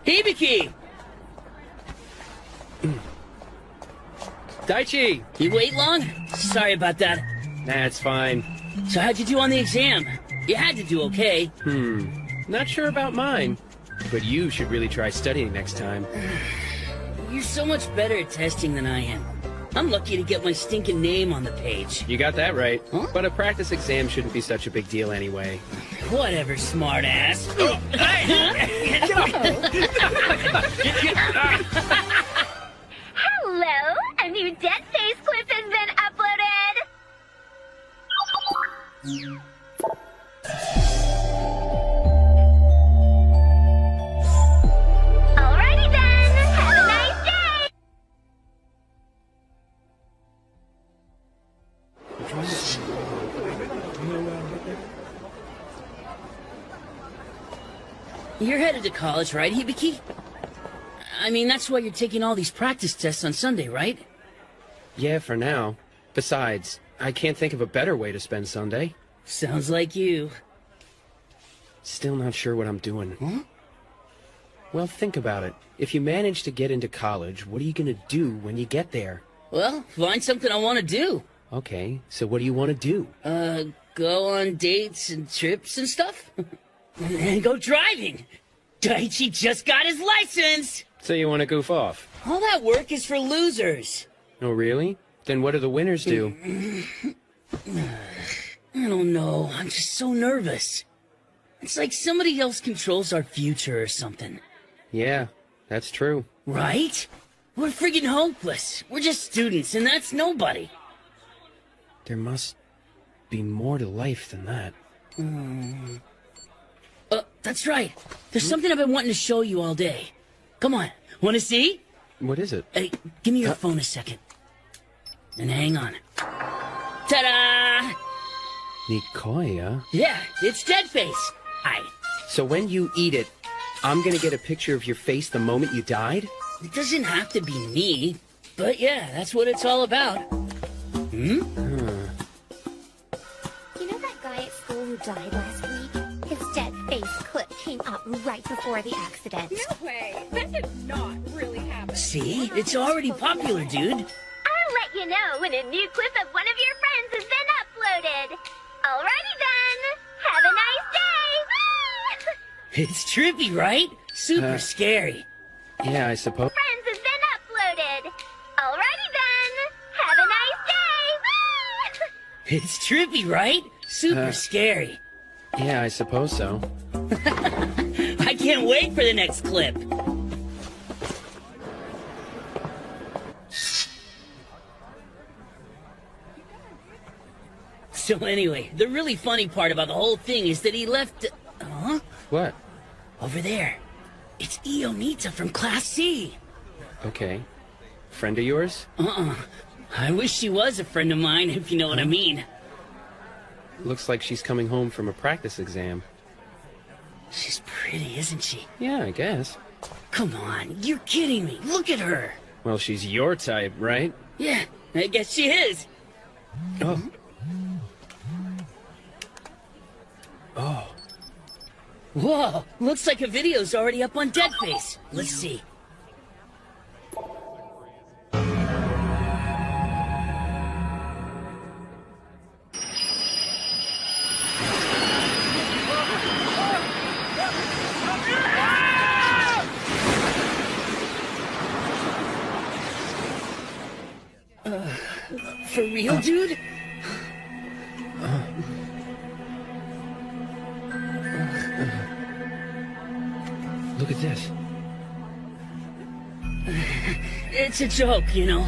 Hibiki! Daichi! You wait long? Sorry about that. Nah, it's fine. So how'd you do on the exam? You had to do okay. Not sure about mine. But you should really try studying next time. You're so much better at testing than I am. I'm lucky to get my stinking name on the page. You got that right. Huh? But a practice exam shouldn't be such a big deal anyway. Whatever, smartass. Hello! A new Dead Face clip has been uploaded! Alrighty then! Have a nice day! You're headed to college, right, Hibiki? I mean, that's why you're taking all these practice tests on Sunday, right? Yeah, for now. Besides, I can't think of a better way to spend Sunday. Sounds like you. Still not sure what I'm doing. Huh? Well, think about it. If you manage to get into college, what are you gonna do when you get there? Well, find something I want to do. Okay, so what do you want to do? Go on dates and trips and stuff? And go driving! Daichi just got his license! So you want to goof off? All that work is for losers. Oh, really? Then what do the winners do? I don't know. I'm just so nervous. It's like somebody else controls our future or something. Yeah, that's true. Right? We're friggin' hopeless. We're just students, and that's nobody. There must be more to life than that. That's right. There's something I've been wanting to show you all day. Come on. Want to see? What is it? Hey, give me your phone a second. And hang on. Ta-da! Nikoya? Yeah, it's Deadface. Hi. So when you eat it, I'm gonna get a picture of your face the moment you died? It doesn't have to be me. But yeah, that's what it's all about. You know that guy at school who died last week? His Dead Face clip came up right before the accident. No way! That did not really happen. See? It's already popular, dude. I'll let you know when a new clip of one of your friends has been uploaded. Alrighty then! Have a nice day! It's trippy, right? Super scary. Yeah, I suppose. Friends has been uploaded. Alrighty then! Have a nice day! It's trippy, right? Super scary. Yeah, I suppose so. I can't wait for the next clip. So anyway, the really funny part about the whole thing is that he left... Huh? What? Over there. It's Ionita from Class C. Okay. Friend of yours? I wish she was a friend of mine, if you know what I mean. Looks like she's coming home from a practice exam. She's pretty, isn't she? Yeah, I guess. Come on, you're kidding me. Look at her. Well, she's your type, right? Yeah, I guess she is. Oh. Oh. Whoa, looks like a video's already up on Deadface. Let's see. For real, dude? Look at this. It's a joke, you know.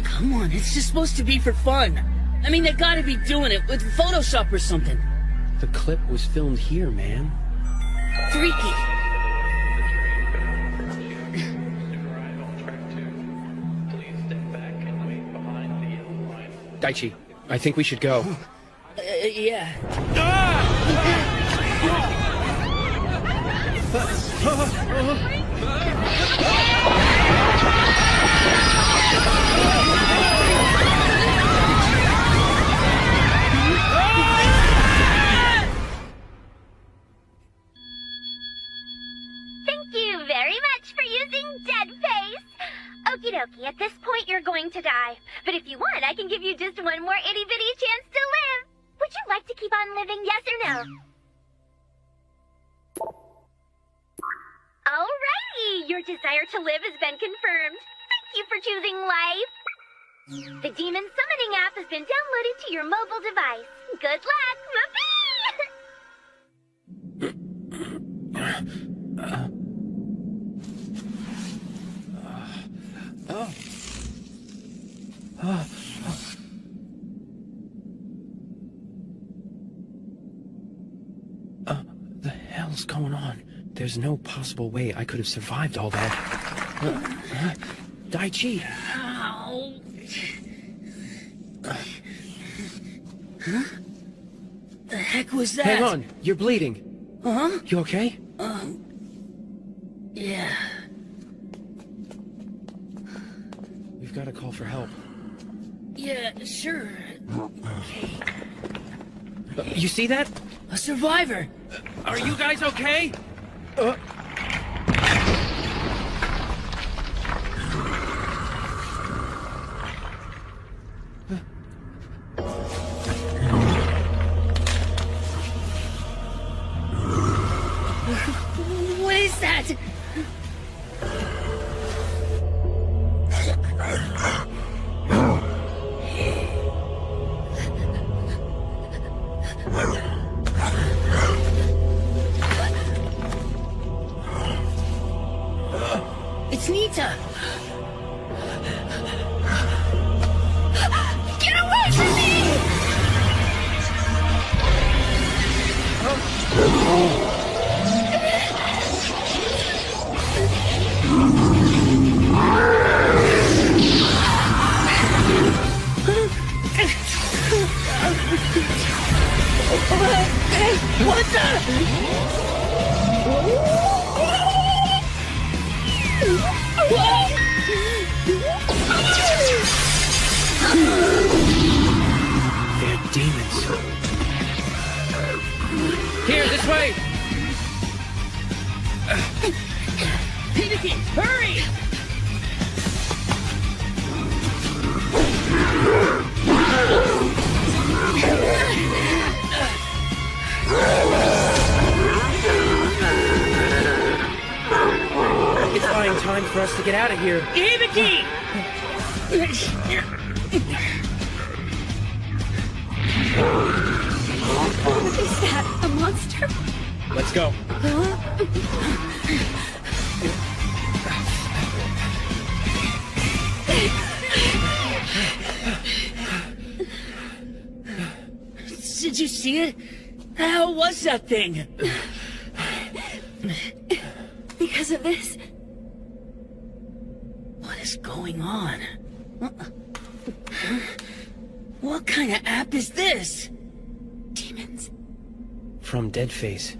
Come on, it's just supposed to be for fun. I mean, they gotta be doing it with Photoshop or something. The clip was filmed here, man. Freaky. Daichi, I think we should go. Yeah. Thank you very much! If you want, I can give you just one more itty-bitty chance to live. Would you like to keep on living, yes or no? Alrighty! Your desire to live has been confirmed. Thank you for choosing life. The Demon Summoning app has been downloaded to your mobile device. Good luck! The hell's going on? There's no possible way I could have survived all that. Daichi! Ow. Huh? The heck was that? Hang on, you're bleeding. Huh? You okay? Yeah. We've got to call for help. Yeah, sure. Okay. You see that? A survivor! Are you guys okay? What is that? It's Nita! Get away from me! Hey, what the? They're demons. Here, this way! Hibiki, hurry! It's buying time for us to get out of here. Hibiki! Is that a monster? Let's go. Did you see it? How was that thing? Because of this? What is going on? What kind of app is this? Demons. From Deadface.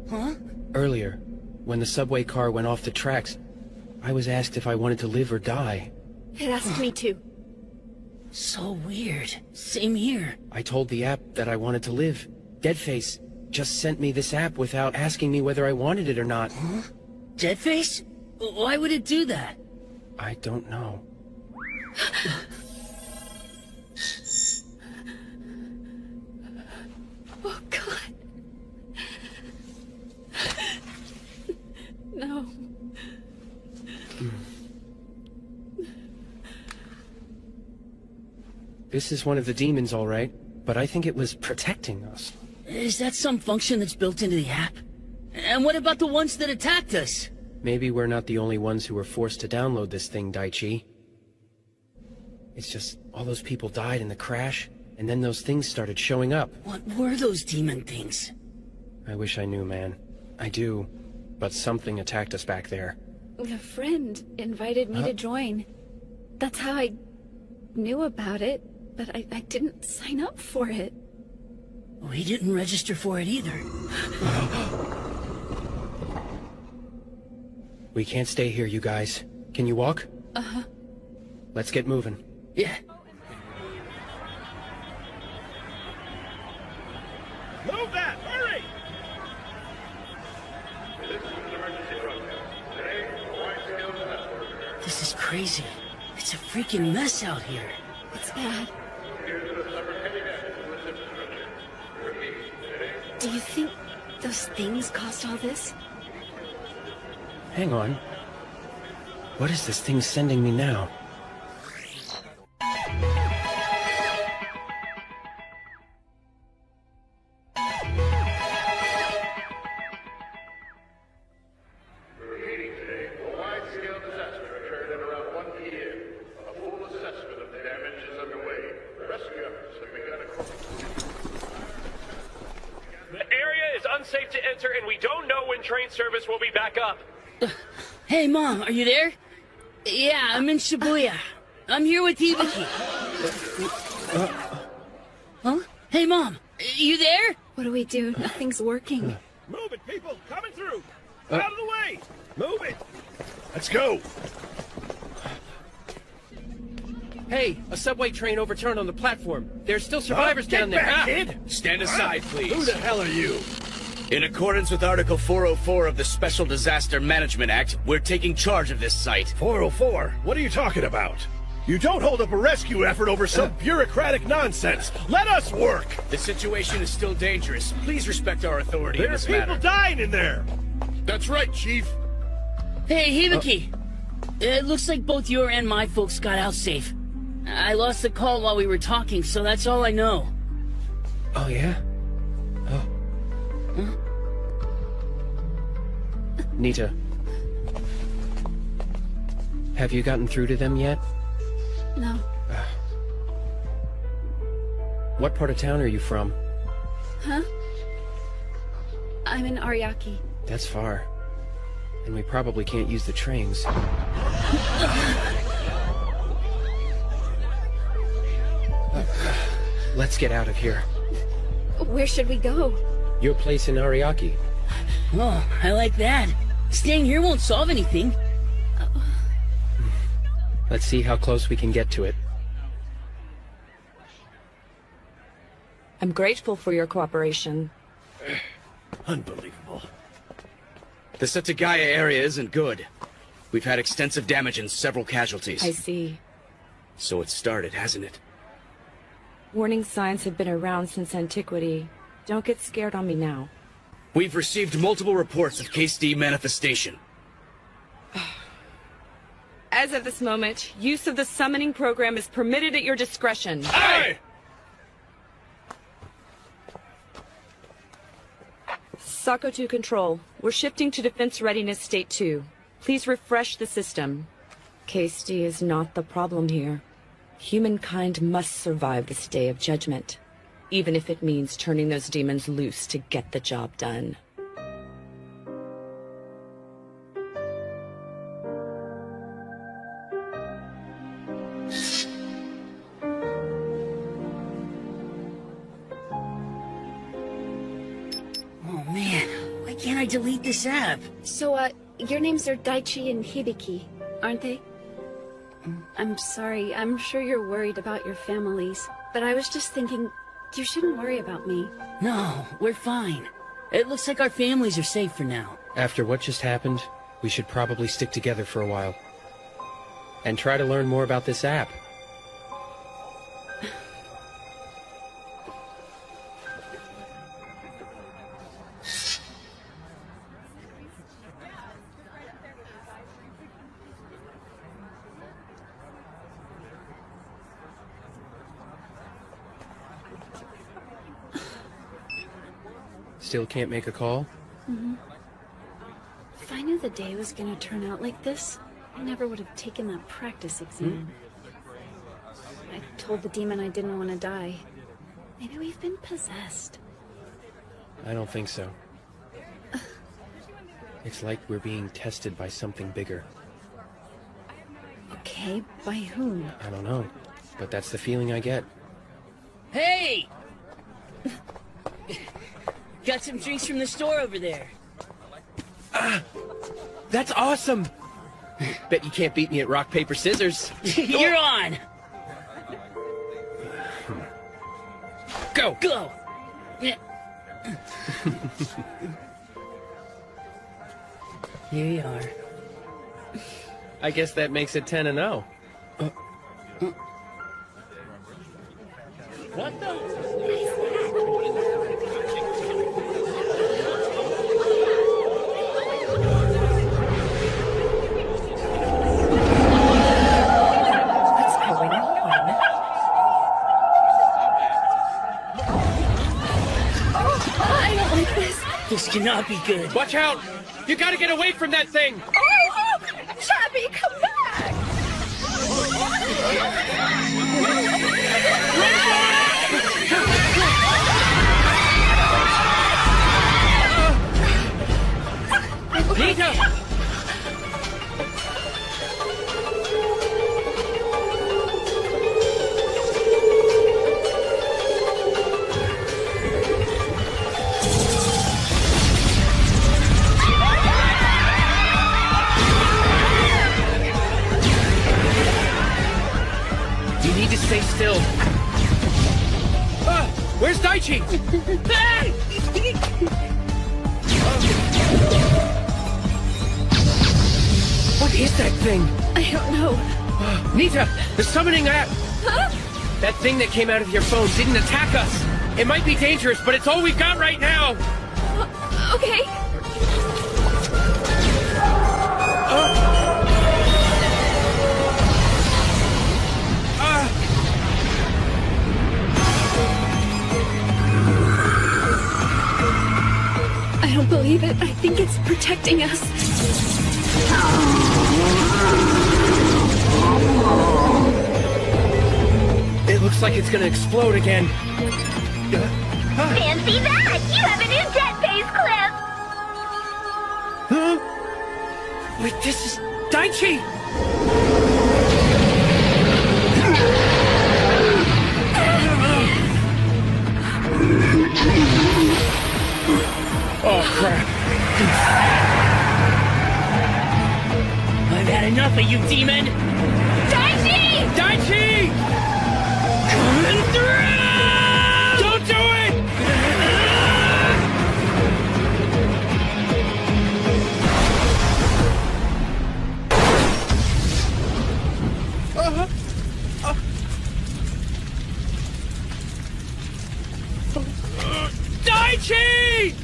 Huh? Earlier, when the subway car went off the tracks, I was asked if I wanted to live or die. It asked me too. So weird. Same here. I told the app that I wanted to live. Deadface just sent me this app without asking me whether I wanted it or not. Huh? Deadface? Why would it do that? I don't know. Oh, God. No. This is one of the demons, all right, but I think it was protecting us. Is that some function that's built into the app? And what about the ones that attacked us? Maybe we're not the only ones who were forced to download this thing, Daichi. It's just all those people died in the crash, and then those things started showing up. What were those demon things? I wish I knew, man. I do. But something attacked us back there. A friend invited me to join. That's how I knew about it, but I didn't sign up for it. We didn't register for it either. We can't stay here, you guys. Can you walk? Uh-huh. Let's get moving. Yeah. Move that! Hurry! This is crazy. It's a freaking mess out here. It's bad. Do you think those things caused all this? Hang on. What is this thing sending me now? Repeating today, a wide-scale disaster occurred at around 1 p.m. A full assessment of the damage is underway. Rescue efforts have begun across. The area is unsafe to enter, and we don't know when train service will be back up. Hey, Mom, are you there? Yeah, I'm in Shibuya. I'm here with Hibiki. Huh? Hey, Mom, you there? What do we do? Nothing's working. Move it, people! Coming through! Out of the way! Move it! Let's go! Hey, a subway train overturned on the platform. There's still survivors down there. Back, kid! Stand aside, please. Who the hell are you? In accordance with Article 404 of the Special Disaster Management Act, we're taking charge of this site. 404? What are you talking about? You don't hold up a rescue effort over some bureaucratic nonsense. Let us work! The situation is still dangerous. Please respect our authority in There are this people matter. dying in there! That's right, Chief. Hey, Hibiki. It looks like both your and my folks got out safe. I lost the call while we were talking, so that's all I know. Oh, yeah? Oh. Nita. Have you gotten through to them yet? No. What part of town are you from? Huh? I'm in Ariake. That's far. And we probably can't use the trains. Let's get out of here. Where should we go? Your place in Ariake. Oh, I like that. Staying here won't solve anything. Let's see how close we can get to it. I'm grateful for your cooperation. Unbelievable. The Setagaya area isn't good. We've had extensive damage and several casualties. I see. So it started, hasn't it? Warning signs have been around since antiquity. Don't get scared on me now. We've received multiple reports of Case D manifestation. As of this moment, use of the summoning program is permitted at your discretion. Hey! Sako 2 Control, we're shifting to Defense Readiness State 2. Please refresh the system. Case D is not the problem here. Humankind must survive this day of judgment, even if it means turning those demons loose to get the job done. Oh, man. Why can't I delete this app? So, your names are Daichi and Hibiki, aren't they? I'm sorry. I'm sure you're worried about your families. But I was just thinking, you shouldn't worry about me. No, we're fine. It looks like our families are safe for now. After what just happened, we should probably stick together for a while. And try to learn more about this app. Still can't make a call? If I knew the day was gonna turn out like this, I never would have taken that practice exam. I told the demon I didn't want to die. Maybe we've been possessed. I don't think so. It's like we're being tested by something bigger. Okay, by whom? I don't know, but that's the feeling I get. Hey! Got some drinks from the store over there. That's awesome! Bet you can't beat me at rock, paper, scissors. You're on! Go! Go! Yeah. Here you are. I guess that makes it 10-0. What the? What's going on? I don't like this. This cannot be good. Watch out! You gotta get away from that thing! Oh, Shabby, come back! Nita! You need to stay still. Where's Daichi? Hey! What is that thing? I don't know. Nita, the summoning app! Huh? That thing that came out of your phone didn't attack us! It might be dangerous, but it's all we've got right now! Okay. I don't believe it. I think it's protecting us. It looks like it's gonna explode again. Fancy that! You have a new debt base clip! Huh? Wait, this is Daichi! Oh, crap. I've had enough of you, demon! Daichi! Daichi! Coming through! Don't do it! Daichi!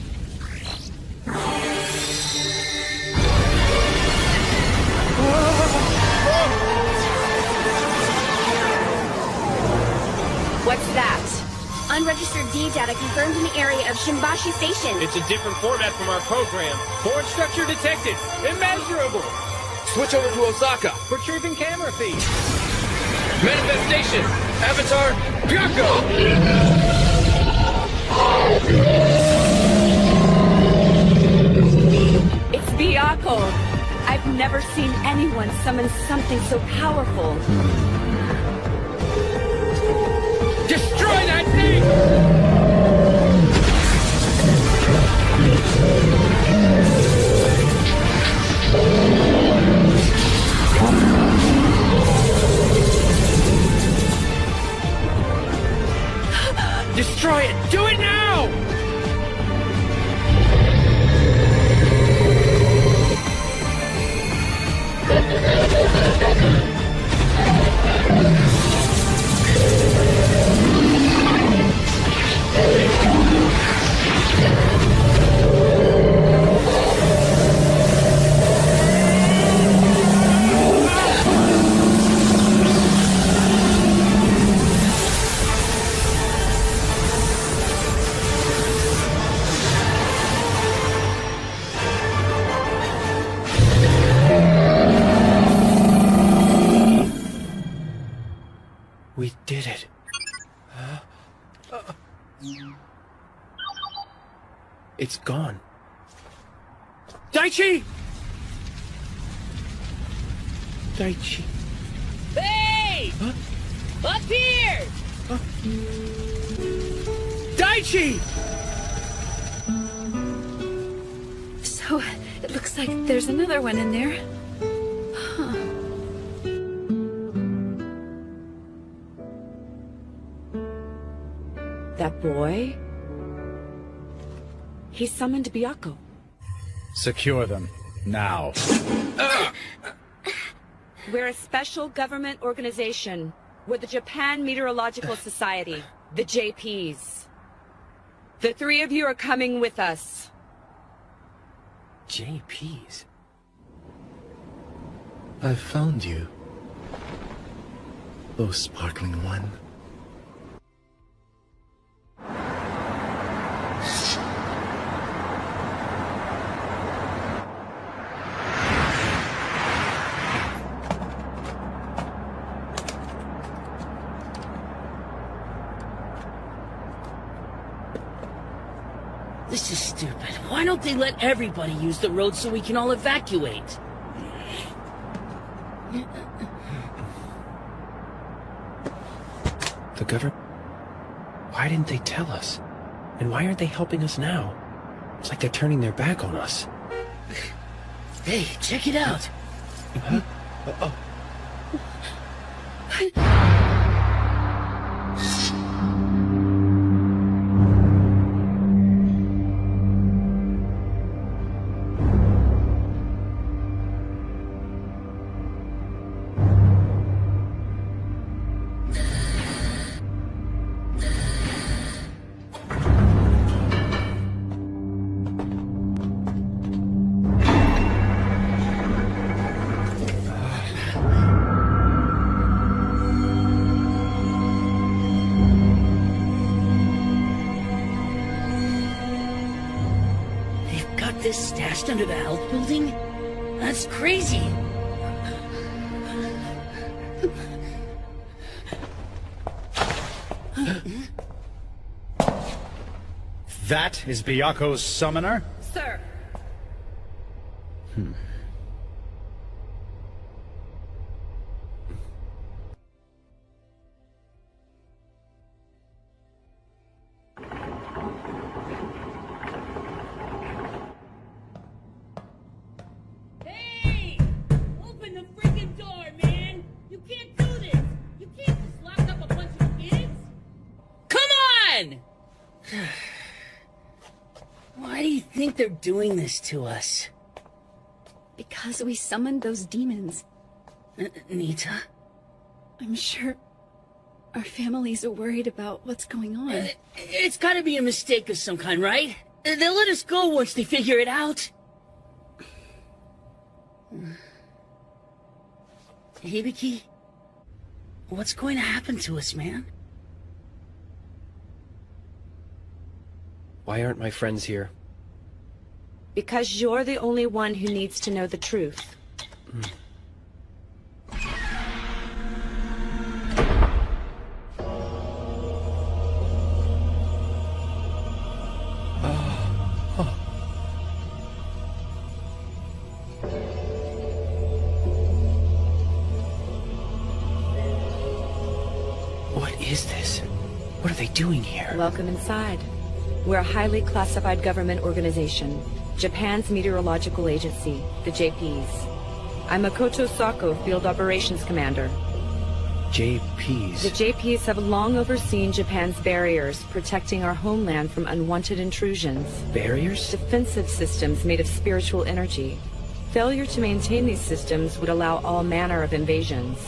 What's that? Unregistered D data confirmed in the area of Shimbashi Station. It's a different format from our program. Foreign structure detected. Immeasurable. Switch over to Osaka. Retrieving camera feed. Manifestation. Avatar. Byakko. It's Byakko. I've never seen anyone summon something so powerful. Destroy that thing! Destroy it! Do it now! We did it. It's gone. Daichi! Daichi. Hey! Huh? Up here! Daichi! So, it looks like there's another one in there. Huh. That boy? He summoned Byakko. Secure them. Now. We're a special government organization. We're the Japan Meteorological Society, the JPs. The three of you are coming with us. JPs? I've found you. Oh, sparkling one. This is stupid. Why don't they let everybody use the road so we can all evacuate? The government? Why didn't they tell us? And why aren't they helping us now? It's like they're turning their back on us. Hey, check it out. Huh? Oh. This stashed under the health building? That's crazy. That is Byaku's summoner? Sir. Hey! Open the freaking door, man! You can't do this! You can't just lock up a bunch of kids! Come on! Why do you think they're doing this to us? Because we summoned those demons. Nita? I'm sure our families are worried about what's going on. It's gotta be a mistake of some kind, right? They'll let us go once they figure it out. Hibiki? What's going to happen to us, man? Why aren't my friends here? Because you're the only one who needs to know the truth. What is this? What are they doing here? Welcome inside. We're a highly classified government organization, Japan's Meteorological Agency, the JPs. I'm Makoto Sako, Field Operations Commander. JPs? The JPs have long overseen Japan's barriers, protecting our homeland from unwanted intrusions. Barriers? Defensive systems made of spiritual energy. Failure to maintain these systems would allow all manner of invasions.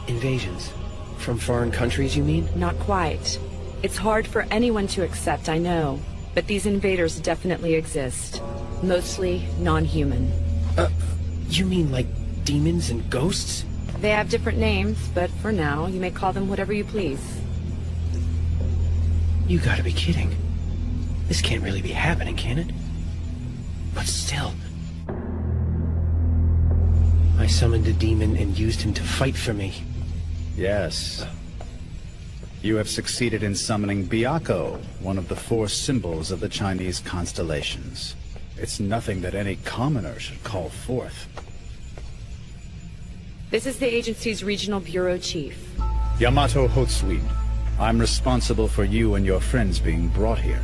Invasions? From foreign countries, you mean? Not quite. It's hard for anyone to accept, I know, but these invaders definitely exist. Mostly non-human. You mean like demons and ghosts? They have different names, but for now, you may call them whatever you please. You gotta be kidding. This can't really be happening, can it? But still... I summoned a demon and used him to fight for me. Yes. You have succeeded in summoning Byako, one of the 4 symbols of the Chinese constellations. It's nothing that any commoner should call forth. This is the agency's regional bureau chief. Yamato Hotsuin. I'm responsible for you and your friends being brought here.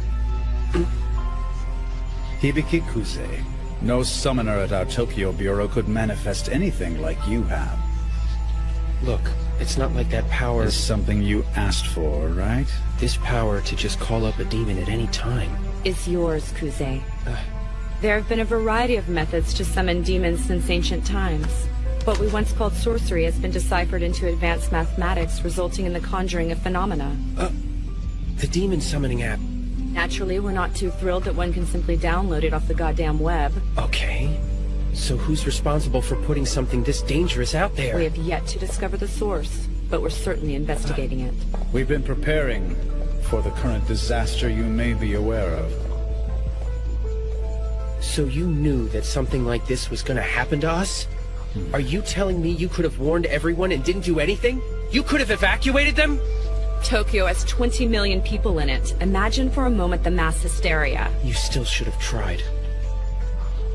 Hibiki Kuze. No summoner at our Tokyo bureau could manifest anything like you have. Look, it's not like that power... Is something you asked for, right? This power to just call up a demon at any time. It's yours, Kuze. There have been a variety of methods to summon demons since ancient times. What we once called sorcery has been deciphered into advanced mathematics, resulting in the conjuring of phenomena. The demon summoning app. Naturally, we're not too thrilled that one can simply download it off the goddamn web. Okay. So who's responsible for putting something this dangerous out there? We have yet to discover the source, but we're certainly investigating it. We've been preparing for the current disaster you may be aware of. So you knew that something like this was gonna happen to us? Are you telling me you could have warned everyone and didn't do anything? You could have evacuated them? Tokyo has 20 million people in it. Imagine for a moment the mass hysteria. You still should have tried.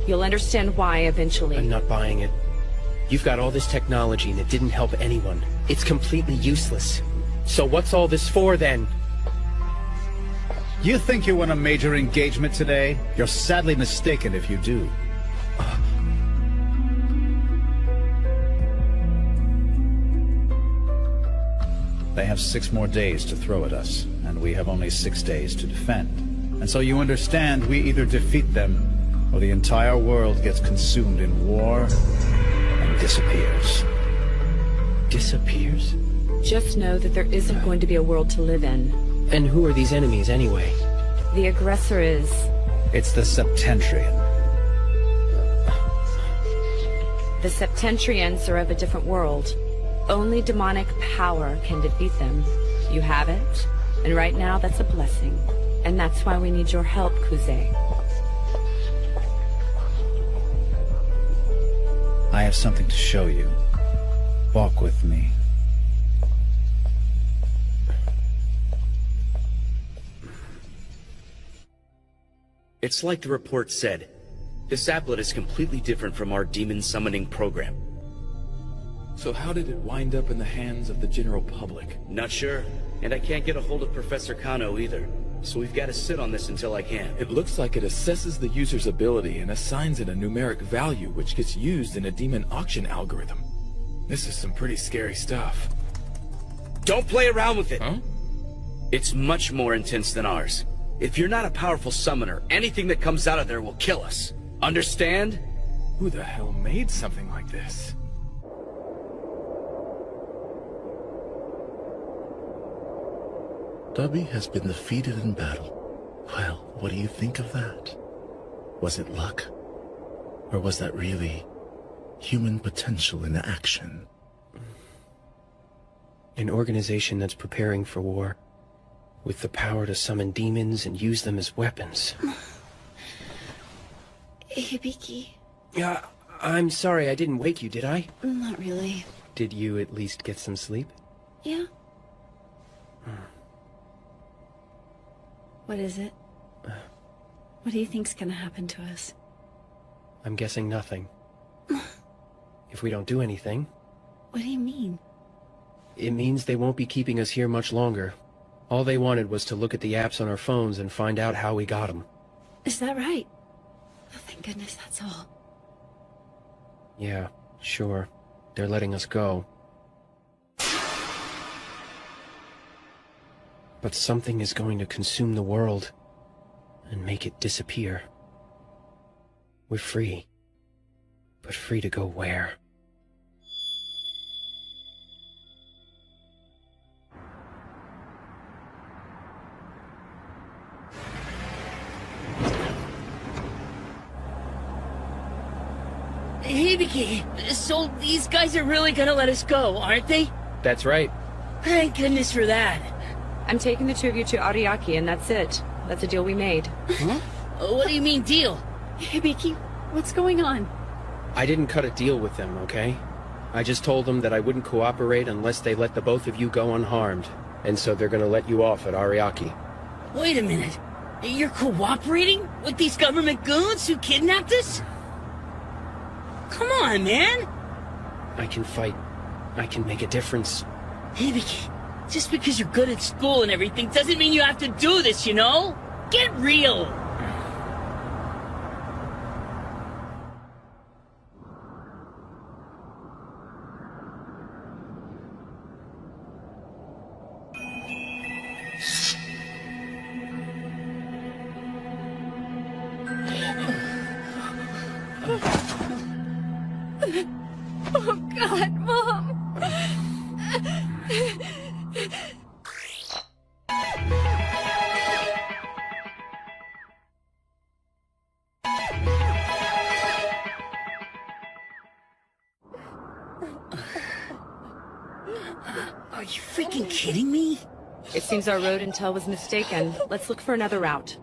You'll understand why eventually. I'm not buying it. You've got all this technology and it didn't help anyone. It's completely useless. So what's all this for then? You think you won a major engagement today? You're sadly mistaken if you do. They have 6 more days to throw at us, and we have only 6 days to defend. And so you understand we either defeat them, or the entire world gets consumed in war and disappears. Disappears? Just know that there isn't going to be a world to live in. And who are these enemies anyway? The aggressor is... It's the Septentrian. The Septentrians are of a different world. Only demonic power can defeat them. You have it, and right now that's a blessing. And that's why we need your help, Kuze. I have something to show you. Walk with me. It's like the report said. This applet is completely different from our demon summoning program. So how did it wind up in the hands of the general public? Not sure. And I can't get a hold of Professor Kano either. So we've got to sit on this until I can. It looks like it assesses the user's ability and assigns it a numeric value which gets used in a demon auction algorithm. This is some pretty scary stuff. Don't play around with it! Huh? It's much more intense than ours. If you're not a powerful summoner, anything that comes out of there will kill us. Understand? Who the hell made something like this? Dubby has been defeated in battle. Well, what do you think of that? Was it luck? Or was that really human potential in action? An organization that's preparing for war, with the power to summon demons and use them as weapons. Hibiki. Yeah, I'm sorry I didn't wake you, did I? Not really. Did you at least get some sleep? Yeah. What is it? What do you think's gonna happen to us? I'm guessing nothing. If we don't do anything... What do you mean? It means they won't be keeping us here much longer. All they wanted was to look at the apps on our phones and find out how we got them. Is that right? Oh, thank goodness that's all. Yeah, sure. They're letting us go. But something is going to consume the world and make it disappear. We're free. But free to go where? Hibiki, so these guys are really gonna let us go, aren't they? That's right. Thank goodness for that. I'm taking the 2 of you to Ariake, and that's it. That's a deal we made. Huh? What do you mean, deal? Hibiki, what's going on? I didn't cut a deal with them, okay? I just told them that I wouldn't cooperate unless they let the both of you go unharmed. And so they're gonna let you off at Ariake. Wait a minute. You're cooperating with these government goons who kidnapped us? Come on, man! I can fight. I can make a difference. Hibiki, just because you're good at school and everything doesn't mean you have to do this, you know? Get real! fucking kidding me? It seems our road intel was mistaken. Let's look for another route.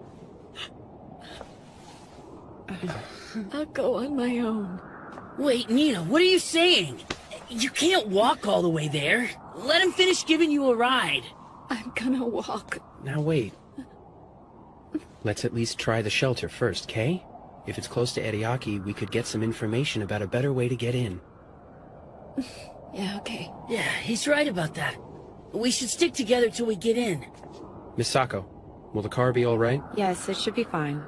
I'll go on my own. Wait, Nina, what are you saying? You can't walk all the way there. Let him finish giving you a ride. I'm gonna walk. Now wait. Let's at least try the shelter first, Kay? If it's close to Ariake, we could get some information about a better way to get in. Yeah, okay. Yeah, he's right about that. We should stick together till we get in. Miss Sako, will the car be all right? Yes, it should be fine.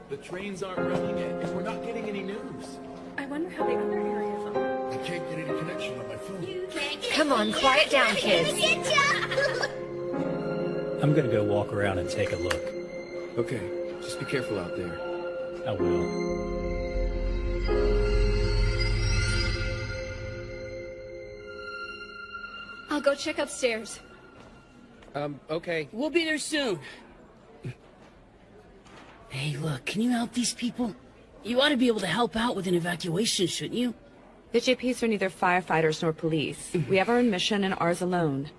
The trains aren't running and we're not getting any news. I wonder how the other areas are. I can't get any connection on my phone. Come on, quiet down, kids. I'm gonna go walk around and take a look. Okay, just be careful out there. I will. I'll go check upstairs. Okay. We'll be there soon. Hey, look, can you help these people? You ought to be able to help out with an evacuation, shouldn't you? The JPs are neither firefighters nor police. We have our own mission and ours alone.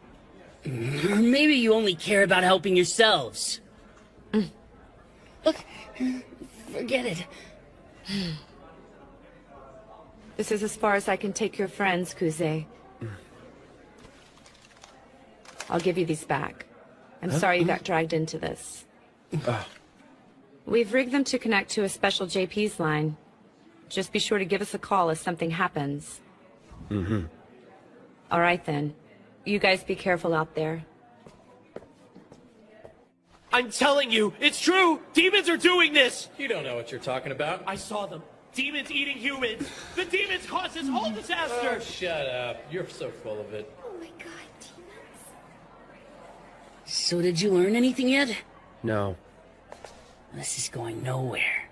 Maybe you only care about helping yourselves. Look, forget it. This is as far as I can take your friends, Kuze. I'll give you these back. I'm sorry you got dragged into this. We've rigged them to connect to a special JP's line. Just be sure to give us a call if something happens. Mm-hmm. All right, then. You guys be careful out there. I'm telling you, it's true! Demons are doing this! You don't know what you're talking about. I saw them. Demons eating humans! The demons caused this whole disaster! Oh, shut up. You're so full of it. Oh my god, demons. So did you learn anything yet? No. This is going nowhere.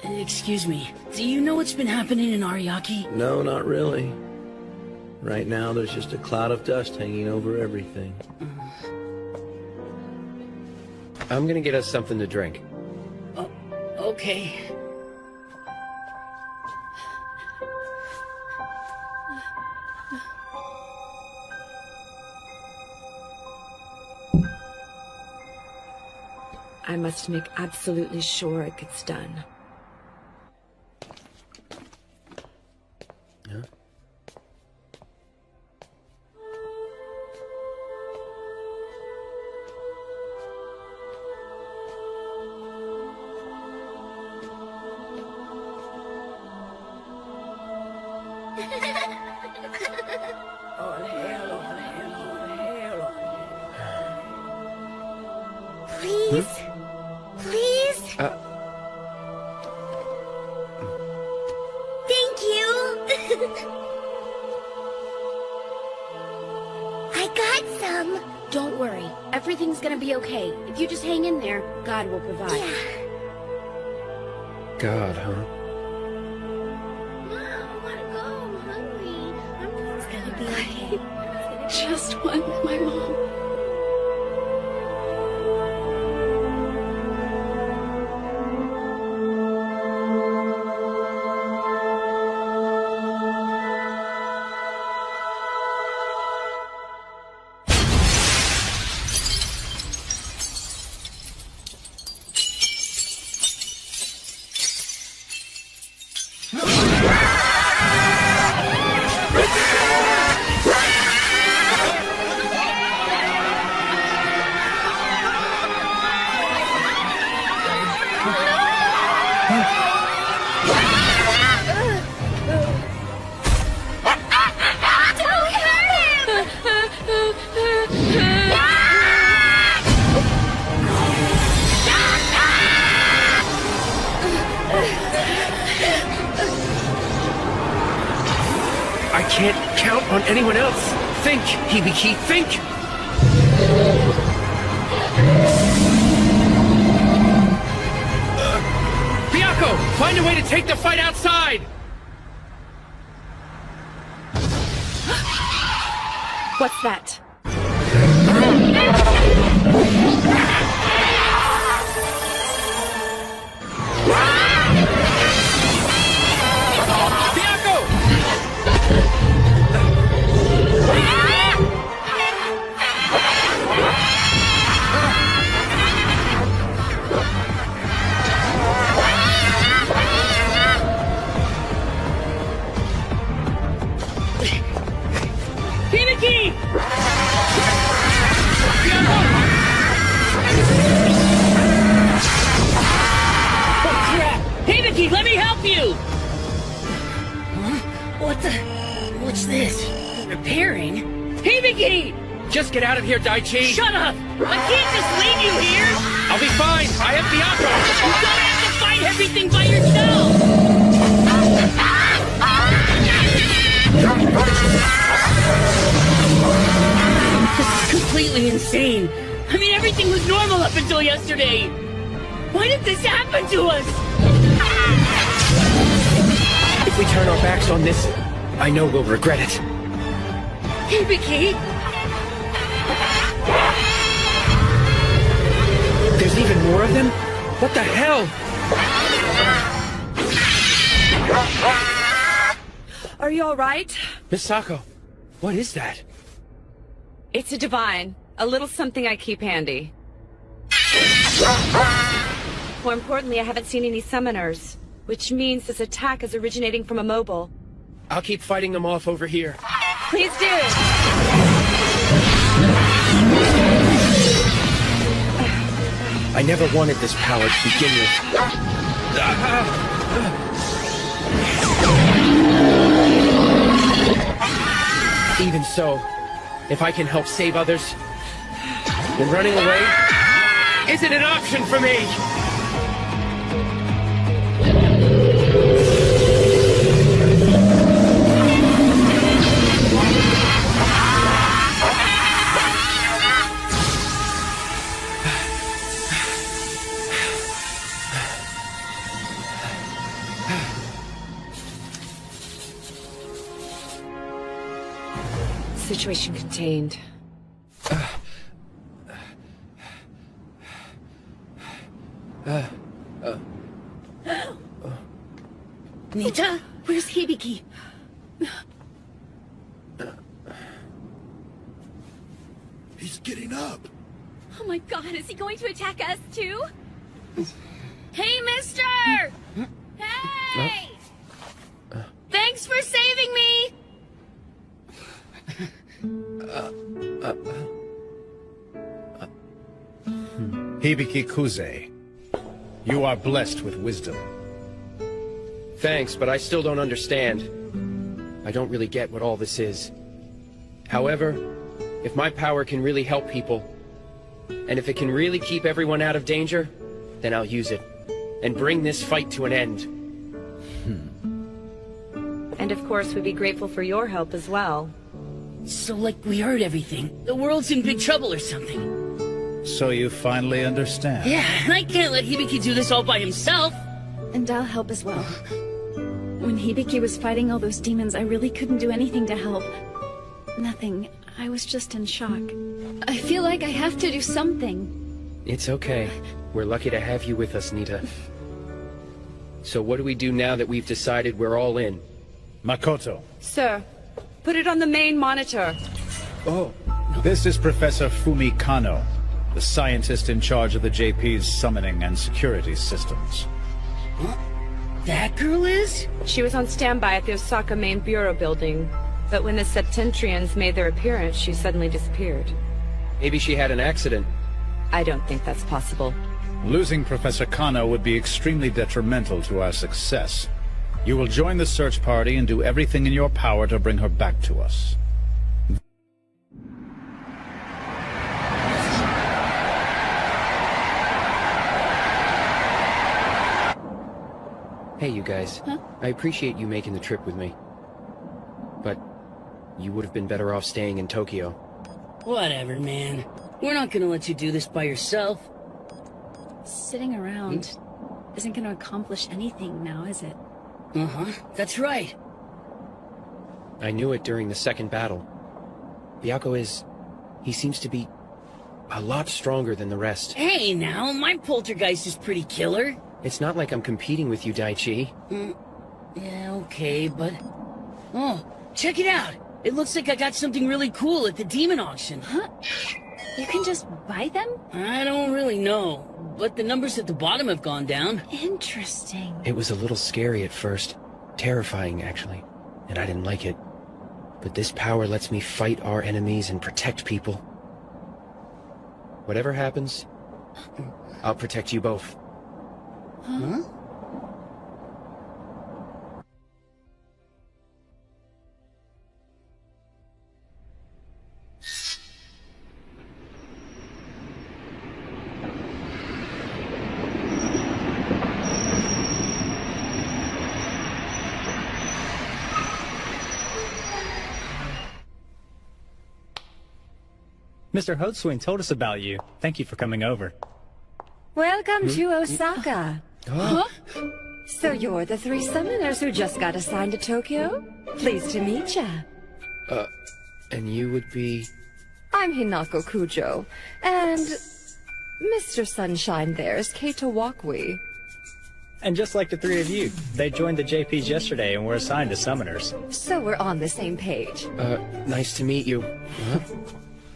Excuse me, do you know what's been happening in Ariake? No, not really. Right now, there's just a cloud of dust hanging over everything. I'm gonna get us something to drink. Okay. I must make absolutely sure it gets done. Huh? Please? Please? Thank you! I got some. Don't worry. Everything's gonna be okay. If you just hang in there, God will provide. Yeah. God, huh? Mom, I wanna go. I'm hungry. It's gonna be okay. Just one, my mom. I can't count on anyone else. Think, Hibiki, think! Byakuo, find a way to take the fight outside! What's that? Hibiki! Oh crap! Hibiki, let me help you! Huh? What's this? Repairing? Hibiki! Just get out of here, Daichi! Shut up! I can't just leave you here! I'll be fine! I have Byakuo! You don't have to fight everything by yourself! This is completely insane. I mean, everything was normal up until yesterday. Why did this happen to us? If we turn our backs on this, I know we'll regret it. Hibiki! There's even more of them? What the hell? Are you all right? Misako, what is that? It's a divine. A little something I keep handy. More importantly, I haven't seen any summoners, which means this attack is originating from a mobile. I'll keep fighting them off over here. Please do! I never wanted this power to begin with. Even so, if I can help save others, then running away isn't an option for me! Situation contained. Nita? Where's Hibiki? He's getting up. Oh my god, is he going to attack us too? Hey, mister! Hey! Thanks for saving me! Hibiki Kuze, you are blessed with wisdom. Thanks, but I still don't understand. I don't really get what all this is. However, if my power can really help people, and if it can really keep everyone out of danger, then I'll use it, and bring this fight to an end. And of course, we'd be grateful for your help as well. So, like, we heard everything. The world's in big trouble or something. So you finally understand? Yeah, and I can't let Hibiki do this all by himself. And I'll help as well. When Hibiki was fighting all those demons, I really couldn't do anything to help. Nothing. I was just in shock. I feel like I have to do something. It's okay. We're lucky to have you with us, Nita. So what do we do now that we've decided we're all in? Makoto. Sir, put it on the main monitor. Oh. This is Professor Fumi Kano, the scientist in charge of the JP's summoning and security systems. Huh? That girl is? She was on standby at the Osaka main bureau building, but when the Septentrians made their appearance, she suddenly disappeared. Maybe she had an accident. I don't think that's possible. Losing Professor Kano would be extremely detrimental to our success. You will join the search party and do everything in your power to bring her back to us. Hey, you guys. Huh? I appreciate you making the trip with me. But you would have been better off staying in Tokyo. Whatever, man. We're not gonna let you do this by yourself. Sitting around isn't going to accomplish anything now, is it? Uh-huh, that's right. I knew it during the second battle. Byakko he seems to be a lot stronger than the rest. Hey now, my poltergeist is pretty killer. It's not like I'm competing with you, Daichi. Yeah, okay, but... Oh, check it out! It looks like I got something really cool at the demon auction. Huh? You can just buy them? I don't really know, but the numbers at the bottom have gone down. Interesting. It was a little scary at first. Terrifying, actually. And I didn't like it. But this power lets me fight our enemies and protect people. Whatever happens, I'll protect you both. Huh? Mr. Hotswing told us about you. Thank you for coming over. Welcome to Osaka. Huh? So you're the 3 summoners who just got assigned to Tokyo? Pleased to meet ya. And you would be... I'm Hinako Kujo, and Mr. Sunshine there is Keito Wakui. And just like the 3 of you, they joined the JPs yesterday and were assigned to summoners. So we're on the same page. Nice to meet you. Huh?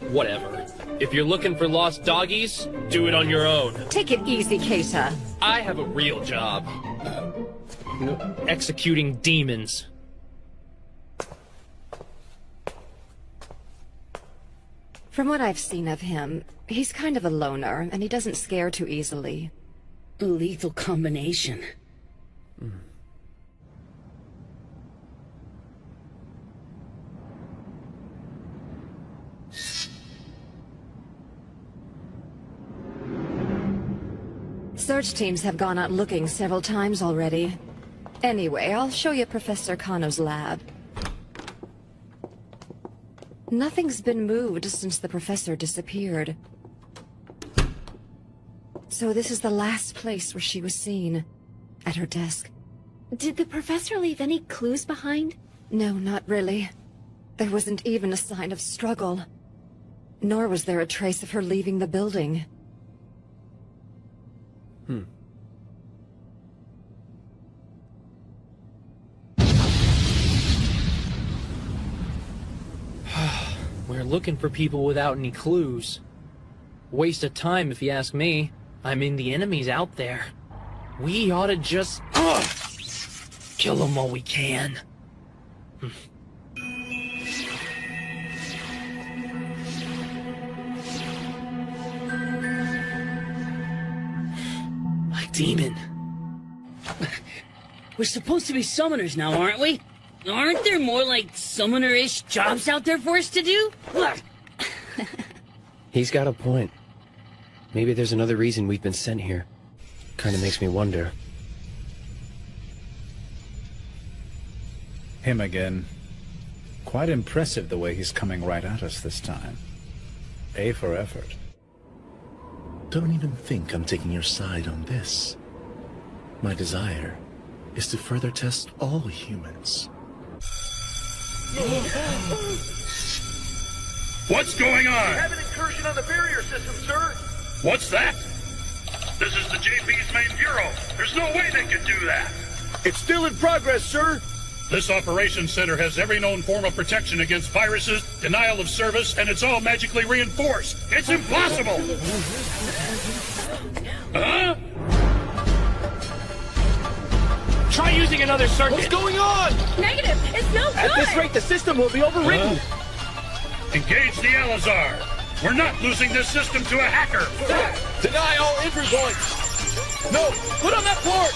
Whatever. If you're looking for lost doggies, do it on your own. Take it easy, Keita. I have a real job. Executing demons. From what I've seen of him, he's kind of a loner, and he doesn't scare too easily. A lethal combination. Search teams have gone out looking several times already. Anyway, I'll show you Professor Kano's lab. Nothing's been moved since the professor disappeared. So this is the last place where she was seen. At her desk. Did the professor leave any clues behind? No, not really. There wasn't even a sign of struggle. Nor was there a trace of her leaving the building. We're looking for people without any clues. Waste of time if you ask me. I mean, the enemy's out there. We ought to just... kill them while we can. A demon. We're supposed to be summoners now, aren't we? Aren't there more, like, summoner-ish jobs out there for us to do? He's got a point. Maybe there's another reason we've been sent here. Kinda makes me wonder. Him again. Quite impressive the way he's coming right at us this time. A for effort. Don't even think I'm taking your side on this. My desire is to further test all humans. What's going on? We have an incursion on the barrier system, sir. What's that? This is the JP's main bureau. There's no way they could do that. It's still in progress, sir. This operations center has every known form of protection against viruses, denial of service, and it's all magically reinforced. It's impossible! Huh? Try using another circuit. What's going on? Negative! It's no good! At this rate, the system will be overridden. Engage the Alizar. We're not losing this system to a hacker. Deny all entry points. No, put on that port.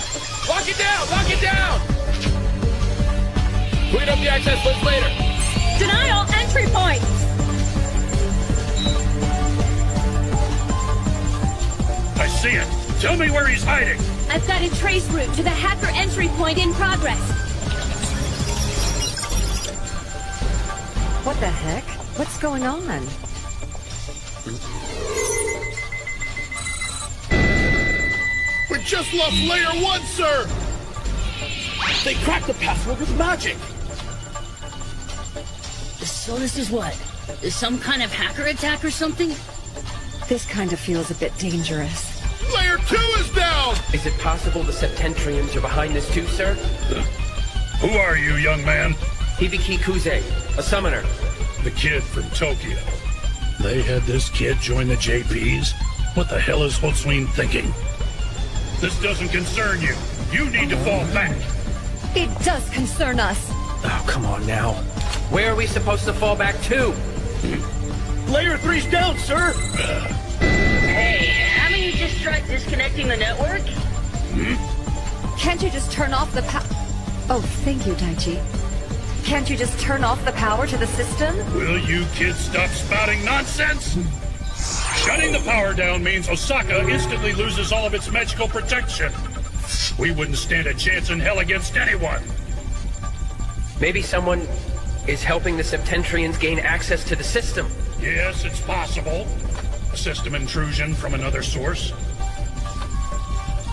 Lock it down. Lock it down. Clean up the access list later. Deny all entry points! I see it. Tell me where he's hiding. I've got a trace route to the hacker entry point in progress. What the heck? What's going on? just lost layer 1, sir! They cracked the password with magic! So this is what? Is some kind of hacker attack or something? This kind of feels a bit dangerous. Layer 2 is down! Is it possible the Septentrians are behind this too, sir? Who are you, young man? Hibiki Kuze, a summoner. The kid from Tokyo. They had this kid join the JPs? What the hell is Hotsween thinking? This doesn't concern you. You need to fall back. It does concern us. Oh, come on now. Where are we supposed to fall back to? Layer 3's down, sir! Hey, haven't you just tried disconnecting the network? Can't you just turn off the Oh, thank you, Daichi. Can't you just turn off the power to the system? Will you kids stop spouting nonsense? Shutting the power down means Osaka instantly loses all of its magical protection. We wouldn't stand a chance in hell against anyone. Maybe someone is helping the Septentrians gain access to the system. Yes, it's possible. A system intrusion from another source.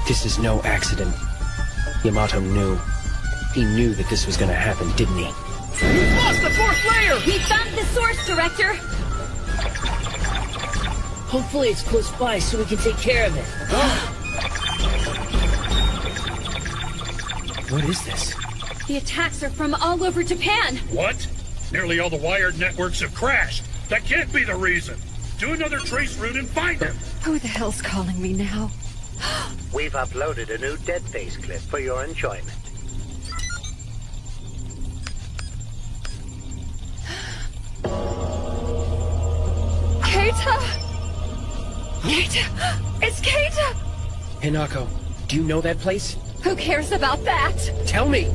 This is no accident. Yamato knew. He knew that this was going to happen, didn't he? We've lost the 4th layer! We found the source, Director! Hopefully it's close by so we can take care of it. What is this? The attacks are from all over Japan. What? Nearly all the wired networks have crashed. That can't be the reason. Do another trace route and find him. Who the hell's calling me now? We've uploaded a new Dead Face clip for your enjoyment. Keita! Keita! It's Keita! Hinako, do you know that place? Who cares about that? Tell me!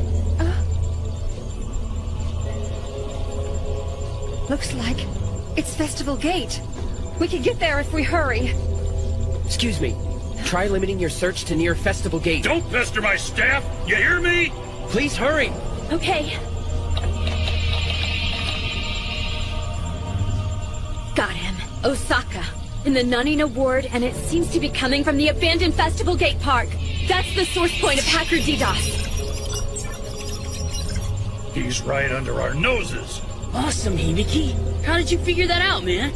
Looks like it's Festival Gate. We can get there if we hurry. Excuse me. Try limiting your search to near Festival Gate. Don't pester my staff! You hear me? Please hurry! Okay. Got him. Osaka. In the Nanina ward, and it seems to be coming from the abandoned Festival Gate Park. That's the source point of hacker DDoS. He's right under our noses. Awesome, Hibiki. How did you figure that out, man?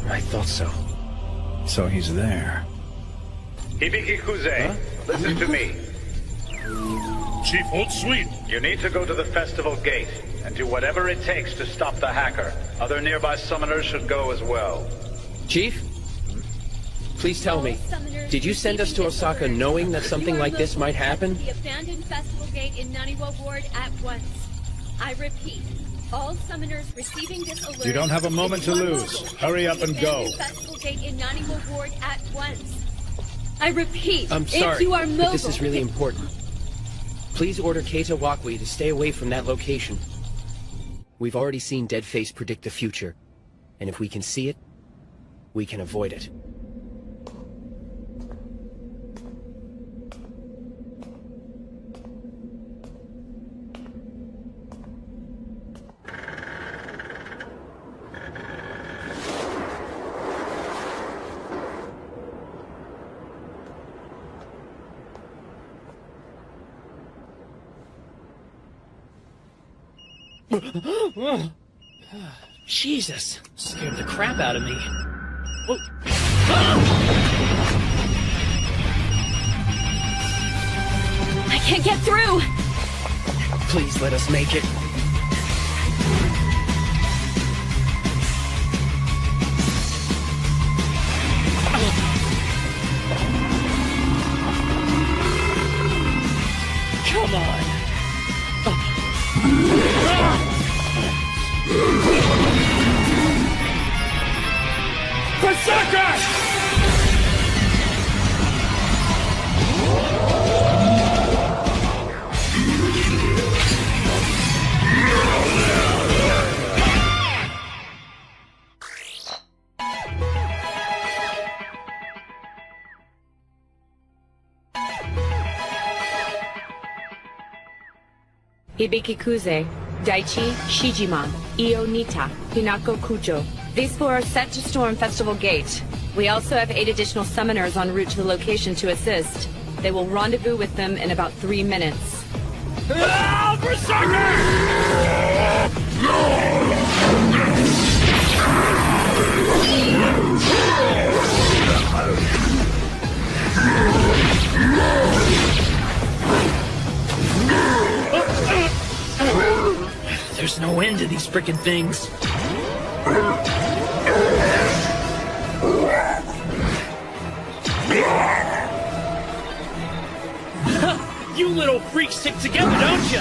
I thought so. So he's there. Hibiki Kuze, listen to me. Chief Hotsween. You need to go to the Festival Gate and do whatever it takes to stop the hacker. Other nearby summoners should go as well. Chief? Please tell me, did you send us to Osaka knowing that something like this might happen? The abandoned Festival Gate in Naniwa ward at once. I repeat, all summoners receiving this alert... You don't have a moment to lose. Hurry up and go. Festival Gate in Naniwa ward at once. I repeat, I'm sorry, if you are mobile... but this is really important. Please order Keita Wakui to stay away from that location. We've already seen Deadface predict the future, and if we can see it, we can avoid it. Jesus, scared the crap out of me. I can't get through! Please let us make it. Come on. Berserker! Hibiki Kuze, Daichi Shijima, Io Nita, Hinako Kujo. These 4 are set to storm Festival Gate. We also have 8 additional summoners en route to the location to assist. They will rendezvous with them in about 3 minutes. There's no end to these frickin' things. You little freaks stick together, don't you?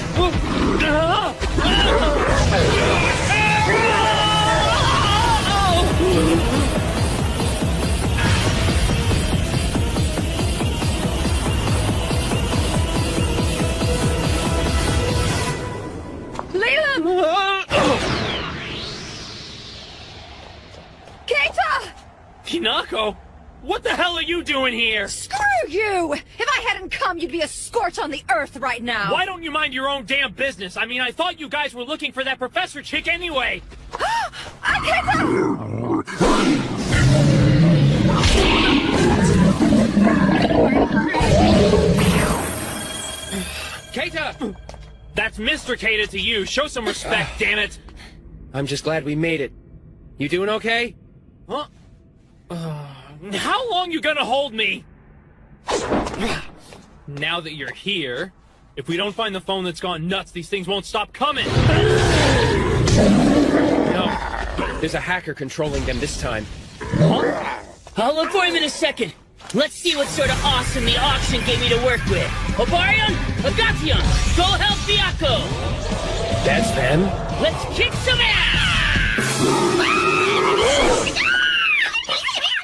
Keita! Hinako, what the hell are you doing here? Screw you! If I hadn't come, you'd be a scorch on the earth right now. Why don't you mind your own damn business? I mean, I thought you guys were looking for that professor chick anyway. Keita! That's Mr. Keita to you. Show some respect, damn it. I'm just glad we made it. You doing okay? Huh? How long you gonna hold me? Now that you're here, if we don't find the phone that's gone nuts, these things won't stop coming. No, there's a hacker controlling them this time. Huh? I'll look for him in a second. Let's see what sort of awesome the auction gave me to work with. Obarion, Agation, go help Byakko! That's them? Let's kick some ass!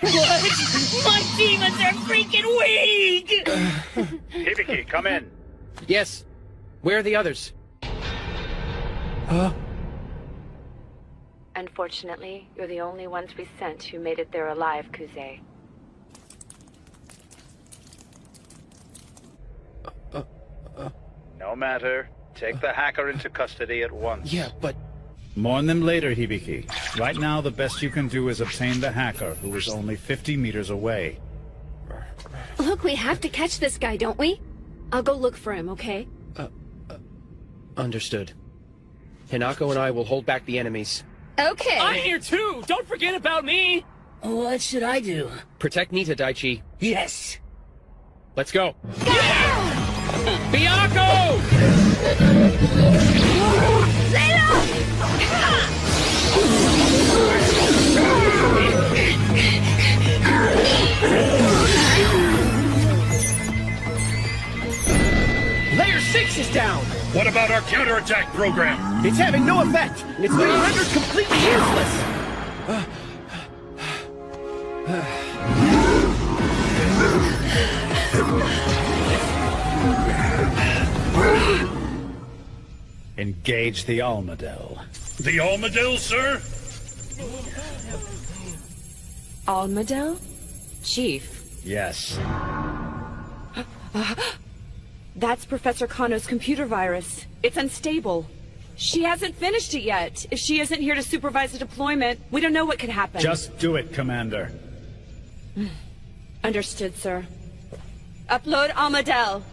What? My demons are freaking weak! Hibiki, come in. Yes. Where are the others? Unfortunately, you're the only ones we sent who made it there alive, Kuze. No matter. Take the hacker into custody at once. Yeah, but... Mourn them later, Hibiki. Right now, the best you can do is obtain the hacker, who is only 50 meters away. Look, we have to catch this guy, don't we? I'll go look for him, okay? Understood. Hinako and I will hold back the enemies. Okay. I'm here too! Don't forget about me! What should I do? Protect Nita, Daichi. Yes! Let's go. Byakko! Layer 6 is down! What about our counterattack program? It's having no effect! It's being rendered completely useless! Engage the Almadel. The Almadel, sir? Almadel? Chief. Yes. That's Professor Kano's computer virus. It's unstable. She hasn't finished it yet. If she isn't here to supervise the deployment, we don't know what could happen. Just do it, Commander. Understood, sir. Upload Almadel.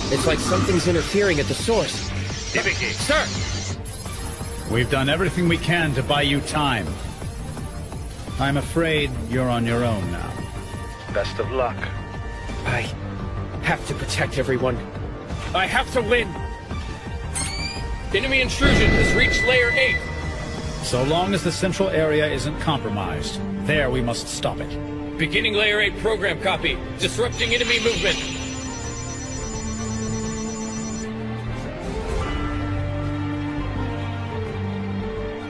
It's like something's interfering at the source. Hibiki. Sir! We've done everything we can to buy you time. I'm afraid you're on your own now. Best of luck. I have to protect everyone. I have to win! Enemy intrusion has reached Layer 8. So long as the central area isn't compromised, there we must stop it. Beginning Layer 8 program copy. Disrupting enemy movement.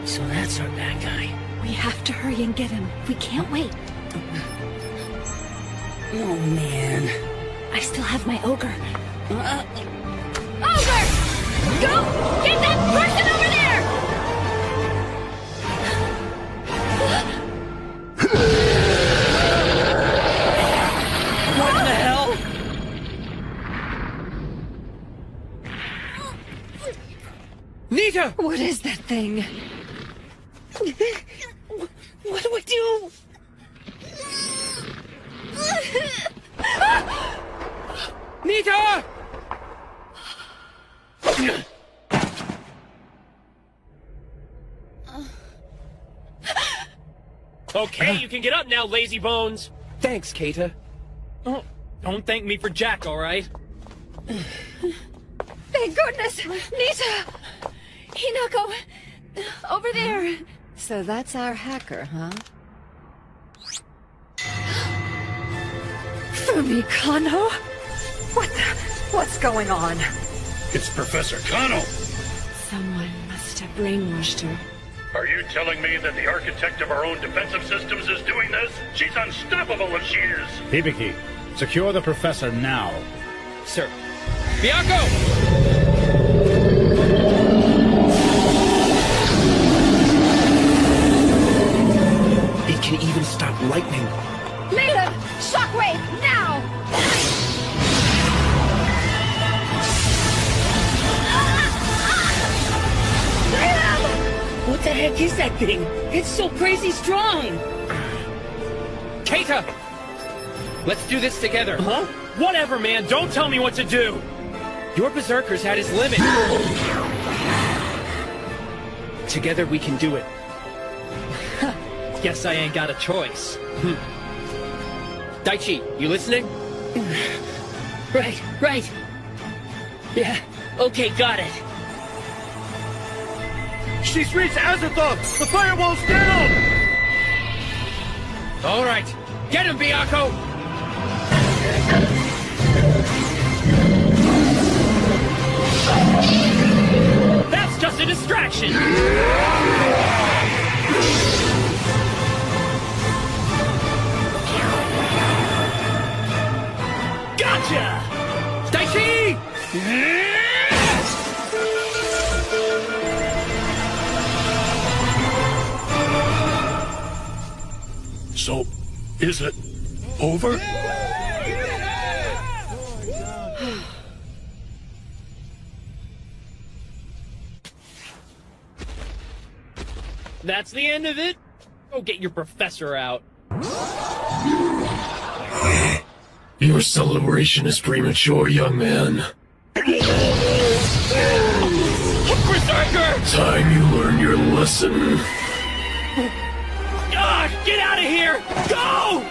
So that's our bad guy. We have to hurry and get him. We can't wait. Oh, man. I still have my ogre. Ogre! Go! Get that person over there! Keita! What is that thing? What do we do? Nita! Okay, you can get up now, lazy bones. Thanks, Keita. Oh, don't thank me for Jack, all right? Thank goodness! Nita! Hinako! Over there! So that's our hacker, huh? Fumikano? What's going on? It's Professor Kano. Someone must have brainwashed her. Are you telling me that the architect of our own defensive systems is doing this? She's unstoppable if she is. Hibiki, secure the professor now. Sir. Bianco! It can even stop lightning. Leland! Shockwave! Now! What the heck is that thing? It's so crazy strong! Keita! Let's do this together. Huh? Whatever, man. Don't tell me what to do. Your berserker's had his limit. Together we can do it. Guess I ain't got a choice. Daichi, you listening? Right. Yeah, okay, got it. She's reached Azathoth! The firewall's down! All right, get him, Bianco! That's just a distraction! Gotcha! Daichi! So, is it over? That's the end of it? Go get your professor out. Your celebration is premature, young man. Berserker! Time you learn your lesson. Ah, get out of here! Go!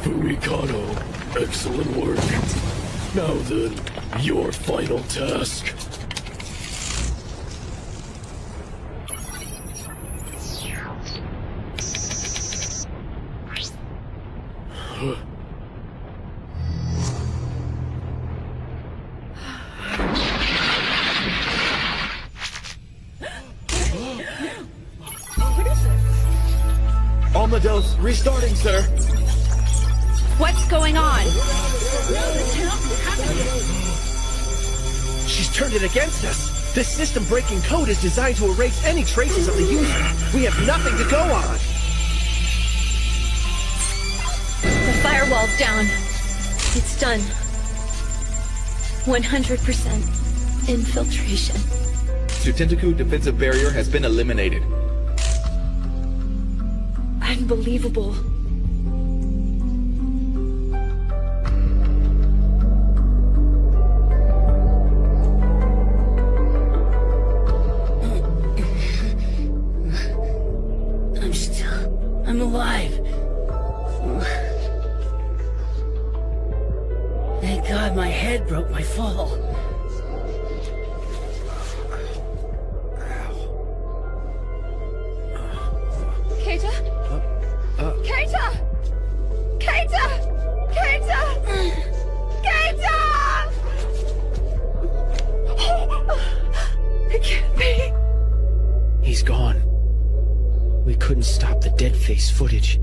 Fumikano, excellent work. Now then, your final task. Almadel's restarting, sir. What's going on? She's turned it against us. This system-breaking code is designed to erase any traces of the user. We have nothing to go on. The firewall's down. It's done. 100% infiltration. Tsutentoku defensive barrier has been eliminated. Unbelievable. I'm alive. Thank God my head broke my fall. Keita? Keita! Keita! Keita! Keita! It can't be. He's gone. We couldn't stop the dead face footage.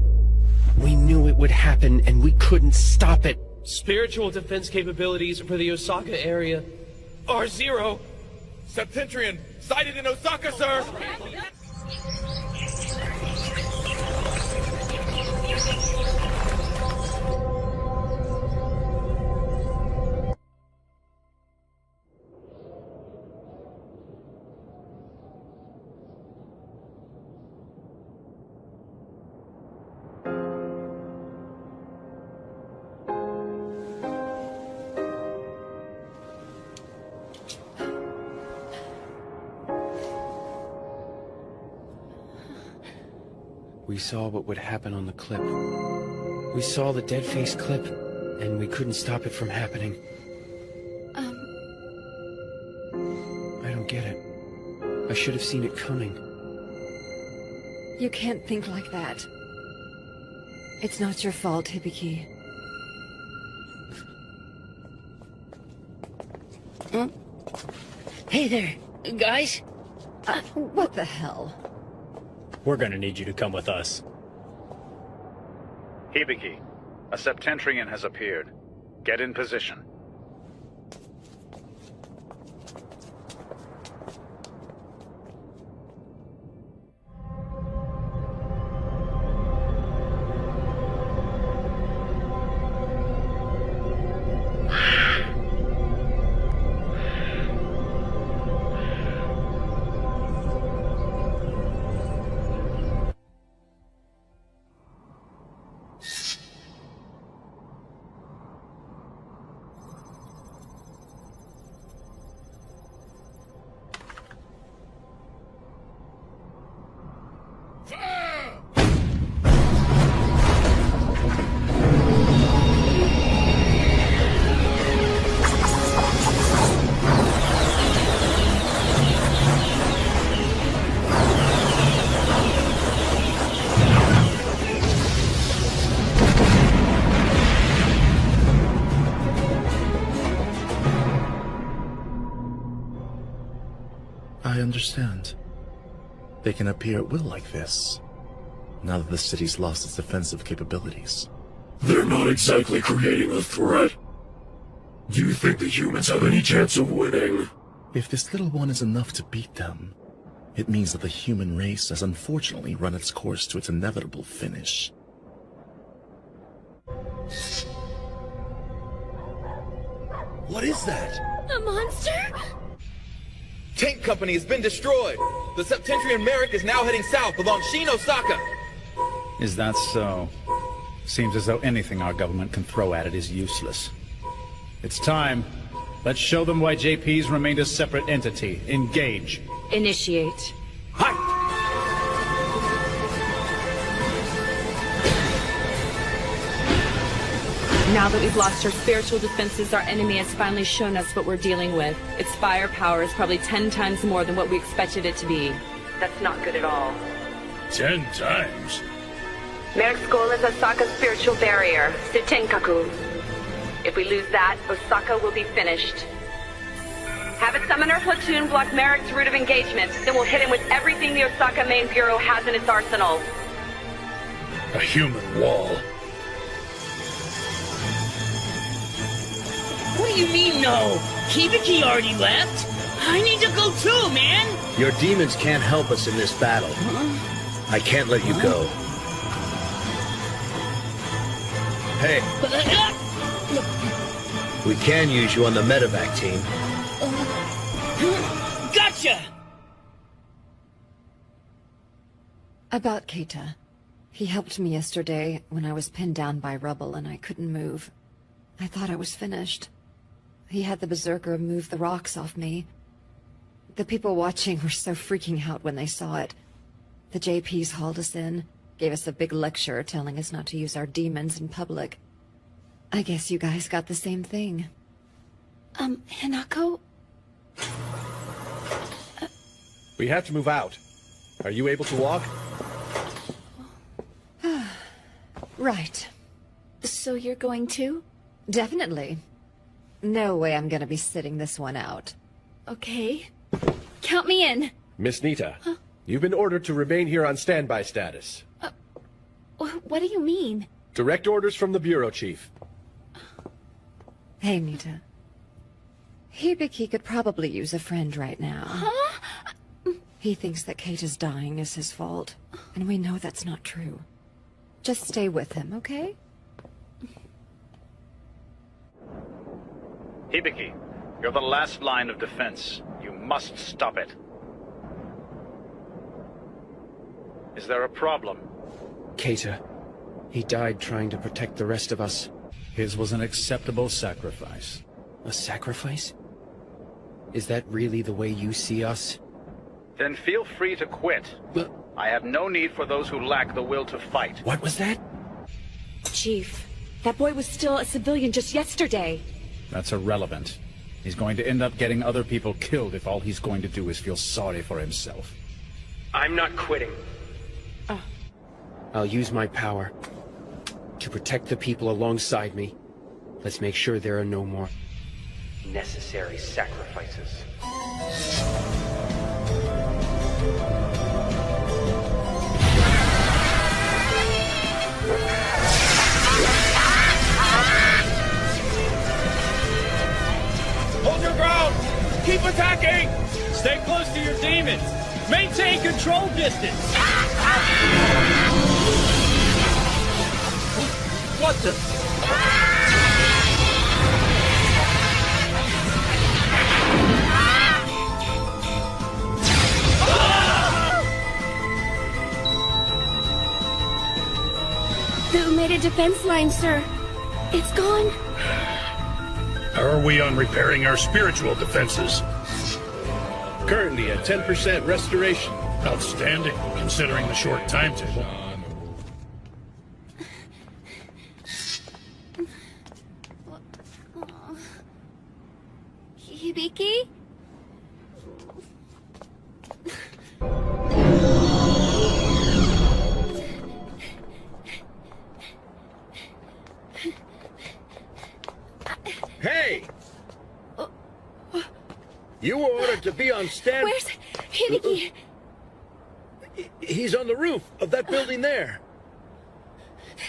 We knew it would happen, and we couldn't stop it. Spiritual defense capabilities for the Osaka area are 0. Septentrion, sighted in Osaka, sir! We saw what would happen on the clip. We saw the dead face clip, and we couldn't stop it from happening. I don't get it. I should have seen it coming. You can't think like that. It's not your fault, Hibiki. Huh? Hey there, guys. What the hell? We're gonna need you to come with us. Hibiki, a Septentrion has appeared. Get in position. I understand. They can appear at will like this, now that the city's lost its defensive capabilities. They're not exactly creating a threat. Do you think the humans have any chance of winning? If this little one is enough to beat them, it means that the human race has unfortunately run its course to its inevitable finish. What is that? A monster? Tank Company has been destroyed. The Septentrion Merrick is now heading south along Shin Osaka. Is that so? Seems as though anything our government can throw at it is useless. It's time. Let's show them why JP's remained a separate entity. Engage. Initiate. Now that we've lost our spiritual defenses, our enemy has finally shown us what we're dealing with. Its firepower is probably 10 times more than what we expected it to be. That's not good at all. 10 times? Merrick's goal is Osaka's spiritual barrier, Sutenkaku. If we lose that, Osaka will be finished. Have a summoner platoon block Merrick's route of engagement, then we'll hit him with everything the Osaka Main Bureau has in its arsenal. A human wall. What do you mean, no? Hibiki already left? I need to go too, man! Your demons can't help us in this battle. I can't let you go. Hey. We can use you on the medevac team. Gotcha! About Keita. He helped me yesterday when I was pinned down by rubble and I couldn't move. I thought I was finished. He had the Berserker move the rocks off me. The people watching were so freaking out when they saw it. The JPs hauled us in, gave us a big lecture telling us not to use our demons in public. I guess you guys got the same thing. Hinako? We have to move out. Are you able to walk? Right. So you're going too? Definitely. No way I'm gonna be sitting this one out. Okay. Count me in. Miss Nita, you've been ordered to remain here on standby status. What do you mean? Direct orders from the Bureau Chief. Hey, Nita. Hibiki could probably use a friend right now. Huh? He thinks that Keita's dying is his fault, and we know that's not true. Just stay with him, okay? Hibiki, you're the last line of defense. You must stop it. Is there a problem? Keita. He died trying to protect the rest of us. His was an acceptable sacrifice. A sacrifice? Is that really the way you see us? Then feel free to quit. But I have no need for those who lack the will to fight. what was that? Chief, that boy was still a civilian just yesterday. That's irrelevant. He's going to end up getting other people killed if all he's going to do is feel sorry for himself. I'm not quitting. I'll use my power to protect the people alongside me. Let's make sure there are no more necessary sacrifices. Hold your ground! Keep attacking! Stay close to your demons. Maintain control distance. What the? The Umeda defense line, sir. It's gone. How are we on repairing our spiritual defenses? Currently at 10% restoration. Outstanding, considering the short timetable. Hibiki? Hey! You were ordered to be on stand. Where's Hibiki? He's on the roof of that building there.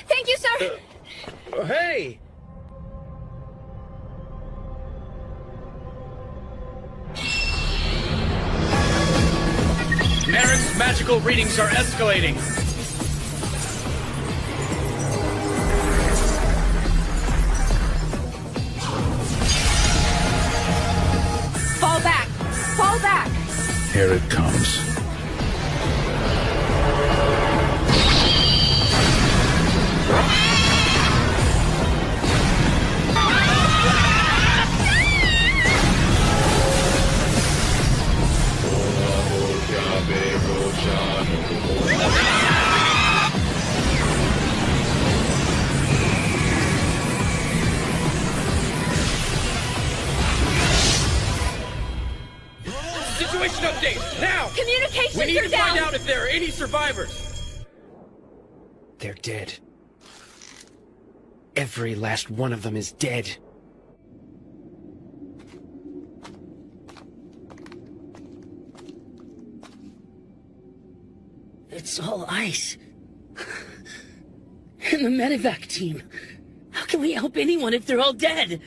Thank you, sir. Hey! Merrick's magical readings are escalating. Fall back! Fall back! Here it comes. Situation update, now! Communications We need are to down! find out if there are any survivors! They're dead. Every last one of them is dead. It's all ice. And the medevac team. How can we help anyone if they're all dead?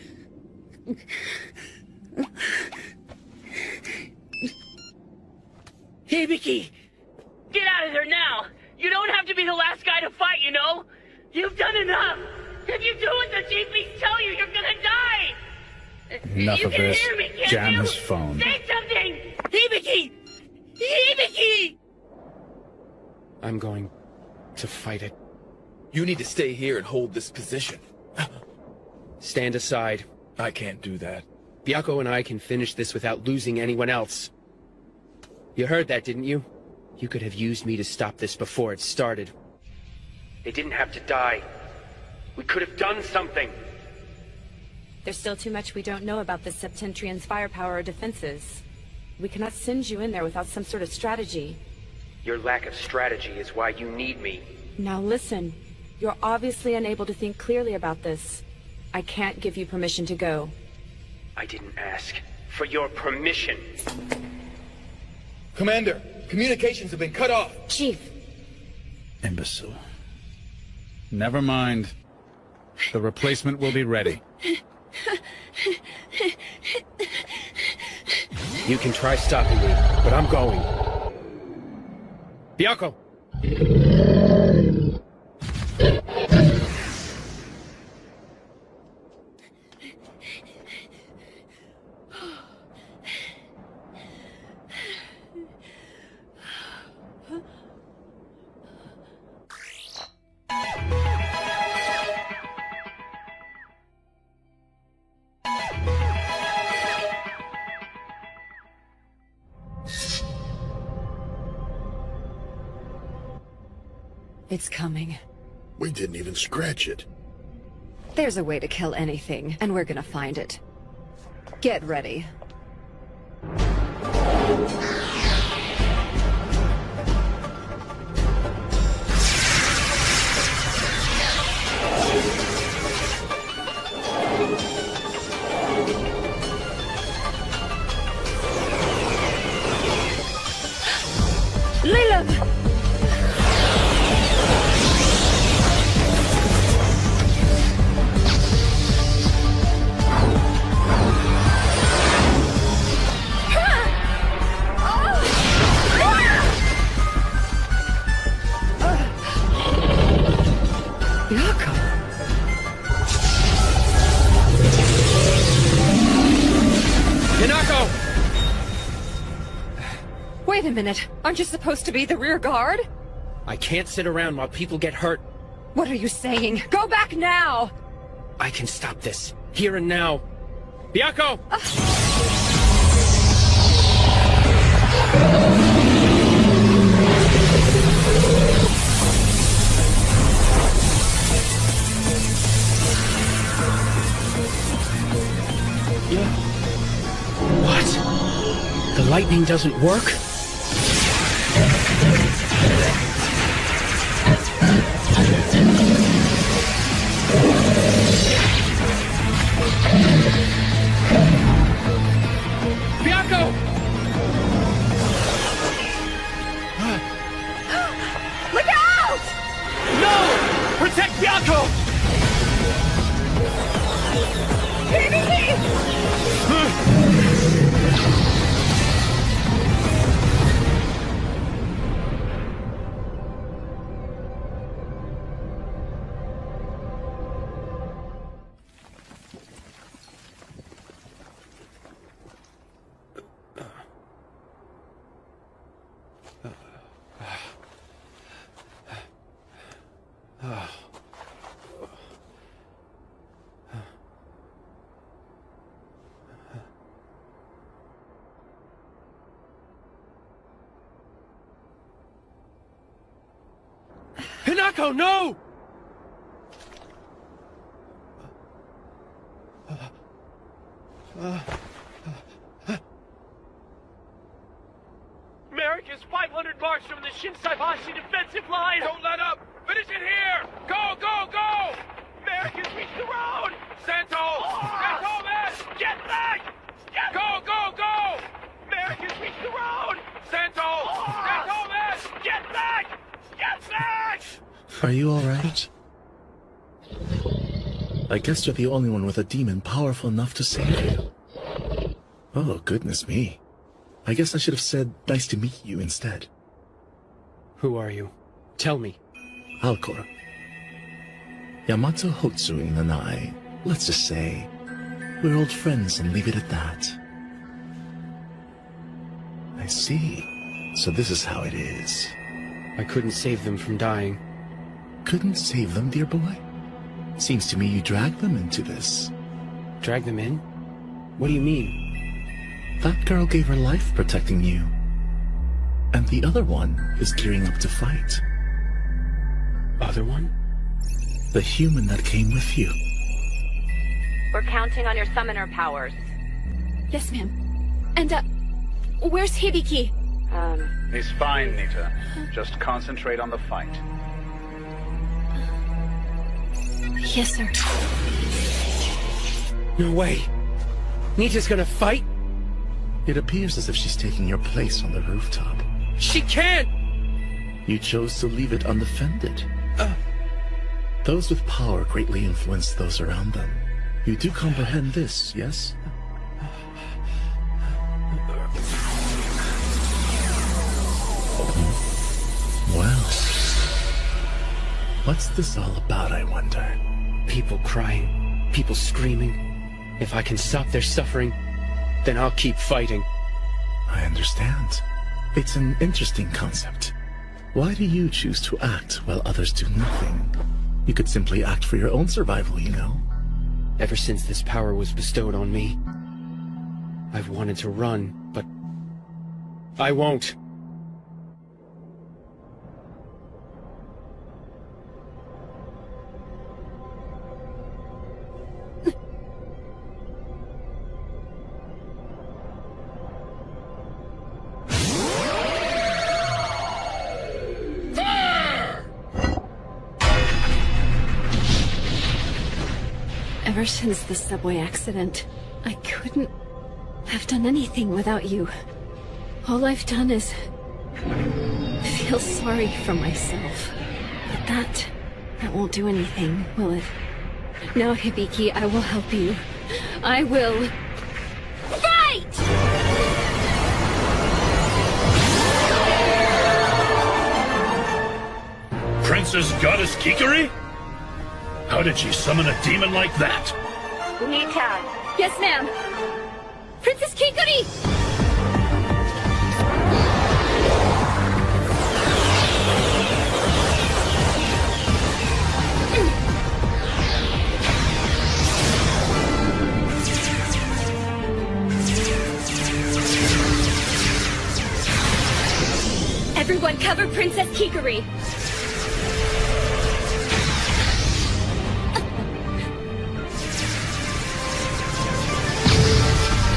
Hibiki! Get out of there now! You don't have to be the last guy to fight, you know? You've done enough! If you do what the GPs tell you, you're gonna die! Enough You of can this. hear me, can't Jam you? his phone. Say something! Hibiki! Hibiki! I'm going to fight it. You need to stay here and hold this position. Stand aside. I can't do that. Byako and I can finish this without losing anyone else. You heard that, didn't you? You could have used me to stop this before it started. They didn't have to die. We could have done something. There's still too much we don't know about the Septentrians' firepower or defenses. We cannot send you in there without some sort of strategy. Your lack of strategy is why you need me. Now listen, you're obviously unable to think clearly about this. I can't give you permission to go. I didn't ask for your permission. Commander, communications have been cut off. Chief. Imbecile. Never mind. The replacement will be ready. You can try stopping me, but I'm going. Bianco! It's coming. We didn't even scratch it. There's a way to kill anything, and we're gonna find it. Get ready. Leland! Wait a minute. Aren't you supposed to be the rear guard? I can't sit around while people get hurt. What are you saying? Go back now! I can stop this. Here and now. Bianco! What? The lightning doesn't work? Bianco! Look out! No! Protect Bianco! Hinako, no! Merrick is 500 marks from the Shinsaibashi defensive line! Don't let up! Finish it here! Go, go, go! Merrick has reached the road! Santos! Santos, man! Get back! Get Go, go, go! Merrick has reached the road! Santos! Santos, man! Get back! Get back! Are you alright? I guess you're the only one with a demon powerful enough to save you. Oh, goodness me. I guess I should have said nice to meet you instead. Who are you? Tell me. Alcor. Yamato Hotsui and I, let's just say, we're old friends and leave it at that. I see. So this is how it is. I couldn't save them from dying. Couldn't save them, dear boy? Seems to me you dragged them into this. Drag them in? What do you mean? That girl gave her life protecting you. And the other one is gearing up to fight. Other one? The human that came with you. We're counting on your summoner powers. Yes, ma'am. And, where's Hibiki? He's fine, Nita. Just concentrate on the fight. Yes, sir. No way. Nita's gonna fight? It appears as if she's taking your place on the rooftop. She can't! You chose to leave it undefended. Those with power greatly influence those around them. You do comprehend this, yes? Well, what's this all about, I wonder? People crying, people screaming. If I can stop their suffering, then I'll keep fighting. I understand. It's an interesting concept. Why do you choose to act while others do nothing? You could simply act for your own survival, you know? Ever since this power was bestowed on me, I've wanted to run, but I won't. Ever since the subway accident, I couldn't have done anything without you. All I've done is feel sorry for myself. But that won't do anything, will it? No, Hibiki, I will help you. I will fight! Princess Goddess Kikari? How did she summon a demon like that? Nita. Yes, ma'am. Princess Kikari! Everyone cover Princess Kikari!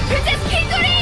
Princess Kikari!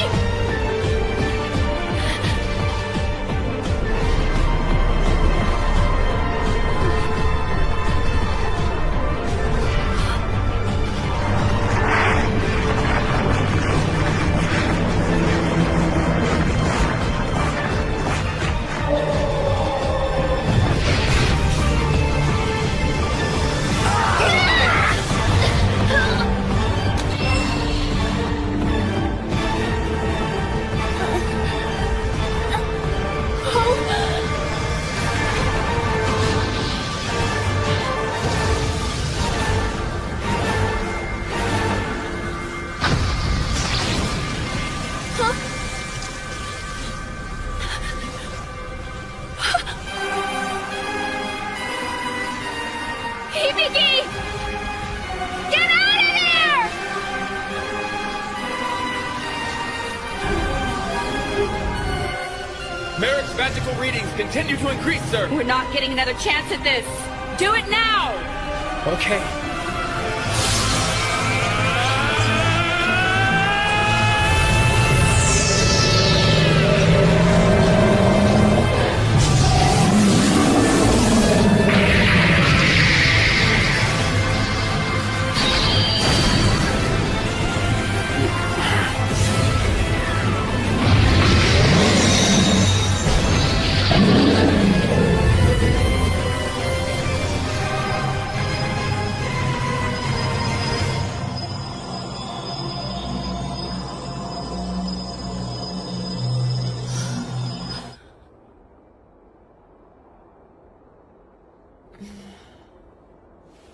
Hibiki! Get out of there! Merrick's magical readings continue to increase, sir. We're not getting another chance at this. Do it now! Okay.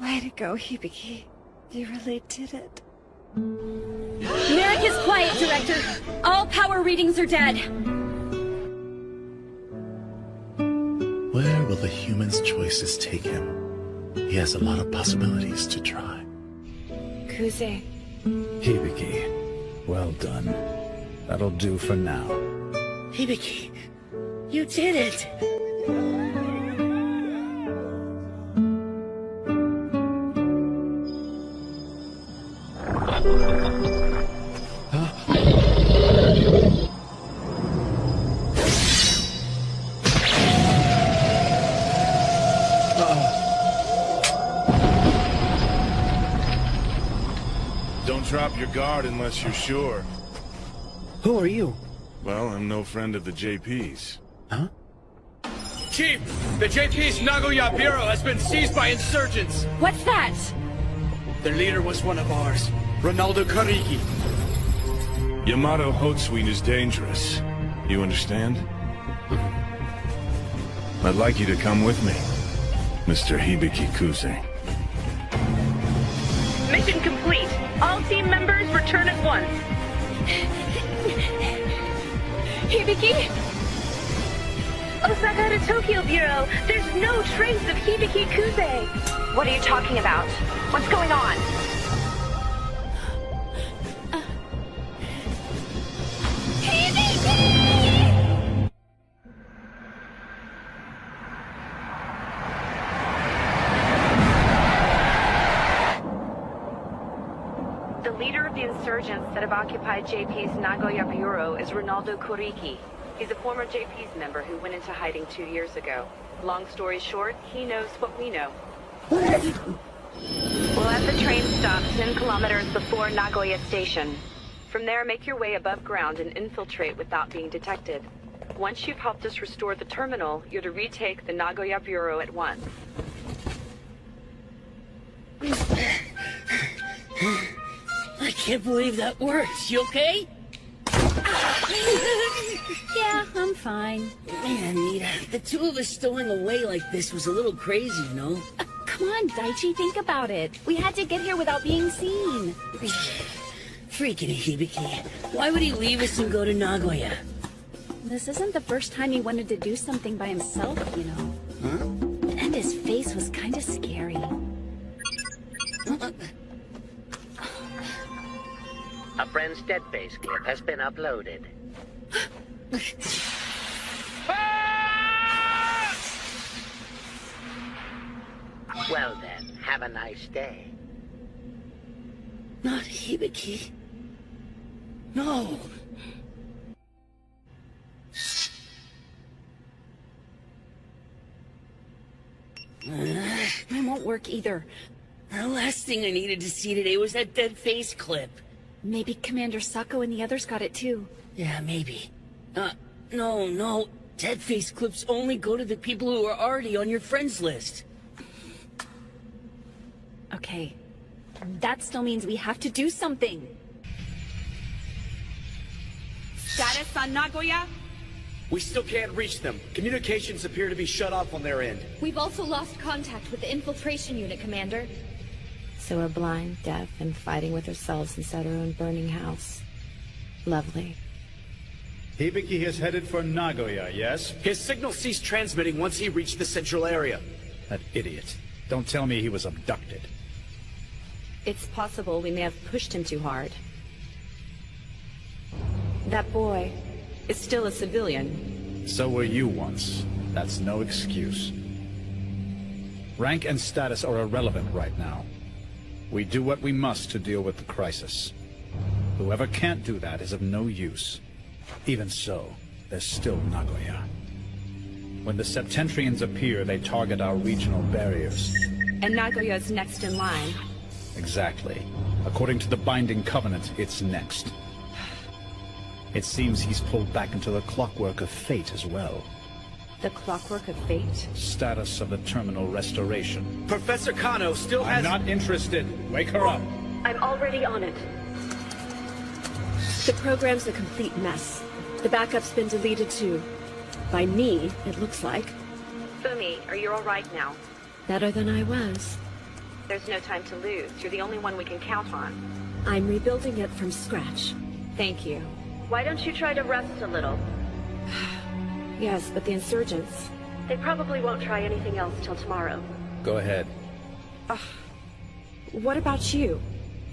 Way to go, Hibiki. You really did it. Merrick is quiet, Director. All power readings are dead. Where will the human's choices take him? He has a lot of possibilities to try. Kuze. Hibiki, well done. That'll do for now. Hibiki, you did it! Don't drop your guard unless you're sure. Who are you? Well, I'm no friend of the JP's. Huh? Chief, the JP's Nagoya Bureau has been seized by insurgents. What's that? Their leader was one of ours, Ronaldo Kariki. Yamato Hotsweet is dangerous. You understand? I'd like you to come with me, Mr. Hibiki Kuze. Mission complete. All team members return at once. Hibiki? Osaka to Tokyo Bureau. There's no trace of Hibiki Kuze. What are you talking about? What's going on? The leader of the insurgents that have occupied JP's Nagoya Bureau is Ronaldo Kuriki. He's a former JP's member who went into hiding 2 years ago. Long story short, he knows what we know. We'll have the train stop 10 kilometers before Nagoya Station. From there, make your way above ground and infiltrate without being detected. Once you've helped us restore the terminal, you're to retake the Nagoya Bureau at once. I can't believe that worked. You okay? Yeah, I'm fine. Man, Nita, the two of us stowing away like this was a little crazy, you know? Come on, Daichi, think about it. We had to get here without being seen. Freaking Hibiki. Why would he leave us and go to Nagoya? This isn't the first time he wanted to do something by himself, you know. Huh? And his face was kind of scary. A friend's dead face clip has been uploaded. Well then, have a nice day. Not Hibiki. No. It won't work either. The last thing I needed to see today was that dead face clip. Maybe Commander Sako and the others got it too. Yeah, maybe. No. Dead face clips only go to the people who are already on your friends list. Okay. That still means we have to do something. Status on Nagoya? We still can't reach them. Communications appear to be shut off on their end. We've also lost contact with the infiltration unit, Commander. So we're blind, deaf, and fighting with ourselves inside our own burning house. Lovely. Hibiki is headed for Nagoya, yes? His signal ceased transmitting once he reached the central area. That idiot. Don't tell me he was abducted. It's possible we may have pushed him too hard. That boy is still a civilian. So were you once. That's no excuse. Rank and status are irrelevant right now. We do what we must to deal with the crisis. Whoever can't do that is of no use. Even so, there's still Nagoya. When the Septentrians appear, they target our regional barriers. And Nagoya's next in line. Exactly. According to the Binding Covenant, it's next. It seems he's pulled back into the clockwork of fate as well. The clockwork of fate? Status of the terminal restoration. Professor Kano still has... I'm not interested. Wake her up. I'm already on it. The program's a complete mess. The backup's been deleted too. By me, it looks like. Fumi, are you all right now? Better than I was. There's no time to lose. You're the only one we can count on. I'm rebuilding it from scratch. Thank you. Why don't you try to rest a little? Yes, but the insurgents... They probably won't try anything else till tomorrow. Go ahead. What about you?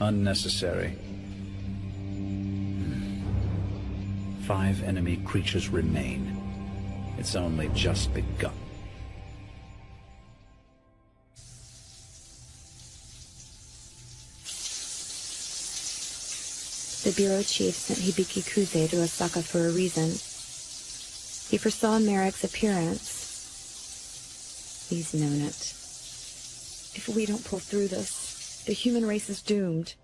Unnecessary. 5 enemy creatures remain. It's only just begun. The Bureau Chief sent Hibiki Kuze to Osaka for a reason. He foresaw Merrick's appearance. He's known it. If we don't pull through this, the human race is doomed.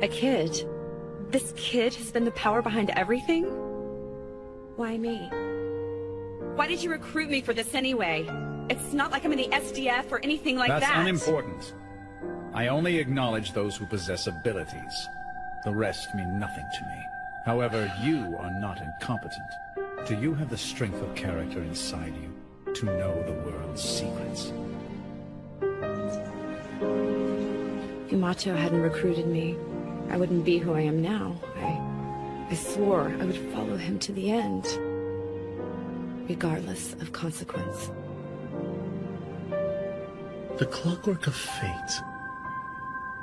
A kid? This kid has been the power behind everything? Why me? Why did you recruit me for this anyway? It's not like I'm in the SDF or anything like that. That's unimportant. I only acknowledge those who possess abilities. The rest mean nothing to me. However, you are not incompetent. Do you have the strength of character inside you to know the world's secrets? If Yamato hadn't recruited me, I wouldn't be who I am now. I swore I would follow him to the end, regardless of consequence. The clockwork of fate.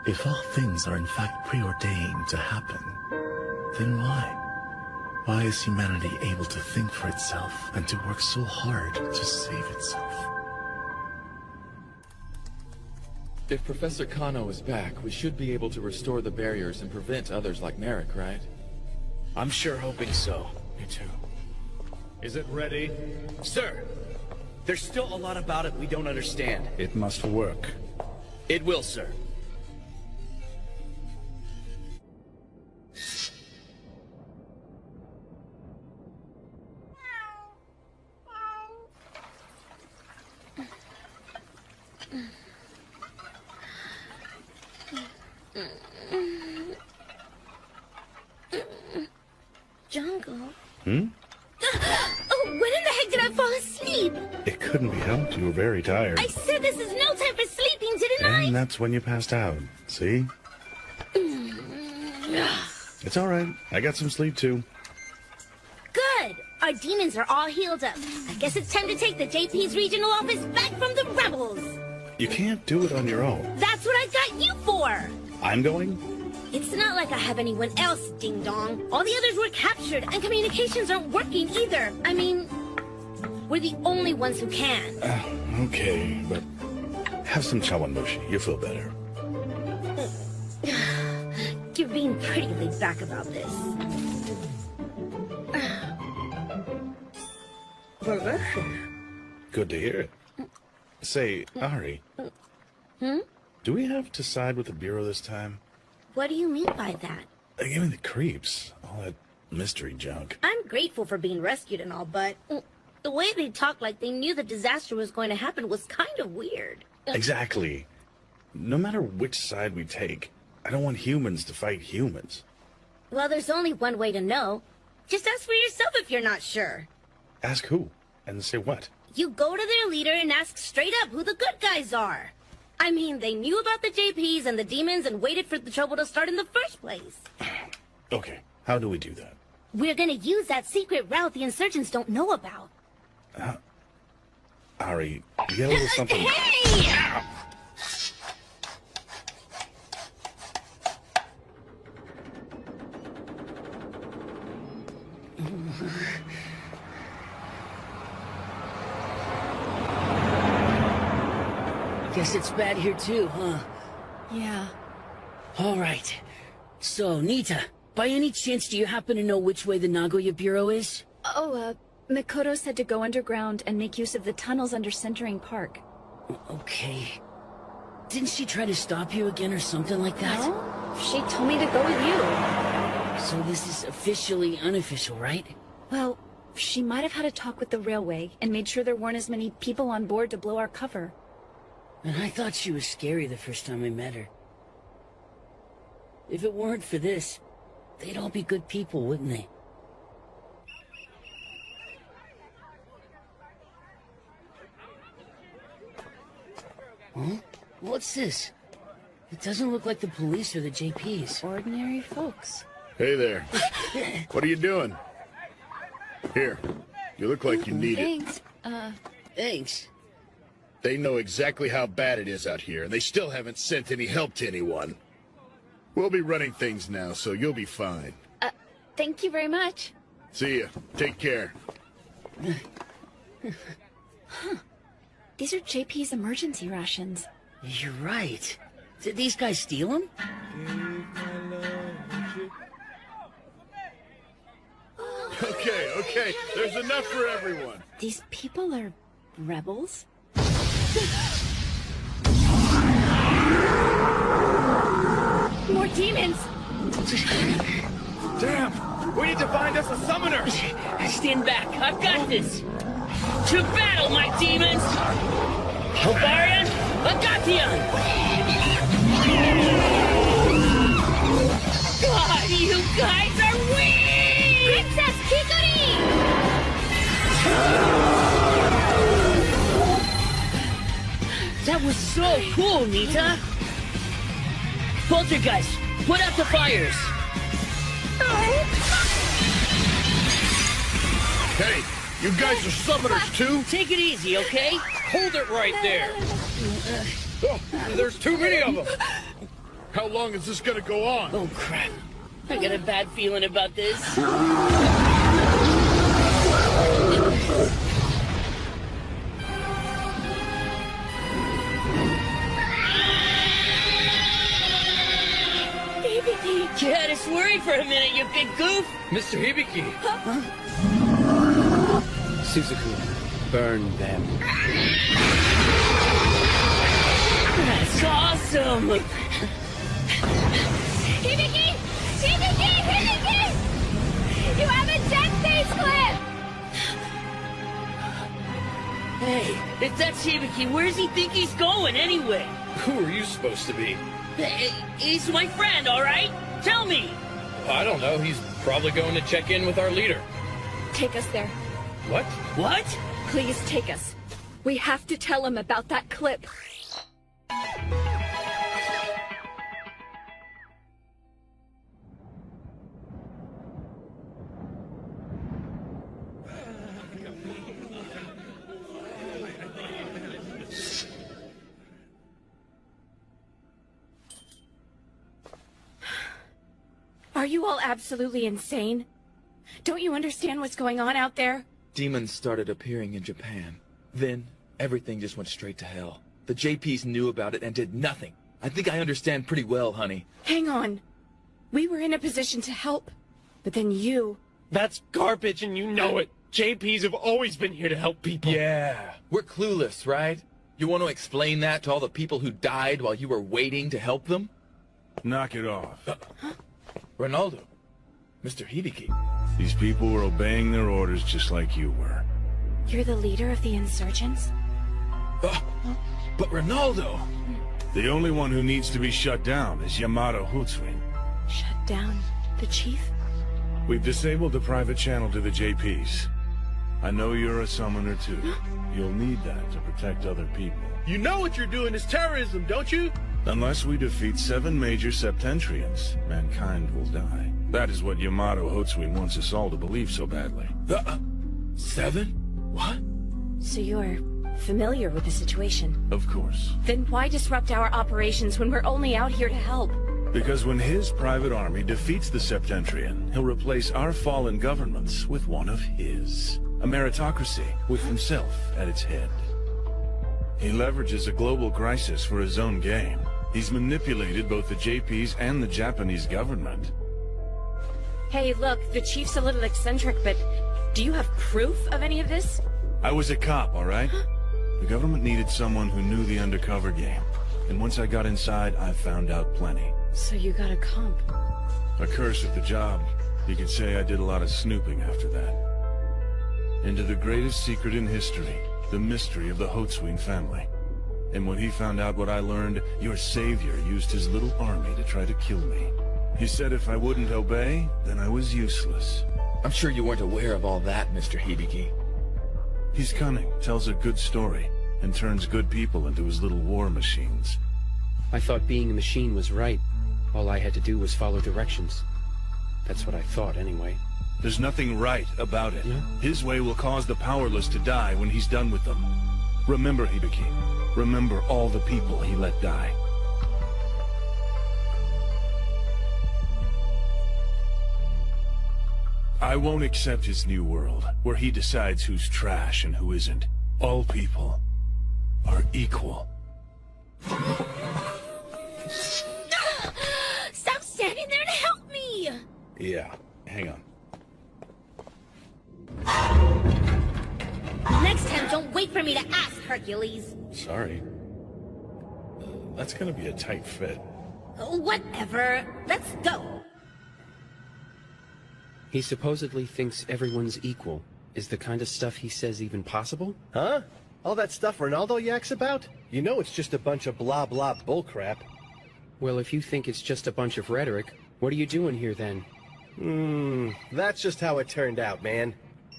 If all things are in fact preordained to happen, then why? Why is humanity able to think for itself and to work so hard to save itself? If Professor Kano is back, we should be able to restore the barriers and prevent others like Merrick, right? I'm sure hoping so. Me too. Is it ready? Sir, there's still a lot about it we don't understand. It must work. It will, sir. Jungle? Hmm? Oh, when in the heck did I fall asleep? It couldn't be helped. You were very tired. I said this is no time for sleeping, didn't I? And that's when you passed out. See? It's all right. I got some sleep, too. Good! Our demons are all healed up. I guess it's time to take the JP's regional office back from the rebels. You can't do it on your own. That's what I got you for! I'm going? It's not like I have anyone else, ding-dong. All the others were captured, and communications aren't working either. I mean, we're the only ones who can. Okay, but have some chawanmushi. You'll feel better. You're being pretty laid back about this. Good to hear it. Say, Ari, do we have to side with the Bureau this time? What do you mean by that? They gave me the creeps. All that mystery junk. I'm grateful for being rescued and all, but the way they talked like they knew the disaster was going to happen was kind of weird. Exactly. No matter which side we take, I don't want humans to fight humans. Well, there's only one way to know. Just ask for yourself if you're not sure. Ask who? And say what? You go to their leader and ask straight up who the good guys are. I mean, they knew about the JPs and the demons and waited for the trouble to start in the first place. Okay, how do we do that? We're gonna use that secret route the insurgents don't know about. Ari, you get a little something... Hey! Guess it's bad here too, huh? Yeah. All right. So, Nita, by any chance do you happen to know which way the Nagoya Bureau is? Oh, Mikoto said to go underground and make use of the tunnels under Centering Park. Okay. Didn't she try to stop you again or something like that? No, she told me to go with you. So this is officially unofficial, right? Well, she might have had a talk with the railway and made sure there weren't as many people on board to blow our cover. And I thought she was scary the first time I met her. If it weren't for this, they'd all be good people, wouldn't they? Huh? What's this? It doesn't look like the police or the JPs. Ordinary folks. Hey there. What are you doing? Here. You look like you need it. Thanks. Thanks. They know exactly how bad it is out here, and they still haven't sent any help to anyone. We'll be running things now, so you'll be fine. Thank you very much. See ya. Take care. Huh. These are JP's emergency rations. You're right. Did these guys steal them? Okay. There's enough for everyone. These people are rebels? More demons! Damn! We need to find us a summoner! Stand back. I've got this. To battle, my demons! Obarian, Agation! God, you guys are weak! Princess Kikuri! That was so cool, Nita! Poltergeist, put out the fires! Hey, you guys are summoners too? Take it easy, okay? Hold it right there! Oh, there's too many of them! How long is this gonna go on? Oh, crap. I got a bad feeling about this. Hibiki! You had us worried for a minute, you big goof! Mr. Hibiki! Suzuku, burn them. That's awesome! Hibiki! Hibiki! Hibiki! You have a jet face clip! Hey, if that's Hibiki, where does he think he's going anyway? Who are you supposed to be? He's my friend, alright? Tell me! I don't know. He's probably going to check in with our leader. Take us there. What? What? Please take us. We have to tell him about that clip. Are you all absolutely insane? Don't you understand what's going on out there? Demons started appearing in Japan. Then, everything just went straight to hell. The JPs knew about it and did nothing. I think I understand pretty well, honey. Hang on. We were in a position to help, but then you... That's garbage and you know it. JPs have always been here to help people. Yeah, we're clueless, right? You want to explain that to all the people who died while you were waiting to help them? Knock it off. Ronaldo, Mr. Hibiki. These people were obeying their orders just like you were. You're the leader of the insurgents? But Ronaldo! The only one who needs to be shut down is Yamato Houtsuin. Shut down the chief? We've disabled the private channel to the JPs. I know you're a summoner too. You'll need that to protect other people. You know what you're doing is terrorism, don't you? Unless we defeat 7 major Septentrians, mankind will die. That is what Yamato Houtsuin wants us all to believe so badly. 7? What? So you're familiar with the situation? Of course. Then why disrupt our operations when we're only out here to help? Because when his private army defeats the Septentrian, he'll replace our fallen governments with one of his. A meritocracy with himself at its head. He leverages a global crisis for his own gain. He's manipulated both the JPs and the Japanese government. Hey, look, the chief's a little eccentric, but do you have proof of any of this? I was a cop, all right? The government needed someone who knew the undercover game. And once I got inside, I found out plenty. So you got a comp. A curse of the job. You could say I did a lot of snooping after that. Into the greatest secret in history, the mystery of the Houtsuin family. And when he found out what I learned, your savior used his little army to try to kill me. He said if I wouldn't obey, then I was useless. I'm sure you weren't aware of all that, Mr. Hibiki. He's cunning, tells a good story, and turns good people into his little war machines. I thought being a machine was right. All I had to do was follow directions. That's what I thought, anyway. There's nothing right about it. Yeah? His way will cause the powerless to die when he's done with them. Remember, Hibiki. Remember all the people he let die. I won't accept his new world, where he decides who's trash and who isn't. All people are equal. Stop standing there and help me! Yeah, hang on. Next time, don't wait for me to ask, Hercules. Sorry. That's gonna be a tight fit. Whatever. Let's go. He supposedly thinks everyone's equal. Is the kind of stuff he says even possible? Huh? All that stuff Ronaldo yaks about? You know it's just a bunch of blah blah bullcrap. Well, if you think it's just a bunch of rhetoric, what are you doing here then? That's just how it turned out, man.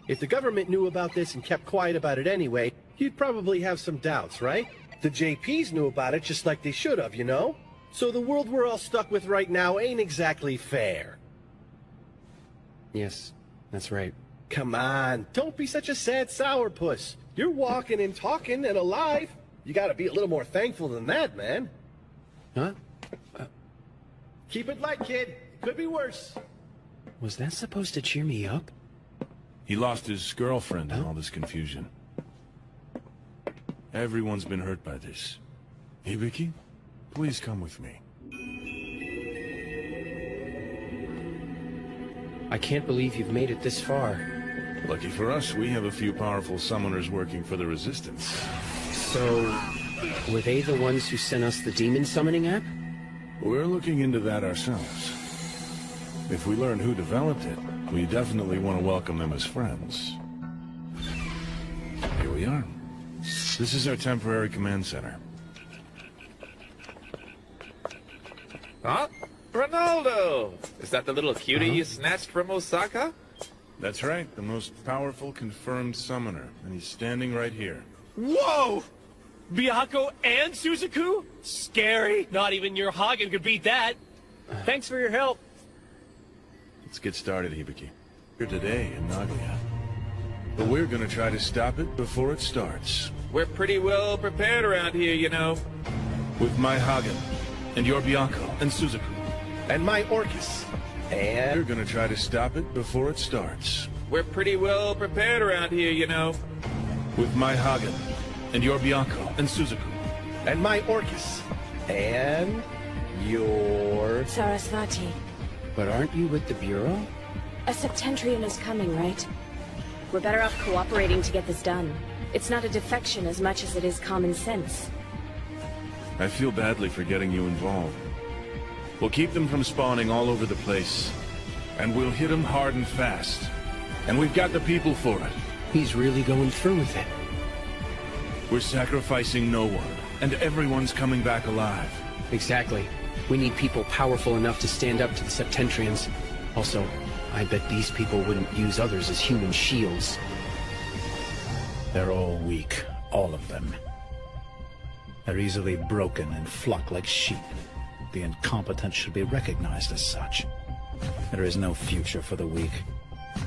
If the government knew about this and kept quiet about it anyway, you'd probably have some doubts, right? The JPs knew about it just like they should have, you know? So the world we're all stuck with right now ain't exactly fair. Yes, that's right. Come on, don't be such a sad sourpuss. You're walking and talking and alive. You gotta be a little more thankful than that, man. Huh? Keep it light, kid. Could be worse. Was that supposed to cheer me up? He lost his girlfriend in all this confusion. Everyone's been hurt by this. Hibiki, please come with me. I can't believe you've made it this far. Lucky for us, we have a few powerful summoners working for the Resistance. So, were they the ones who sent us the demon summoning app? We're looking into that ourselves. If we learn who developed it, we definitely want to welcome them as friends. Here we are. This is our temporary command center. Huh? Ronaldo! Is that the little cutie you snatched from Osaka? That's right, the most powerful confirmed summoner, and he's standing right here. Whoa! Byakko and Suzaku? Scary. Not even your Hagen could beat that. Thanks for your help. Let's get started, Hibiki. Here today in Nagoya. But we're gonna try to stop it before it starts. We're pretty well prepared around here, you know. With my Hagen, and your Byakko, and Suzaku. And my Orcus. And... We're gonna try to stop it before it starts. We're pretty well prepared around here, you know. With my Hagen, and your Byakko, and Suzaku. And my Orcus. And... your... Sarasvati. But aren't you with the Bureau? A Septentrian is coming, right? We're better off cooperating to get this done. It's not a defection as much as it is common sense. I feel badly for getting you involved. We'll keep them from spawning all over the place. And we'll hit them hard and fast. And we've got the people for it. He's really going through with it. We're sacrificing no one, and everyone's coming back alive. Exactly. We need people powerful enough to stand up to the Septentrians. Also, I bet these people wouldn't use others as human shields. They're all weak, all of them. They're easily broken and flock like sheep. The incompetent should be recognized as such. There is no future for the weak,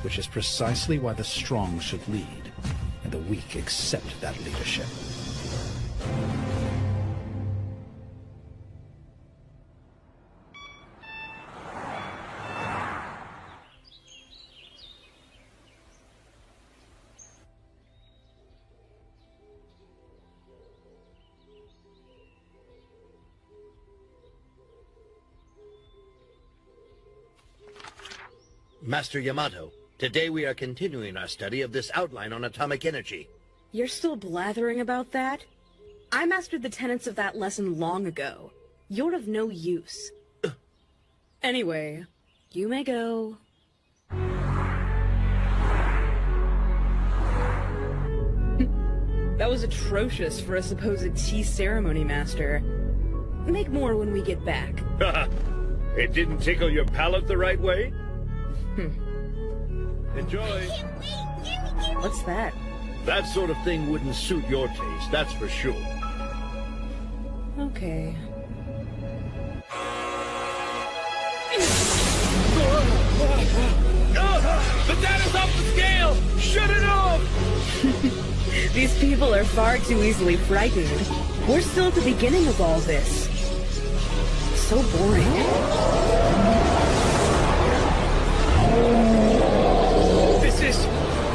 which is precisely why the strong should lead, and the weak accept that leadership. Master Yamato, today we are continuing our study of this outline on atomic energy. You're still blathering about that? I mastered the tenets of that lesson long ago. You're of no use. Anyway, you may go. That was atrocious for a supposed tea ceremony master. Make more when we get back. It didn't tickle your palate the right way? Enjoy. What's that? That sort of thing wouldn't suit your taste, that's for sure. Okay. The data's off the scale! Shut it off! These people are far too easily frightened. We're still at the beginning of all this. So boring. This is...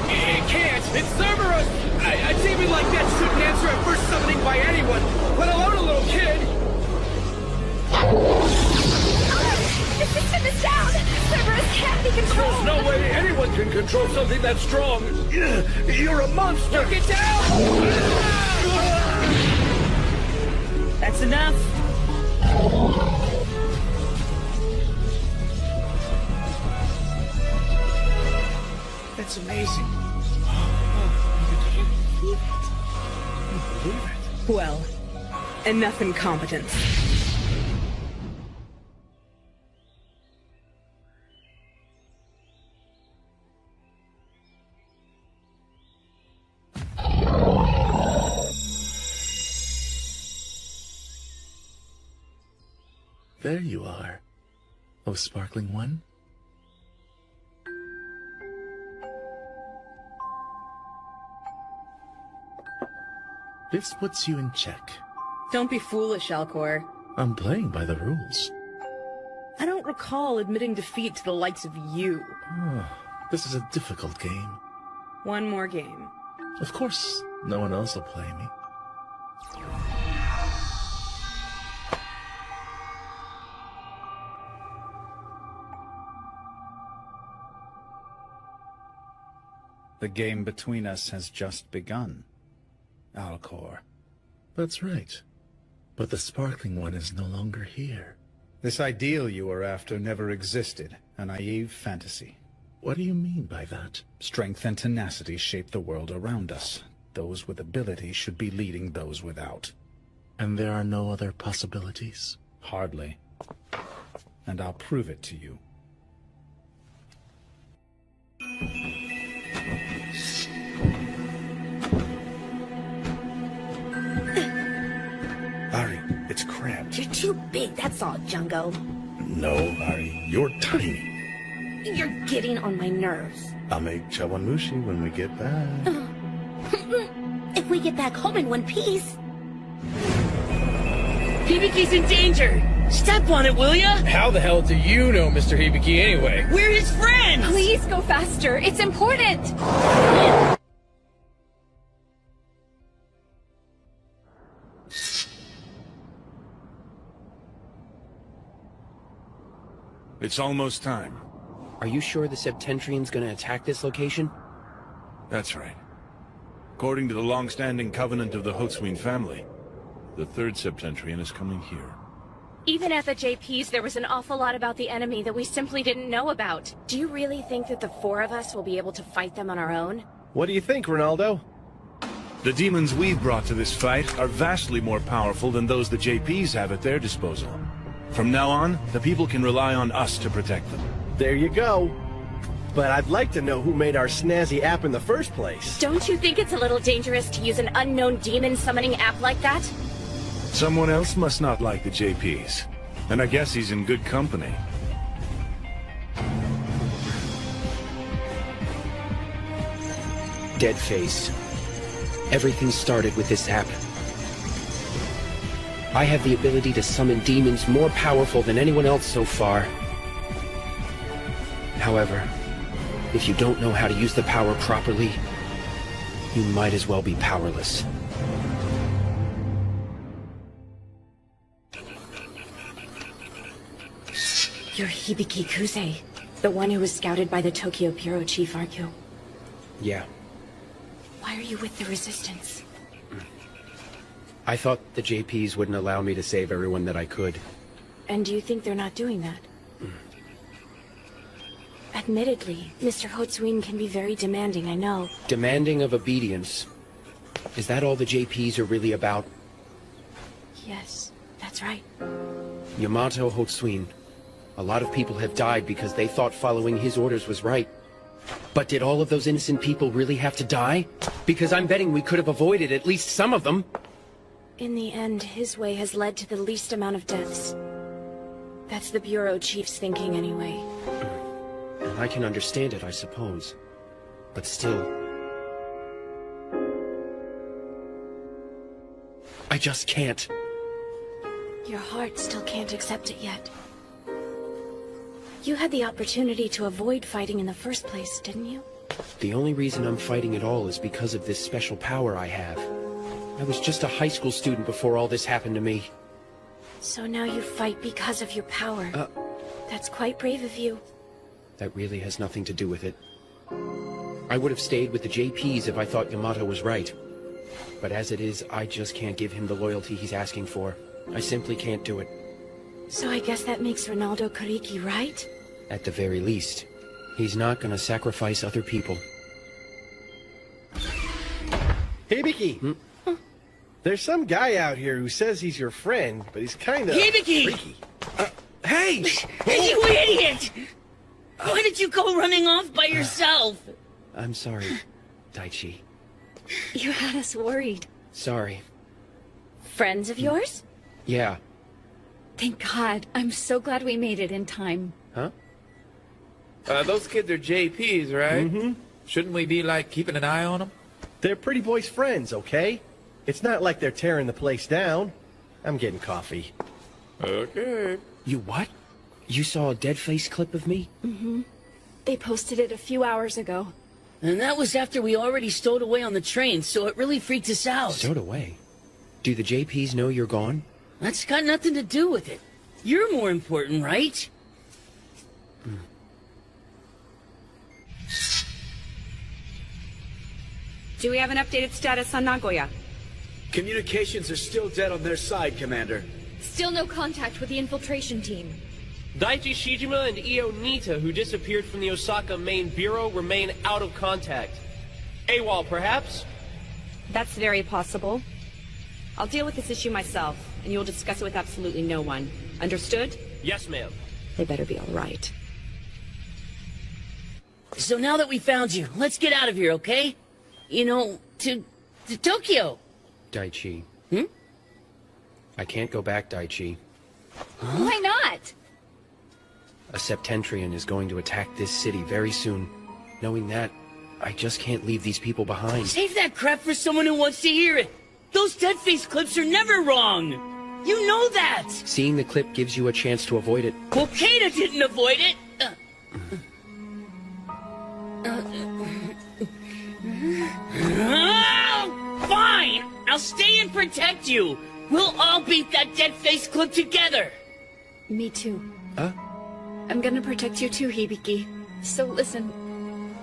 It can't! It's Cerberus! A demon like that shouldn't answer at first summoning by anyone, let alone a little kid! The system is down! Cerberus can't be controlled! There's no way anyone can control something that strong! You're a monster! Get down! That's enough. Enough incompetence. There you are. Oh, sparkling one. This puts you in check. Don't be foolish, Alcor. I'm playing by the rules. I don't recall admitting defeat to the likes of you. Oh, this is a difficult game. One more game. Of course, no one else will play me. The game between us has just begun, Alcor. That's right. But the sparkling one is no longer here. This ideal you were after never existed, a naive fantasy. What do you mean by that? Strength and tenacity shape the world around us. Those with ability should be leading those without. And there are no other possibilities? Hardly. And I'll prove it to you. Ari, it's cramped. You're too big, that's all, Jungo. No, Ari, you're tiny. You're getting on my nerves. I'll make chawanmushi when we get back. If we get back home in one piece. Hibiki's in danger! Step on it, will ya? How the hell do you know Mr. Hibiki anyway? We're his friends! Please go faster. It's important. It's almost time. Are you sure the Septentrian's gonna attack this location? That's right. According to the long-standing covenant of the Hotsween family, the third Septentrian is coming here. Even at the JPs, there was an awful lot about the enemy that we simply didn't know about. Do you really think that the four of us will be able to fight them on our own? What do you think, Ronaldo? The demons we've brought to this fight are vastly more powerful than those the JPs have at their disposal. From now on, the people can rely on us to protect them. There you go. But I'd like to know who made our snazzy app in the first place. Don't you think it's a little dangerous to use an unknown demon summoning app like that? Someone else must not like the JPs. And I guess he's in good company. Dead face. Everything started with this app. I have the ability to summon demons more powerful than anyone else so far. However, if you don't know how to use the power properly, you might as well be powerless. You're Hibiki Kuze, the one who was scouted by the Tokyo Bureau Chief, aren't you? Yeah. Why are you with the Resistance? I thought the JPs wouldn't allow me to save everyone that I could. And do you think they're not doing that? Admittedly, Mr. Hotsween can be very demanding, I know. Demanding of obedience. Is that all the JPs are really about? Yes, that's right. Yamato Hotsween. A lot of people have died because they thought following his orders was right. But did all of those innocent people really have to die? Because I'm betting we could have avoided at least some of them. In the end, his way has led to the least amount of deaths. That's the Bureau Chief's thinking anyway. And I can understand it, I suppose. But still... I just can't. Your heart still can't accept it yet. You had the opportunity to avoid fighting in the first place, didn't you? The only reason I'm fighting at all is because of this special power I have. I was just a high school student before all this happened to me. So now you fight because of your power. That's quite brave of you. That really has nothing to do with it. I would have stayed with the JPs if I thought Yamato was right. But as it is, I just can't give him the loyalty he's asking for. I simply can't do it. So I guess that makes Ronaldo Kariki right? At the very least, he's not gonna sacrifice other people. Hibiki! There's some guy out here who says he's your friend, but he's kind of Hibiki! freaky. Hey! You idiot! Why did you go running off by yourself? I'm sorry, Daichi. You had us worried. Sorry. Friends of yours? Yeah. Thank God. I'm so glad we made it in time. Huh? Those kids are JP's, right? Mm-hmm. Shouldn't we be, like, keeping an eye on them? They're Pretty Boy's friends, okay? It's not like they're tearing the place down. I'm getting coffee. Okay. You what? You saw a dead-face clip of me? Mm-hmm. They posted it a few hours ago. And that was after we already stowed away on the train, so it really freaked us out. Stowed away? Do the JPs know you're gone? That's got nothing to do with it. You're more important, right? Do we have an updated status on Nagoya? Communications are still dead on their side, Commander. Still no contact with the infiltration team. Daichi Shijima and Io Nita, who disappeared from the Osaka main bureau, remain out of contact. AWOL, perhaps? That's very possible. I'll deal with this issue myself, and you'll discuss it with absolutely no one. Understood? Yes, ma'am. They better be all right. So now that we found you, let's get out of here, okay? You know, to Tokyo. Daichi. Hmm? I can't go back, Daichi. Why not? A Septentrian is going to attack this city very soon. Knowing that, I just can't leave these people behind. Save that crap for someone who wants to hear it. Those dead-face clips are never wrong. You know that. Seeing the clip gives you a chance to avoid it. Well, Kata didn't avoid it. Fine. I'll stay and protect you. We'll all beat that dead-face clip together. Me too. Huh? I'm gonna protect you too, Hibiki. So listen,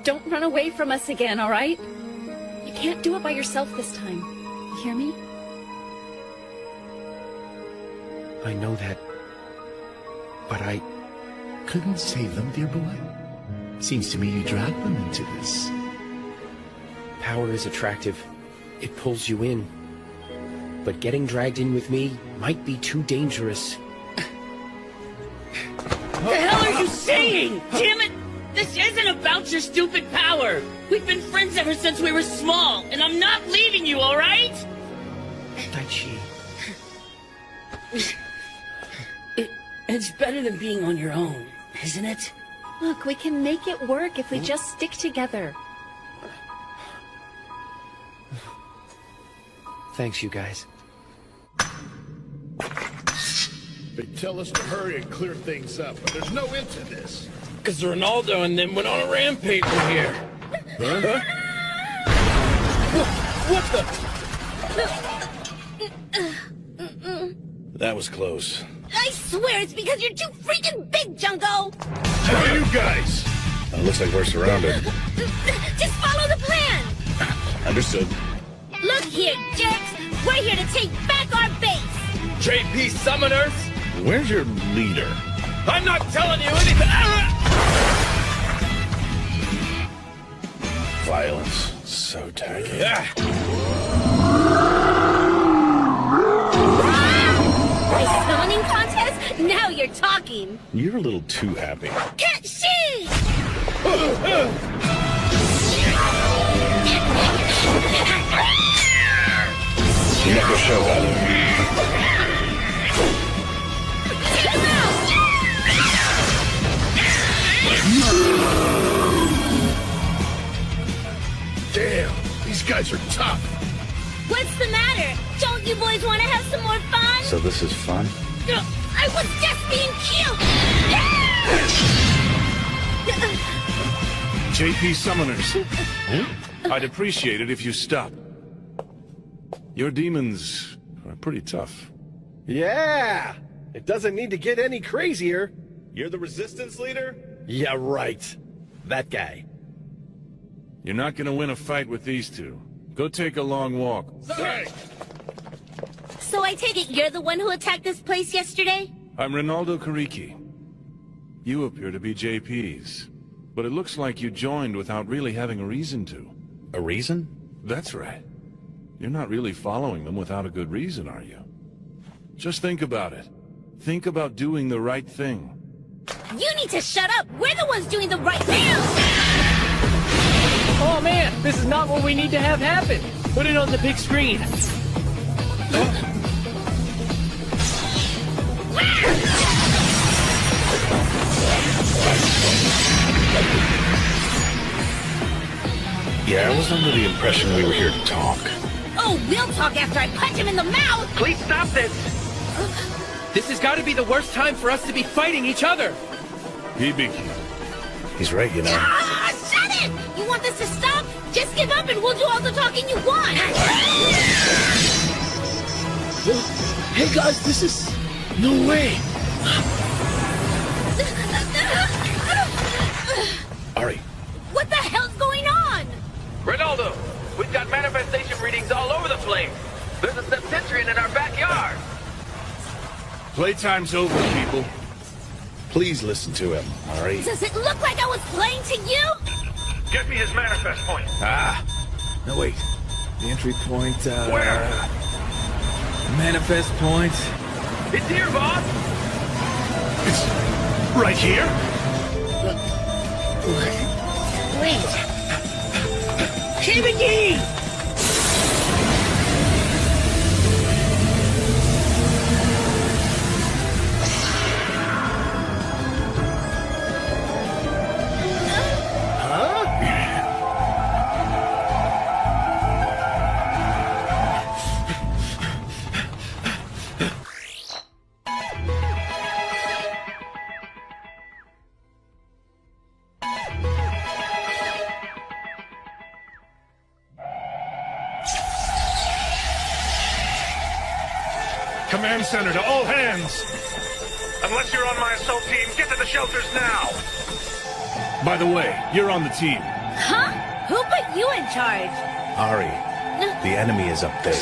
don't run away from us again, all right? You can't do it by yourself this time. You hear me? I know that. But I... Couldn't save them, dear boy? Seems to me you dragged them into this. Power is attractive. It pulls you in. But getting dragged in with me might be too dangerous. The hell are you saying? Damn it! This isn't about your stupid power! We've been friends ever since we were small, and I'm not leaving you, alright? Daichi. It's better than being on your own, isn't it? Look, we can make it work if we just stick together. Thanks, you guys. They tell us to hurry and clear things up, but there's no end to this. Because Ronaldo and them went on a rampage in here. Huh? What the? That was close. I swear it's because you're too freaking big, Junko! Who are you guys? Looks like we're surrounded. Just follow the plan! Understood. Look here, jerks! We're here to take back our base! JP Summoners? Where's your leader? I'm not telling you anything! Violence. So tacky. A summoning contest? Now you're talking! You're a little too happy. Can't see! You never show that. Damn, these guys are tough. What's the matter? Don't you boys want to have some more fun? So this is fun? I was just being cute! JP Summoners. I'd appreciate it if you stop. Your demons are pretty tough. Yeah! It doesn't need to get any crazier. You're the resistance leader? Yeah, right. That guy. You're not gonna win a fight with these two. Go take a long walk. Hey! So I take it you're the one who attacked this place yesterday? I'm Ronaldo Kariki. You appear to be JP's. But it looks like you joined without really having a reason to. A reason? That's right. You're not really following them without a good reason, are you? Just think about it. Think about doing the right thing. You need to shut up! We're the ones doing the right thing! Oh man, this is not what we need to have happen. Put it on the big screen. Yeah, I was under the impression we were here to talk. Oh, we'll talk after I punch him in the mouth! Please stop this! This has got to be the worst time for us to be fighting each other! Hibiki. He's right, you know. Ah, shut it! You want this to stop? Just give up and we'll do all the talking you want! Hey guys, this is... No way! Ari. What the hell's going on? Ronaldo, we've got manifestation readings all over the place. There's a septentrion in our backyard. Playtime's over, people. Please listen to him, Ari. Does it look like I was playing to you? Get me his manifest point. No wait. The entry point, Where? Manifest point. It's here, boss. It's right here? Wait. Hibiki! Command center to all hands! Unless you're on my assault team, get to the shelters now. By the way, you're on the team. Huh? Who put you in charge? Ari, the enemy is up there.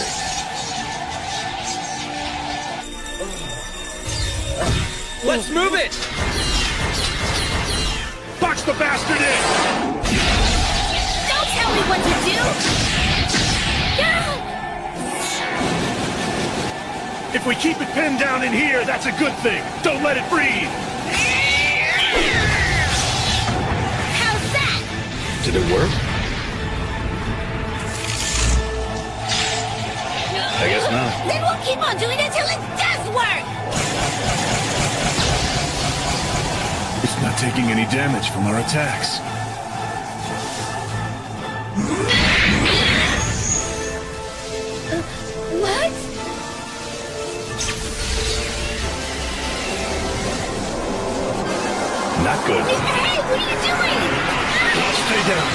Let's move it! Box the bastard in! Don't tell me what to do! If we keep it pinned down in here, that's a good thing. Don't let it breathe. How's that? Did it work? I guess not. Then we'll keep on doing it till it does work! It's not taking any damage from our attacks. What? Not good. Hey, what are you doing? Stay down.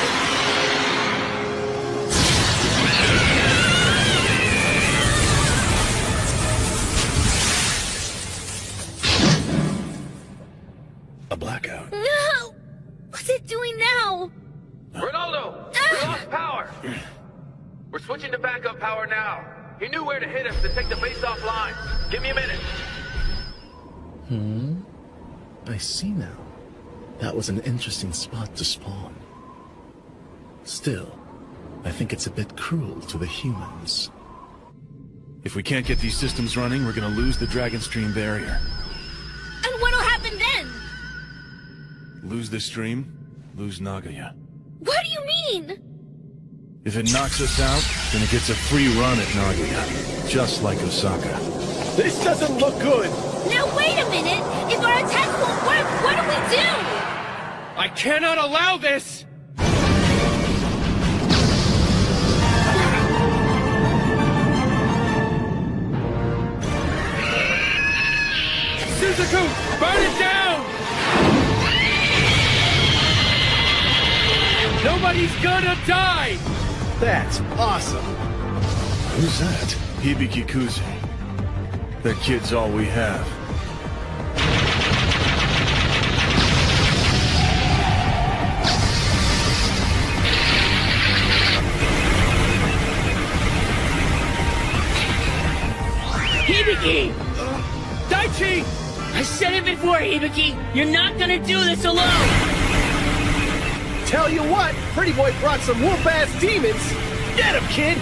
A blackout. No! What's it doing now? Ronaldo, we lost power. We're switching to backup power now. He knew where to hit us to take the base offline. Give me a minute. I see now. That was an interesting spot to spawn. Still, I think it's a bit cruel to the humans. If we can't get these systems running, we're gonna lose the Dragon Stream barrier. And what'll happen then? Lose this stream, lose Nagaya. What do you mean? If it knocks us out, then it gets a free run at Nagaya. Just like Osaka. This doesn't look good! Now wait a minute! If our attacks won't work, what do we do? I cannot allow this! Suzaku, burn it down! Nobody's gonna die! That's awesome! Who's that? Hibiki Kuze. That kid's all we have. Hibiki! Daichi! I said it before, Hibiki! You're not gonna do this alone! Tell you what, Pretty Boy brought some whoop-ass demons! Get him, kid!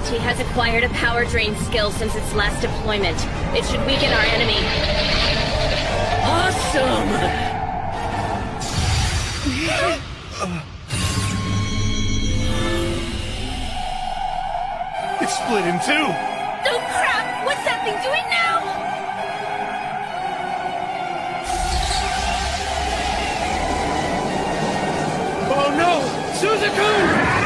entity has acquired a power drain skill since its last deployment. It should weaken our enemy. Awesome! It's split in two! Oh crap! What's that thing doing now? Oh no! Suzuku!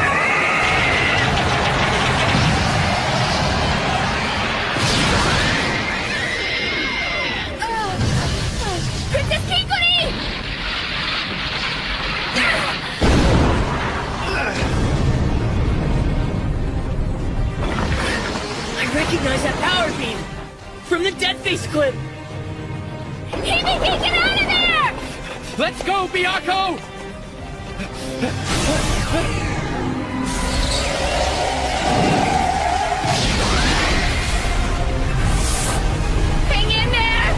Princess Kikuri! I recognize that power beam! From the Dead Face clip! Hibiki, get out of there! Let's go, Byakuo! Hang in there!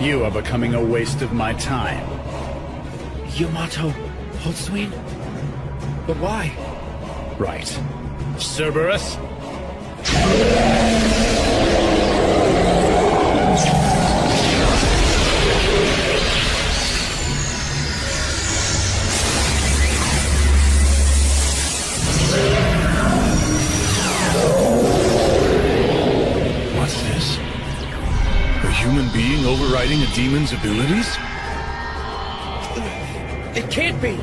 You are becoming a waste of my time. Yamato Hotsween? But why? Right. Cerberus? What's this? A human being overriding a demon's abilities? It can't be!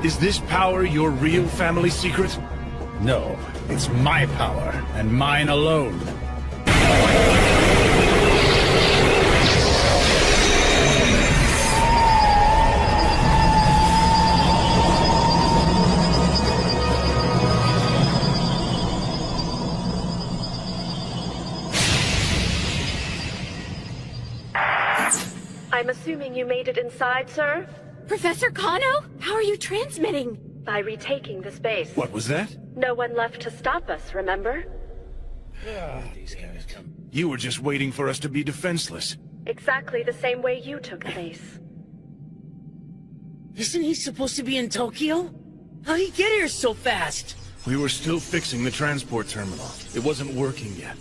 Is this power your real family secret? No, it's my power, and mine alone. I'm assuming you made it inside, sir? Professor Kano? How are you transmitting? By retaking the space. What was that? No one left to stop us, remember? You were just waiting for us to be defenseless. Exactly the same way you took the base. Isn't he supposed to be in Tokyo? How'd he get here so fast? We were still fixing the transport terminal. It wasn't working yet.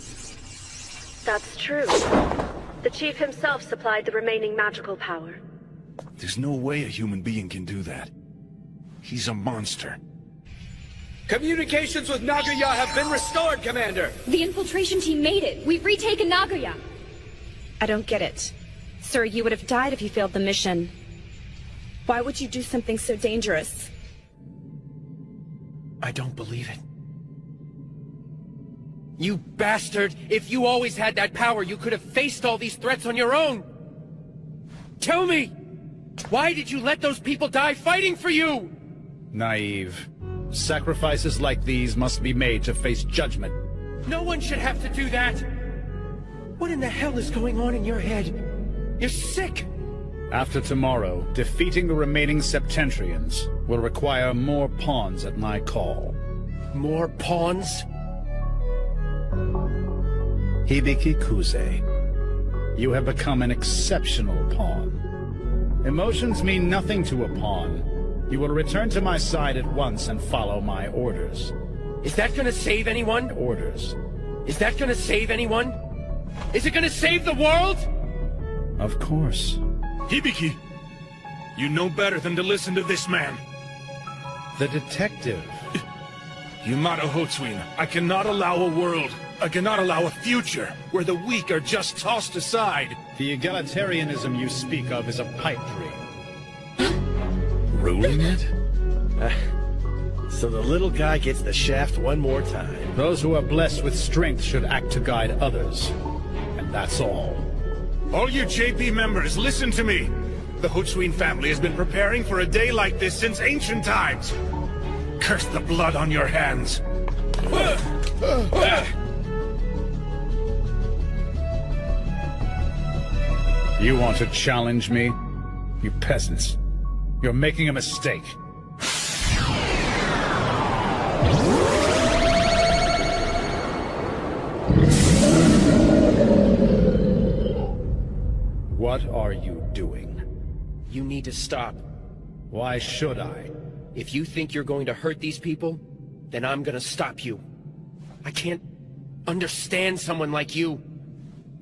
That's true. The chief himself supplied the remaining magical power. There's no way a human being can do that. He's a monster. Communications with Nagoya have been restored, Commander! The infiltration team made it. We've retaken Nagoya. I don't get it. Sir, you would have died if you failed the mission. Why would you do something so dangerous? I don't believe it. You bastard! If you always had that power, you could have faced all these threats on your own! Tell me! Why did you let those people die fighting for you? Naive. Sacrifices like these must be made to face judgment. No one should have to do that! What in the hell is going on in your head? You're sick! After tomorrow, defeating the remaining Septentrians will require more pawns at my call. More pawns? Hibiki Kuze, you have become an exceptional pawn. Emotions mean nothing to a pawn. You will return to my side at once and follow my orders. Is that gonna save anyone? Orders. Is that gonna save anyone? Is it gonna save the world? Of course. Hibiki, you know better than to listen to this man. The detective. Yamato Hotsween, I cannot allow a world, I cannot allow a future where the weak are just tossed aside. The egalitarianism you speak of is a pipe dream. ruling it? So the little guy gets the shaft one more time. Those who are blessed with strength should act to guide others. And that's all. All you JP members, listen to me. The Hotsween family has been preparing for a day like this since ancient times. Curse the blood on your hands. You want to challenge me? You peasants. You're making a mistake. What are you doing? You need to stop. Why should I? If you think you're going to hurt these people, then I'm gonna stop you. I can't understand someone like you.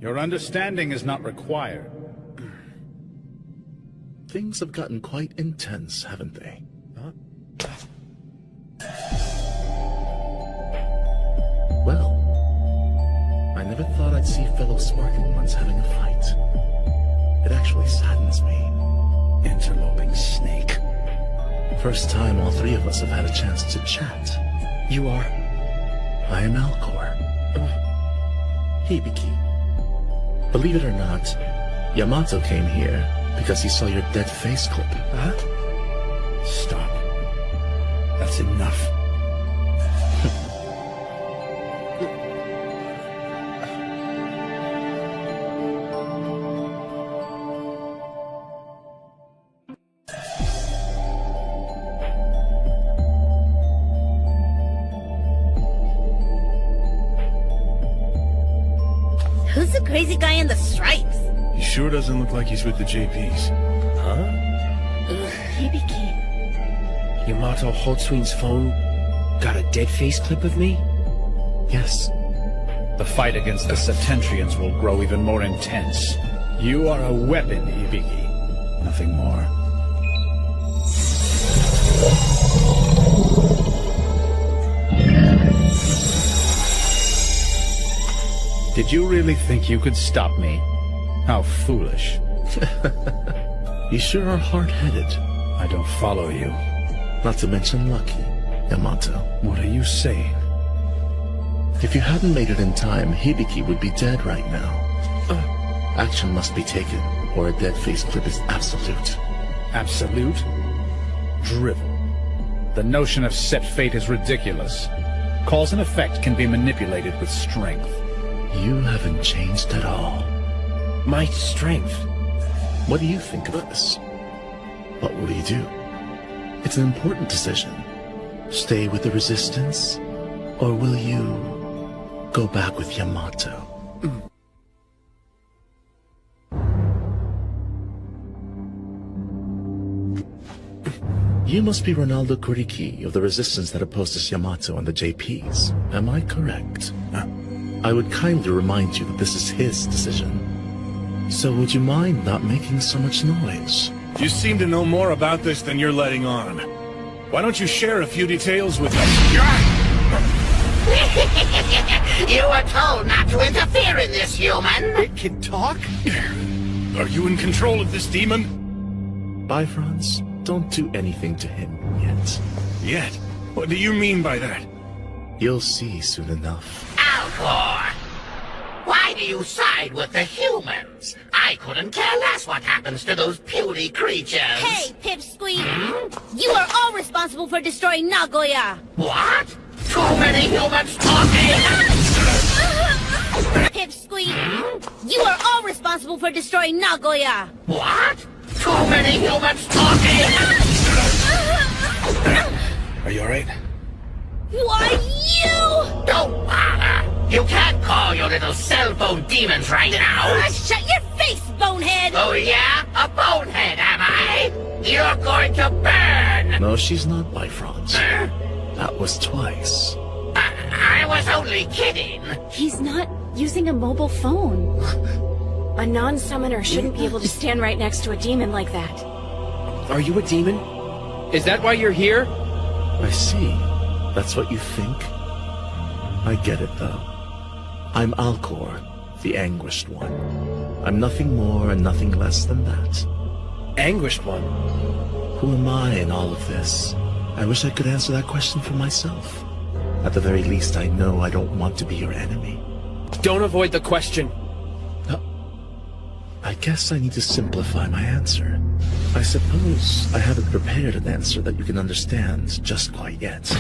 Your understanding is not required. Things have gotten quite intense, haven't they? Well, I never thought I'd see fellow sparkling ones having a fight. It actually saddens me. Interloping snake. First time all three of us have had a chance to chat. You are? I am Alcor. Hibiki. Believe it or not, Yamato came here because he saw your dead face clip. Huh? Stop. That's enough. Who's the crazy guy in the stripes? He sure doesn't look like he's with the JPs. Huh? Hibiki. Yamato Hotsween's phone got a dead face clip of me? Yes. The fight against the Septentrians will grow even more intense. You are a weapon, Hibiki. Nothing more. Did you really think you could stop me? How foolish. You sure are hard-headed. I don't follow you. Not to mention lucky, Yamato. What are you saying? If you hadn't made it in time, Hibiki would be dead right now. Action must be taken, or a dead face clip is absolute. Absolute? Drivel. The notion of set fate is ridiculous. Cause and effect can be manipulated with strength. You haven't changed at all. My strength? What do you think of this? What will you do? It's an important decision. Stay with the Resistance, or will you go back with Yamato? You must be Ronaldo Kuriki of the Resistance that opposes Yamato and the JPs. Am I correct? I would kindly remind you that this is his decision. So would you mind not making so much noise? You seem to know more about this than you're letting on. Why don't you share a few details with us? You were told not to interfere in this, human. It can talk? Are you in control of this demon? Bifrons, don't do anything to him yet. Yet? What do you mean by that? You'll see soon enough. Alcor! Why do you side with the humans? I couldn't care less what happens to those puny creatures. Hey, Pipsqueak! You are all responsible for destroying Nagoya! What? Too many humans talking? Pipsqueak! You are all responsible for destroying Nagoya! What? Too many humans talking? Are you alright? Why, you! Don't bother! You can't call your little cell phone demons right now! Shut your face, bonehead! Oh yeah? A bonehead, am I? You're going to burn! No, she's not, Bifrons. That was twice. I was only kidding. He's not using a mobile phone. A non-summoner shouldn't be able to stand right next to a demon like that. Are you a demon? Is that why you're here? I see. That's what you think? I get it, though. I'm Alcor, the Anguished One. I'm nothing more and nothing less than that. Anguished One? Who am I in all of this? I wish I could answer that question for myself. At the very least, I know I don't want to be your enemy. Don't avoid the question. I guess I need to simplify my answer. I suppose I haven't prepared an answer that you can understand just quite yet.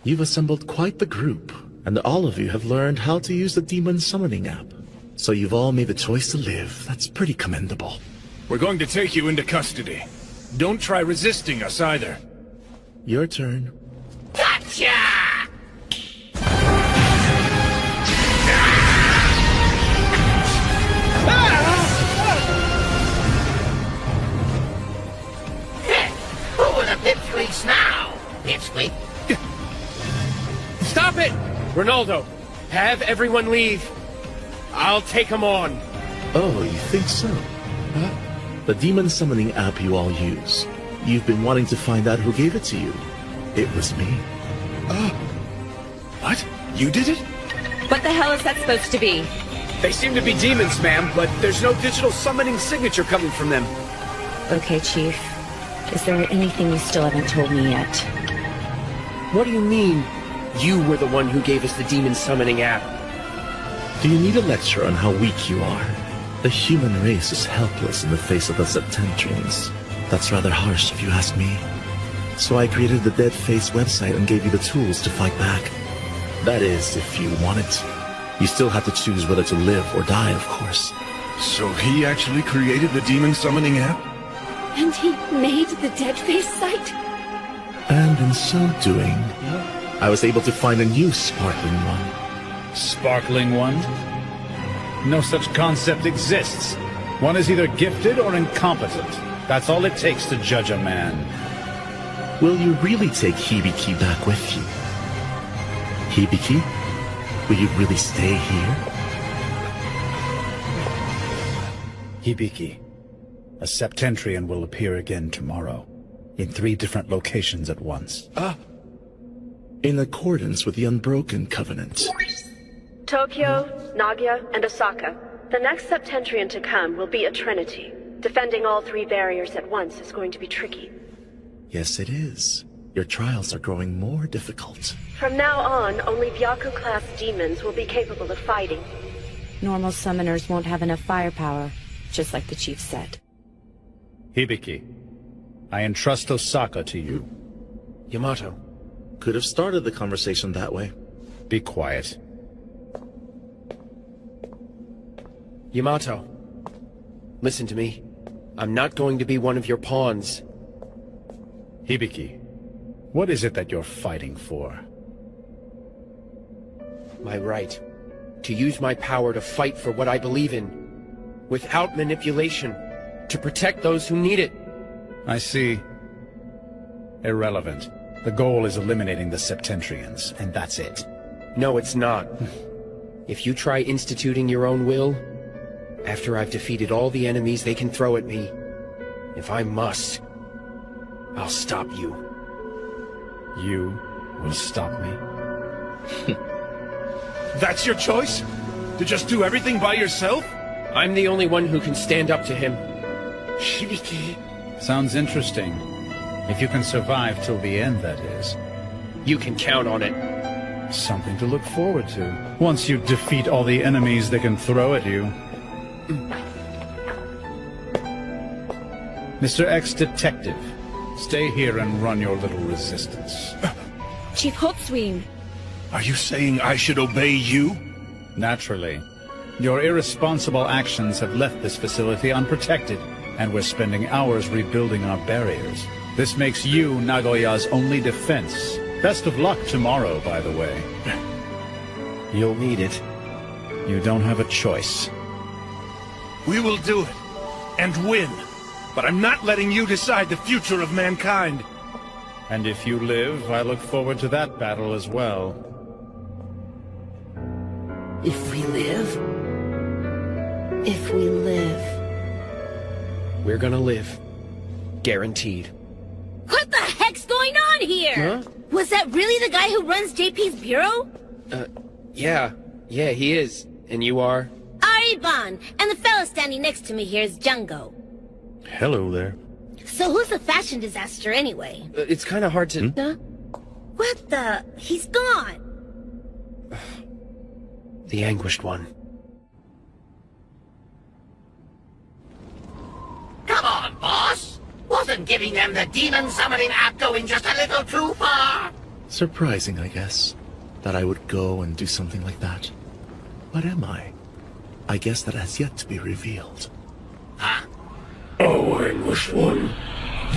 You've assembled quite the group, and all of you have learned how to use the demon summoning app. So you've all made the choice to live. That's pretty commendable. We're going to take you into custody. Don't try resisting us either. Your turn. Gotcha! Who are the pipsqueaks now? Pipsqueak? Stop it! Ronaldo, have everyone leave. I'll take them on. Oh, you think so? Huh? The demon summoning app you all use. You've been wanting to find out who gave it to you. It was me. What? You did it? What the hell is that supposed to be? They seem to be demons, ma'am, but there's no digital summoning signature coming from them. Okay, Chief. Is there anything you still haven't told me yet? What do you mean? You were the one who gave us the demon summoning app. Do you need a lecture on how weak you are? The human race is helpless in the face of the Septentrians. That's rather harsh if you ask me. So I created the Dead Face website and gave you the tools to fight back. That is, if you want it. You still have to choose whether to live or die, of course. So he actually created the demon summoning app? And he made the Dead Face site? And in so doing, I was able to find a new sparkling one. Sparkling one? No such concept exists. One is either gifted or incompetent. That's all it takes to judge a man. Will you really take Hibiki back with you? Hibiki? Will you really stay here? Hibiki. A Septentrian will appear again tomorrow. In 3 different locations at once. In accordance with the Unbroken Covenant. Tokyo, Nagoya, and Osaka. The next Septentrian to come will be a trinity. Defending all 3 barriers at once is going to be tricky. Yes, it is. Your trials are growing more difficult. From now on, only Byaku-class demons will be capable of fighting. Normal summoners won't have enough firepower, just like the Chief said. Hibiki, I entrust Osaka to you. Yamato. Could have started the conversation that way. Be quiet. Yamato. Listen to me. I'm not going to be one of your pawns. Hibiki, what is it that you're fighting for? My right. To use my power to fight for what I believe in. Without manipulation. To protect those who need it. I see. Irrelevant. The goal is eliminating the Septentrians, and that's it. No, it's not. If you try instituting your own will, after I've defeated all the enemies they can throw at me, if I must, I'll stop you. You will stop me? That's your choice? To just do everything by yourself? I'm the only one who can stand up to him. Hibiki. Sounds interesting. If you can survive till the end, that is. You can count on it. Something to look forward to. Once you defeat all the enemies they can throw at you. Mr. Ex-Detective, stay here and run your little resistance. Chief Holtzween! Are you saying I should obey you? Naturally. Your irresponsible actions have left this facility unprotected, and we're spending hours rebuilding our barriers. This makes you Nagoya's only defense. Best of luck tomorrow, by the way. You'll need it. You don't have a choice. We will do it. And win. But I'm not letting you decide the future of mankind. And if you live, I look forward to that battle as well. If we live? If we live... We're gonna live. Guaranteed. What the heck's going on here? Huh? Was that really the guy who runs JP's bureau? Yeah, he is. And you are? Ariban, and the fellow standing next to me here is Jungo. Hello there. So who's the fashion disaster anyway? It's kind of hard to... Huh? What the? He's gone! The Anguished One. Come on, boss! Wasn't giving them the demon summoning app going just a little too far? Surprising, I guess, that I would go and do something like that. What am I? I guess that has yet to be revealed. Oh, Anguished One,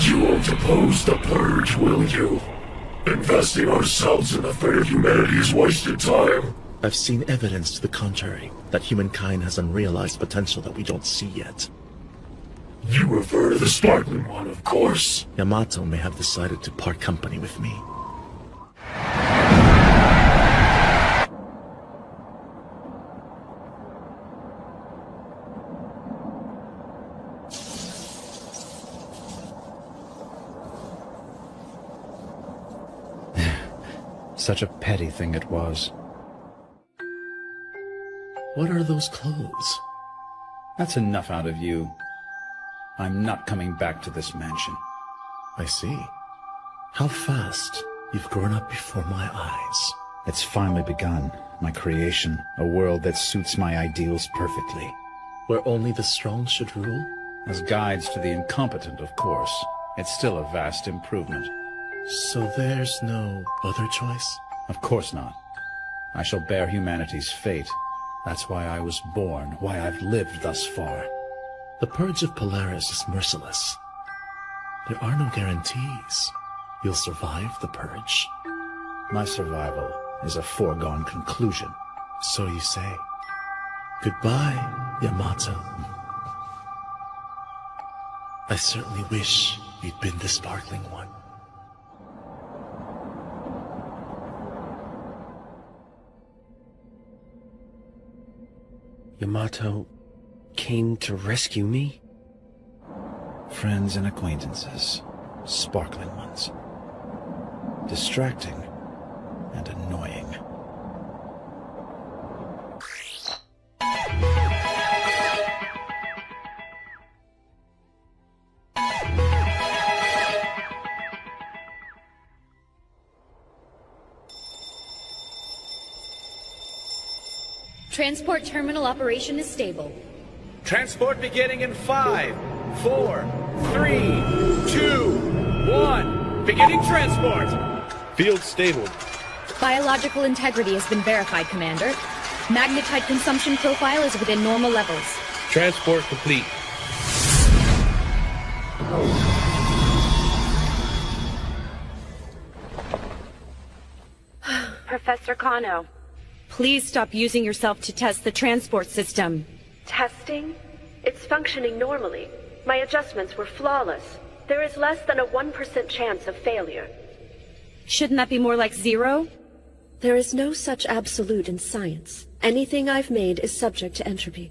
you won't oppose the Purge, will you? Investing ourselves in the fate of humanity is wasted time. I've seen evidence to the contrary, that humankind has unrealized potential that we don't see yet. You refer to the Spartan one, of course. Yamato may have decided to part company with me. Such a petty thing it was. What are those clothes? That's enough out of you. I'm not coming back to this mansion. I see. How fast you've grown up before my eyes. It's finally begun. My creation, a world that suits my ideals perfectly. Where only the strong should rule? As guides to the incompetent, of course. It's still a vast improvement. So there's no other choice? Of course not. I shall bear humanity's fate. That's why I was born, why I've lived thus far. The Purge of Polaris is merciless. There are no guarantees you'll survive the Purge. My survival is a foregone conclusion. So you say. Goodbye, Yamato. I certainly wish you'd been the sparkling one. Yamato came to rescue me? Friends and acquaintances, sparkling ones. Distracting and annoying. Transport terminal operation is stable. Transport beginning in 5, 4, 3, 2, 1. Beginning transport. Field stable. Biological integrity has been verified, Commander. Magnetite consumption profile is within normal levels. Transport complete. Professor Kano. Please stop using yourself to test the transport system. Testing? It's functioning normally. My adjustments were flawless. There is less than a 1% chance of failure. Shouldn't that be more like 0? There is no such absolute in science. Anything I've made is subject to entropy.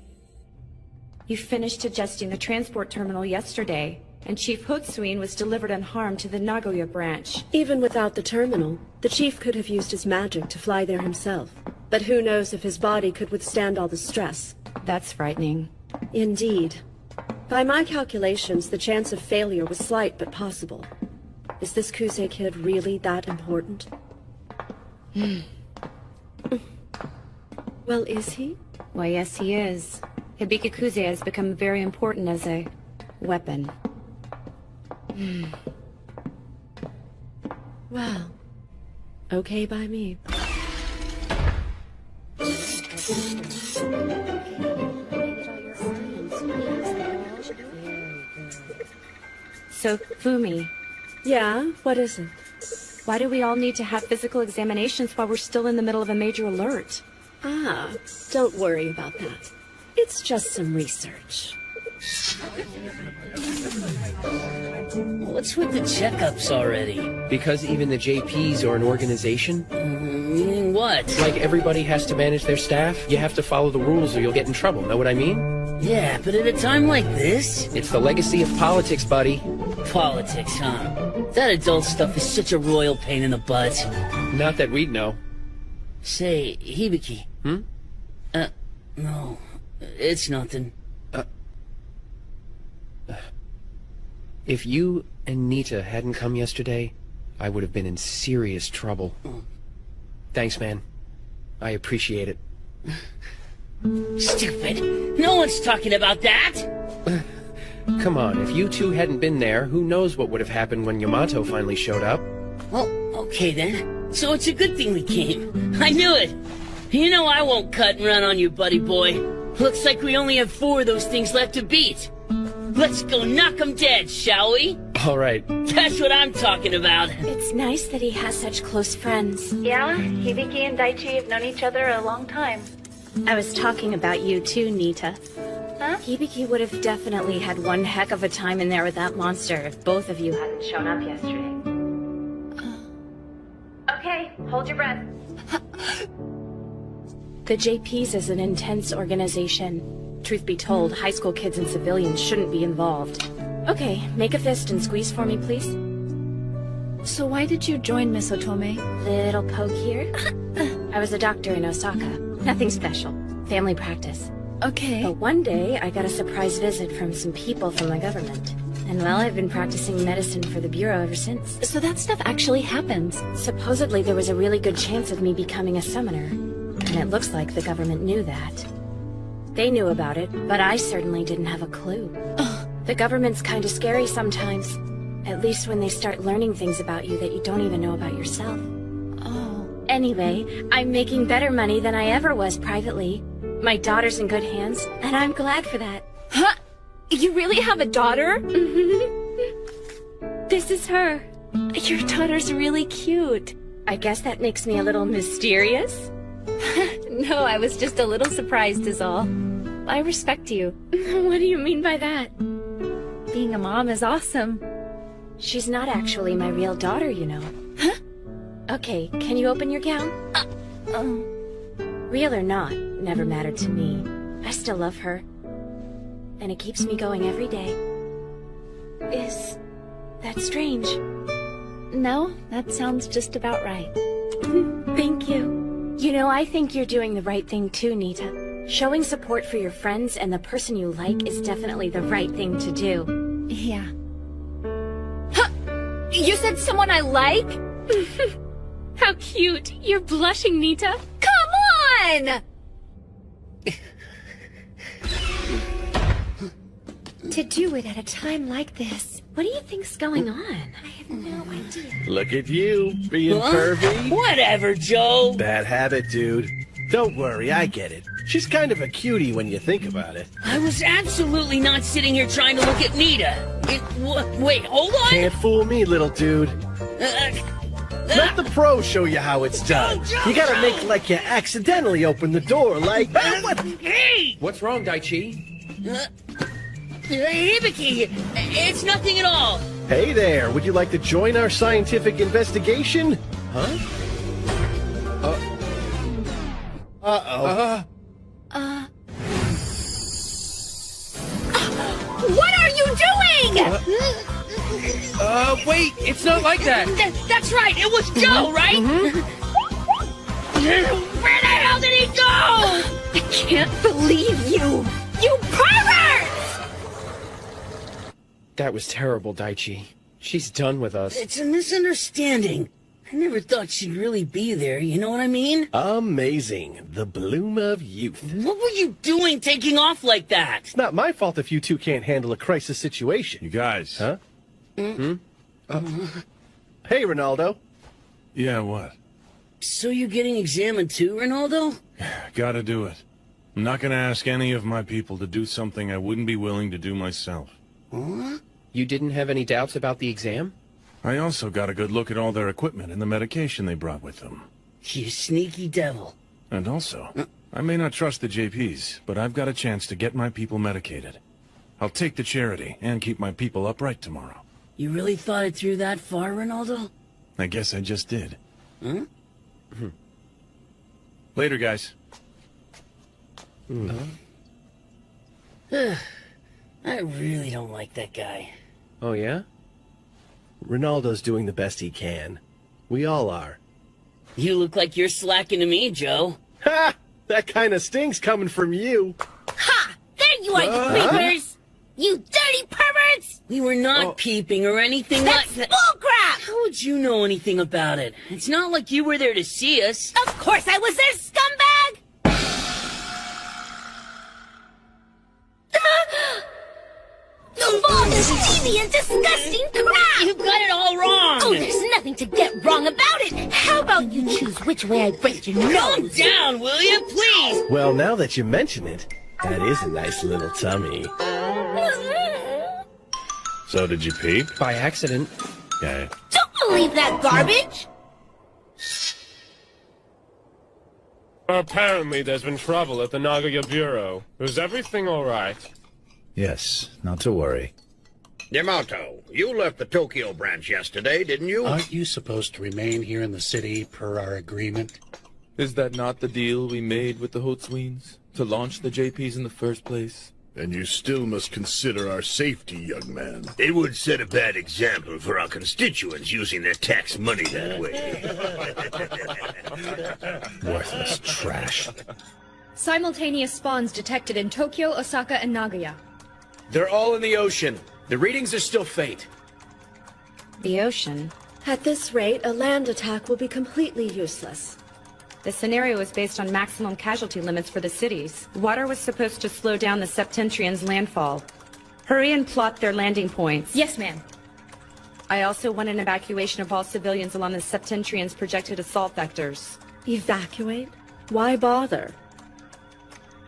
You finished adjusting the transport terminal yesterday, and Chief Hotsuin was delivered unharmed to the Nagoya branch. Even without the terminal, the Chief could have used his magic to fly there himself. But who knows if his body could withstand all the stress. That's frightening. Indeed. By my calculations, the chance of failure was slight but possible. Is this Kusei kid really that important? Well, is he? Why, yes, he is. Hibiki Kusei has become very important as a weapon. Well, okay by me. So, Fumi. Yeah, what is it? Why do we all need to have physical examinations while we're still in the middle of a major alert? Ah, don't worry about that. It's just some research. What's with the checkups already? Because even the JPs are an organization? What? Like everybody has to manage their staff? You have to follow the rules or you'll get in trouble, know what I mean? Yeah, but at a time like this? It's the legacy of politics, buddy. Politics, huh? That adult stuff is such a royal pain in the butt. Not that we'd know. Say, Hibiki. No, it's nothing. If you and Nita hadn't come yesterday, I would have been in serious trouble. Thanks, man. I appreciate it. Stupid. No one's talking about that. Come on, if you two hadn't been there, who knows what would have happened when Yamato finally showed up? Well, okay then. So it's a good thing we came. I knew it. You know I won't cut and run on you, buddy boy. Looks like we only have 4 of those things left to beat. Let's go knock 'em dead, shall we? All right. That's what I'm talking about. It's nice that he has such close friends. Yeah, Hibiki and Daichi have known each other a long time. I was talking about you too, Nita. Huh? Hibiki would have definitely had one heck of a time in there with that monster if both of you hadn't shown up yesterday. Okay, hold your breath. The JPs is an intense organization. Truth be told, high school kids and civilians shouldn't be involved. Okay, make a fist and squeeze for me, please. So why did you join Miss Otome? Little poke here. I was a doctor in Osaka. Nothing special. Family practice. Okay. But one day, I got a surprise visit from some people from the government. And well, I've been practicing medicine for the Bureau ever since. So that stuff actually happens. Supposedly, there was a really good chance of me becoming a summoner. And it looks like the government knew that. They knew about it, but I certainly didn't have a clue. The government's kinda scary sometimes. At least when they start learning things about you that you don't even know about yourself. Oh. Anyway, I'm making better money than I ever was privately. My daughter's in good hands, and I'm glad for that. Huh? You really have a daughter? This is her. Your daughter's really cute. I guess that makes me a little mysterious? No, I was just a little surprised is all. I respect you. What do you mean by that? Being a mom is awesome. She's not actually my real daughter, you know. Huh? Okay, can you open your gown? Real or not, never mattered to me. I still love her. And it keeps me going every day. Is that strange? No, that sounds just about right. Thank you. You know, I think you're doing the right thing too, Nita. Showing support for your friends and the person you like is definitely the right thing to do. Yeah. Huh! You said someone I like? How cute. You're blushing, Nita. Come on! To do it at a time like this. What do you think's going on? I have no idea. Look at you, being pervy. Whatever, Joe. Bad habit, dude. Don't worry, I get it. She's kind of a cutie when you think about it. I was absolutely not sitting here trying to look at Nita. Wait, hold on. Can't fool me, little dude. Let the pros show you how it's done. You gotta make like you accidentally opened the door, like... What? Hey! What's wrong, Daichi? Hibiki, it's nothing at all. Hey there, would you like to join our scientific investigation? Huh? Uh-oh. What are you doing? Wait, it's not like that. That's right, it was Joe, right? Where the hell did he go? I can't believe you! You pervert! That was terrible, Daichi. She's done with us. It's a misunderstanding. I never thought she'd really be there, you know what I mean? Amazing. The bloom of youth. What were you doing taking off like that? It's not my fault if you two can't handle a crisis situation. You guys. Huh? Hey, Ronaldo. Yeah, what? So you're getting examined too, Ronaldo? Gotta do it. I'm not gonna ask any of my people to do something I wouldn't be willing to do myself. Huh? You didn't have any doubts about the exam? I also got a good look at all their equipment and the medication they brought with them. You sneaky devil. And also, I may not trust the JPs, but I've got a chance to get my people medicated. I'll take the charity and keep my people upright tomorrow. You really thought it through that far, Ronaldo? I guess I just did. Huh? Later, guys. I really don't like that guy. Oh, yeah? Ronaldo's doing the best he can. We all are. You look like you're slacking to me, Joe. Ha! That kind of sting's coming from you. Ha! There you are, you creepers! You dirty perverts! We were not peeping or anything like that. That's bullcrap! How would you know anything about it? It's not like you were there to see us. Of course I was there, scumbag! All this deviant, disgusting crap! You got it all wrong! Oh, there's nothing to get wrong about it! How about you choose which way I break your nose? Calm down, will you, please? Well, now that you mention it, that is a nice little tummy. So did you peep? By accident. Okay. Don't believe that garbage! Apparently there's been trouble at the Nagoya Bureau. Is everything alright? Yes, not to worry. Yamato, you left the Tokyo branch yesterday, didn't you? Aren't you supposed to remain here in the city per our agreement? Is that not the deal we made with the Hotsweens? To launch the JPs in the first place? And you still must consider our safety, young man. It would set a bad example for our constituents using their tax money that way. Worthless trash. Simultaneous spawns detected in Tokyo, Osaka, and Nagoya. They're all in the ocean. The readings are still faint. The ocean? At this rate, a land attack will be completely useless. The scenario is based on maximum casualty limits for the cities. Water was supposed to slow down the Septentrians' landfall. Hurry and plot their landing points. Yes, ma'am. I also want an evacuation of all civilians along the Septentrians' projected assault vectors. Evacuate? Why bother?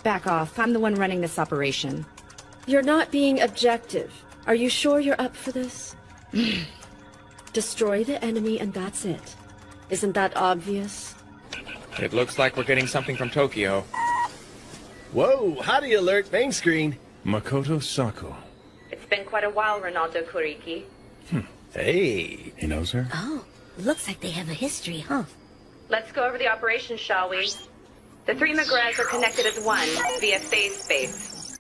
Back off. I'm the one running this operation. You're not being objective. Are you sure you're up for this? Destroy the enemy and that's it. Isn't that obvious? It looks like we're getting something from Tokyo. Whoa, howdy alert, main screen. Makoto Sako. It's been quite a while, Ronaldo Kuriki. Hey. He knows her? Oh, looks like they have a history, huh? Let's go over the operation, shall we? The three McGraths are connected as one via phase space.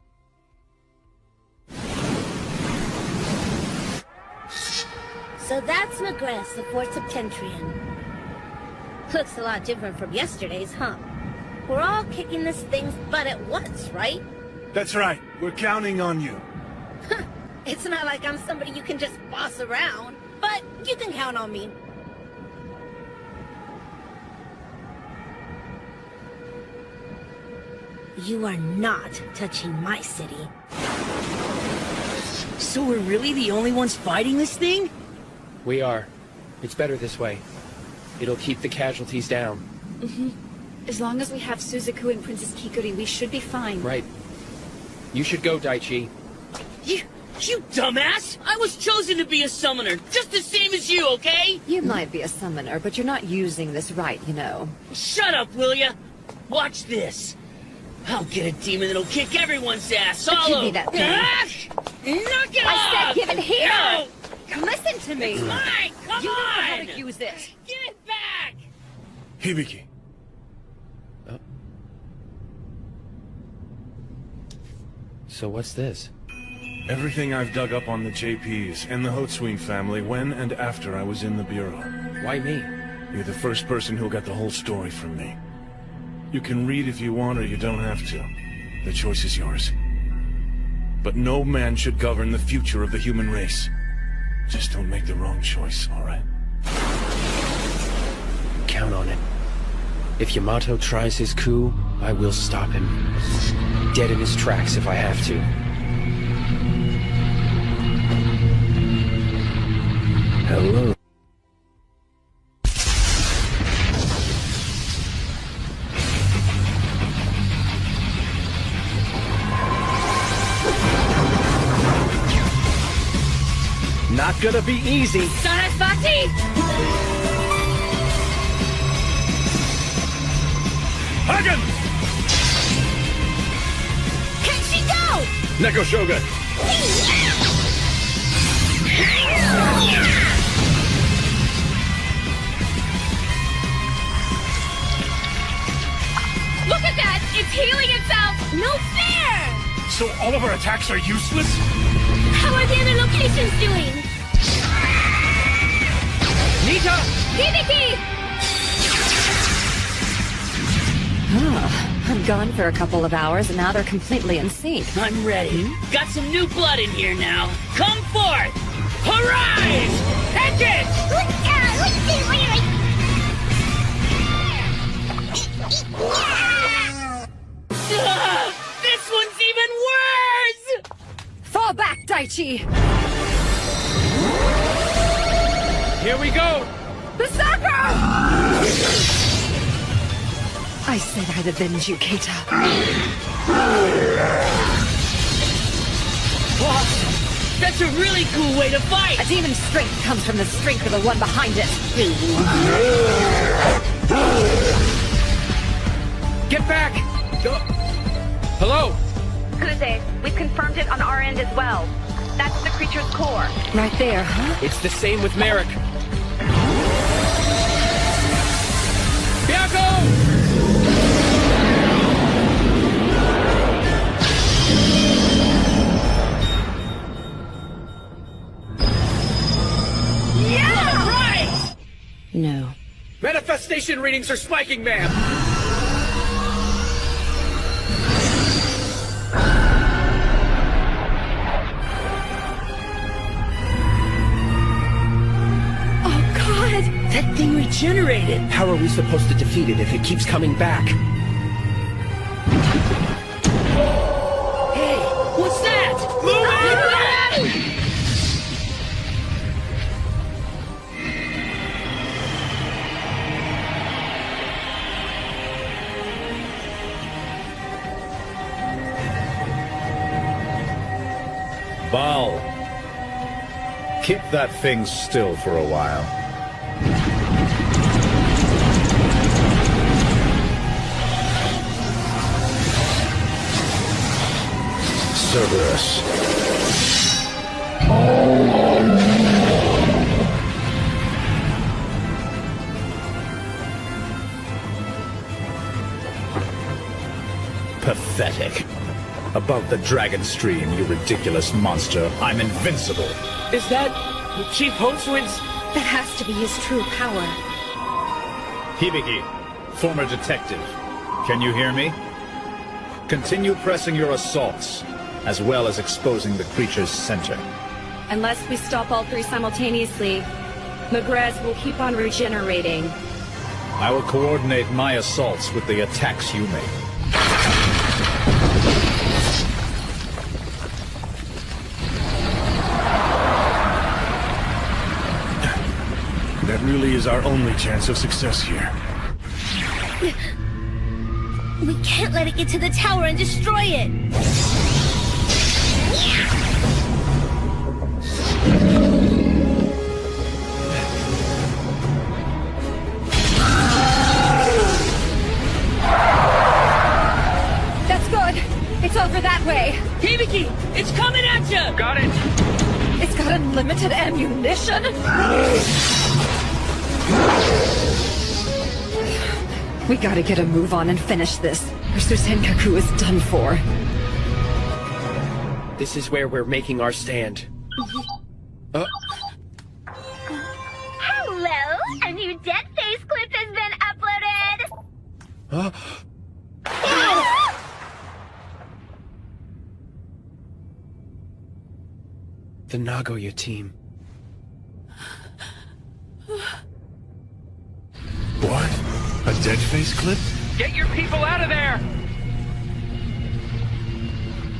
So that's McGrath, the 4th Septentrian. Looks a lot different from yesterday's, huh? We're all kicking this thing's butt at once, right? That's right. We're counting on you. It's not like I'm somebody you can just boss around, but you can count on me. You are not touching my city. So we're really the only ones fighting this thing? We are. It's better this way. It'll keep the casualties down. As long as we have Suzaku and Princess Kikuri, we should be fine. Right. You should go, Daichi. You dumbass! I was chosen to be a summoner, just the same as you, okay? You might be a summoner, but you're not using this right, you know. Shut up, will ya? Watch this. I'll get a demon that'll kick everyone's ass all Give over. me that thing. Knock it off! I said give it here! No! Listen to me! Mike, come You on! know how to use this! Give it back! Hibiki. So what's this? Everything I've dug up on the JPs and the Hotsween family when and after I was in the Bureau. Why me? You're the first person who'll get the whole story from me. You can read if you want or you don't have to. The choice is yours. But no man should govern the future of the human race. Just don't make the wrong choice, alright? Count on it. If Yamato tries his coup, I will stop him. Dead in his tracks if I have to. Hello. Not gonna be easy. Sarasvati! Hagen! Can she go? Neko Shogun! Look at that! It's healing itself! No fair! So all of our attacks are useless? How are the other locations doing? Nita! Hibiki! I'm gone for a couple of hours, and now they're completely in sync. I'm ready. Got some new blood in here now. Come forth! Arise! Engage! This one's even worse! Fall back, Daichi! Here we go! The sucker! I said I'd avenge you, Keita. Awesome! That's a really cool way to fight! A demon's strength comes from the strength of the one behind it. Get back! Hello? Kuze, we've confirmed it on our end as well. That's the creature's core. Right there, huh? It's the same with Merrick. Byakko! Yeah! Right! No. Manifestation readings are spiking, ma'am! That thing regenerated! How are we supposed to defeat it if it keeps coming back? Hey, what's that? Baal, keep that thing still for a while. Cerberus. Pathetic. Above the dragon stream, you ridiculous monster. I'm invincible. Is that Chief Hotswin's? That has to be his true power. Hibiki, former detective. Can you hear me? Continue pressing your assaults, as well as exposing the creature's center. Unless we stop all three simultaneously, Magrez will keep on regenerating. I will coordinate my assaults with the attacks you make. That really is our only chance of success here. We can't let it get to the tower and destroy it! That's good! It's over that way! Hibiki! It's coming at you! Got it! It's got unlimited ammunition! We gotta get a move on and finish this, or Senkaku is done for. This is where we're making our stand. Hello! A new Dead Face clip has been uploaded! The Nagoya team. What? A dead face clip? Get your people out of there!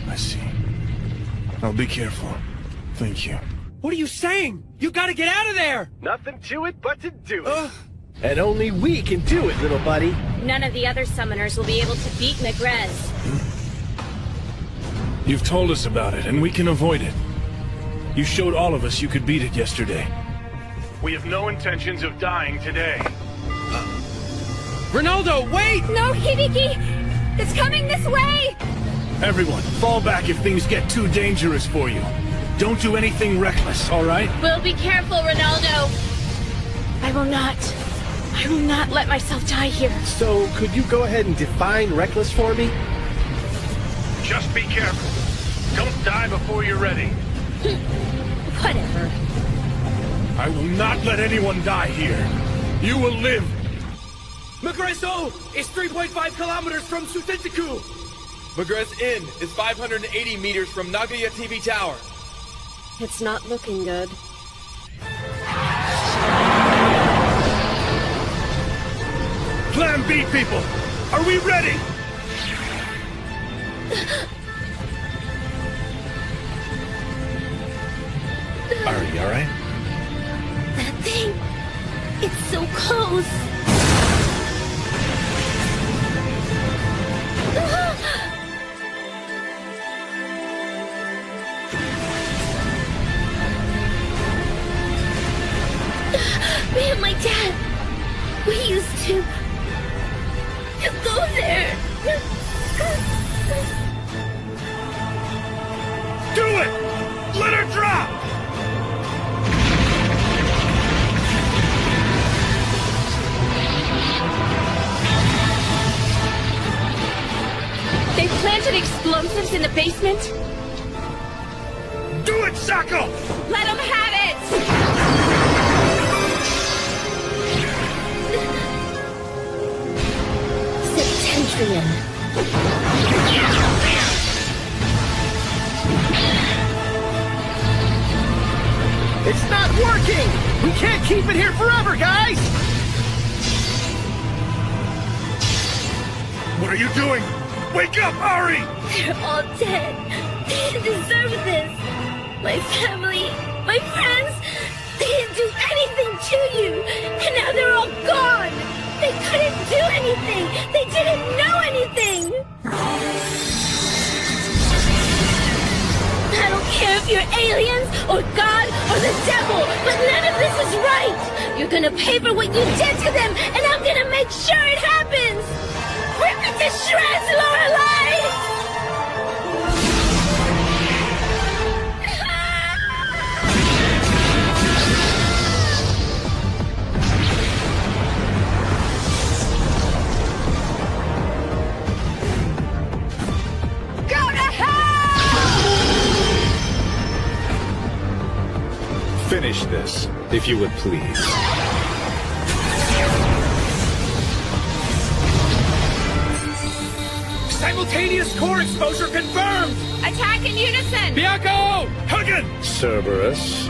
I see. I'll be careful. Thank you. What are you saying? You gotta get out of there! Nothing to it but to do it. And only we can do it, little buddy. None of the other summoners will be able to beat Magrez. You've told us about it, and we can avoid it. You showed all of us you could beat it yesterday. We have no intentions of dying today. Ronaldo, wait! No, Hibiki! It's coming this way! Everyone, fall back if things get too dangerous for you. Don't do anything reckless, all right? We'll be careful, Ronaldo. I will not let myself die here. So, could you go ahead and define reckless for me? Just be careful. Don't die before you're ready. Whatever. I will not let anyone die here. You will live. Magreso is 3.5 kilometers from Sutensiku. Magres Inn is 580 meters from Nagoya TV Tower. It's not looking good. Plan B, people! Are we ready? Are you alright? That thing, it's so close. Me and my dad, we used to go there. Do it! Let her drop! They planted explosives in the basement? Do it, Sako! Let them have it! Septentrion. It's not working! We can't keep it here forever, guys! What are you doing? Wake up, Ari! They're all dead. They didn't deserve this. My family, my friends, they didn't do anything to you. And now they're all gone. They couldn't do anything. They didn't know anything. I don't care if you're aliens or God or the devil, but none of this is right. You're gonna pay for what you did to them, and I'm gonna make sure it happens. Rip it to shreds, Lorelei! Finish this, if you would please. Simultaneous core exposure confirmed! Attack in unison! Bianco! Huggin! Cerberus.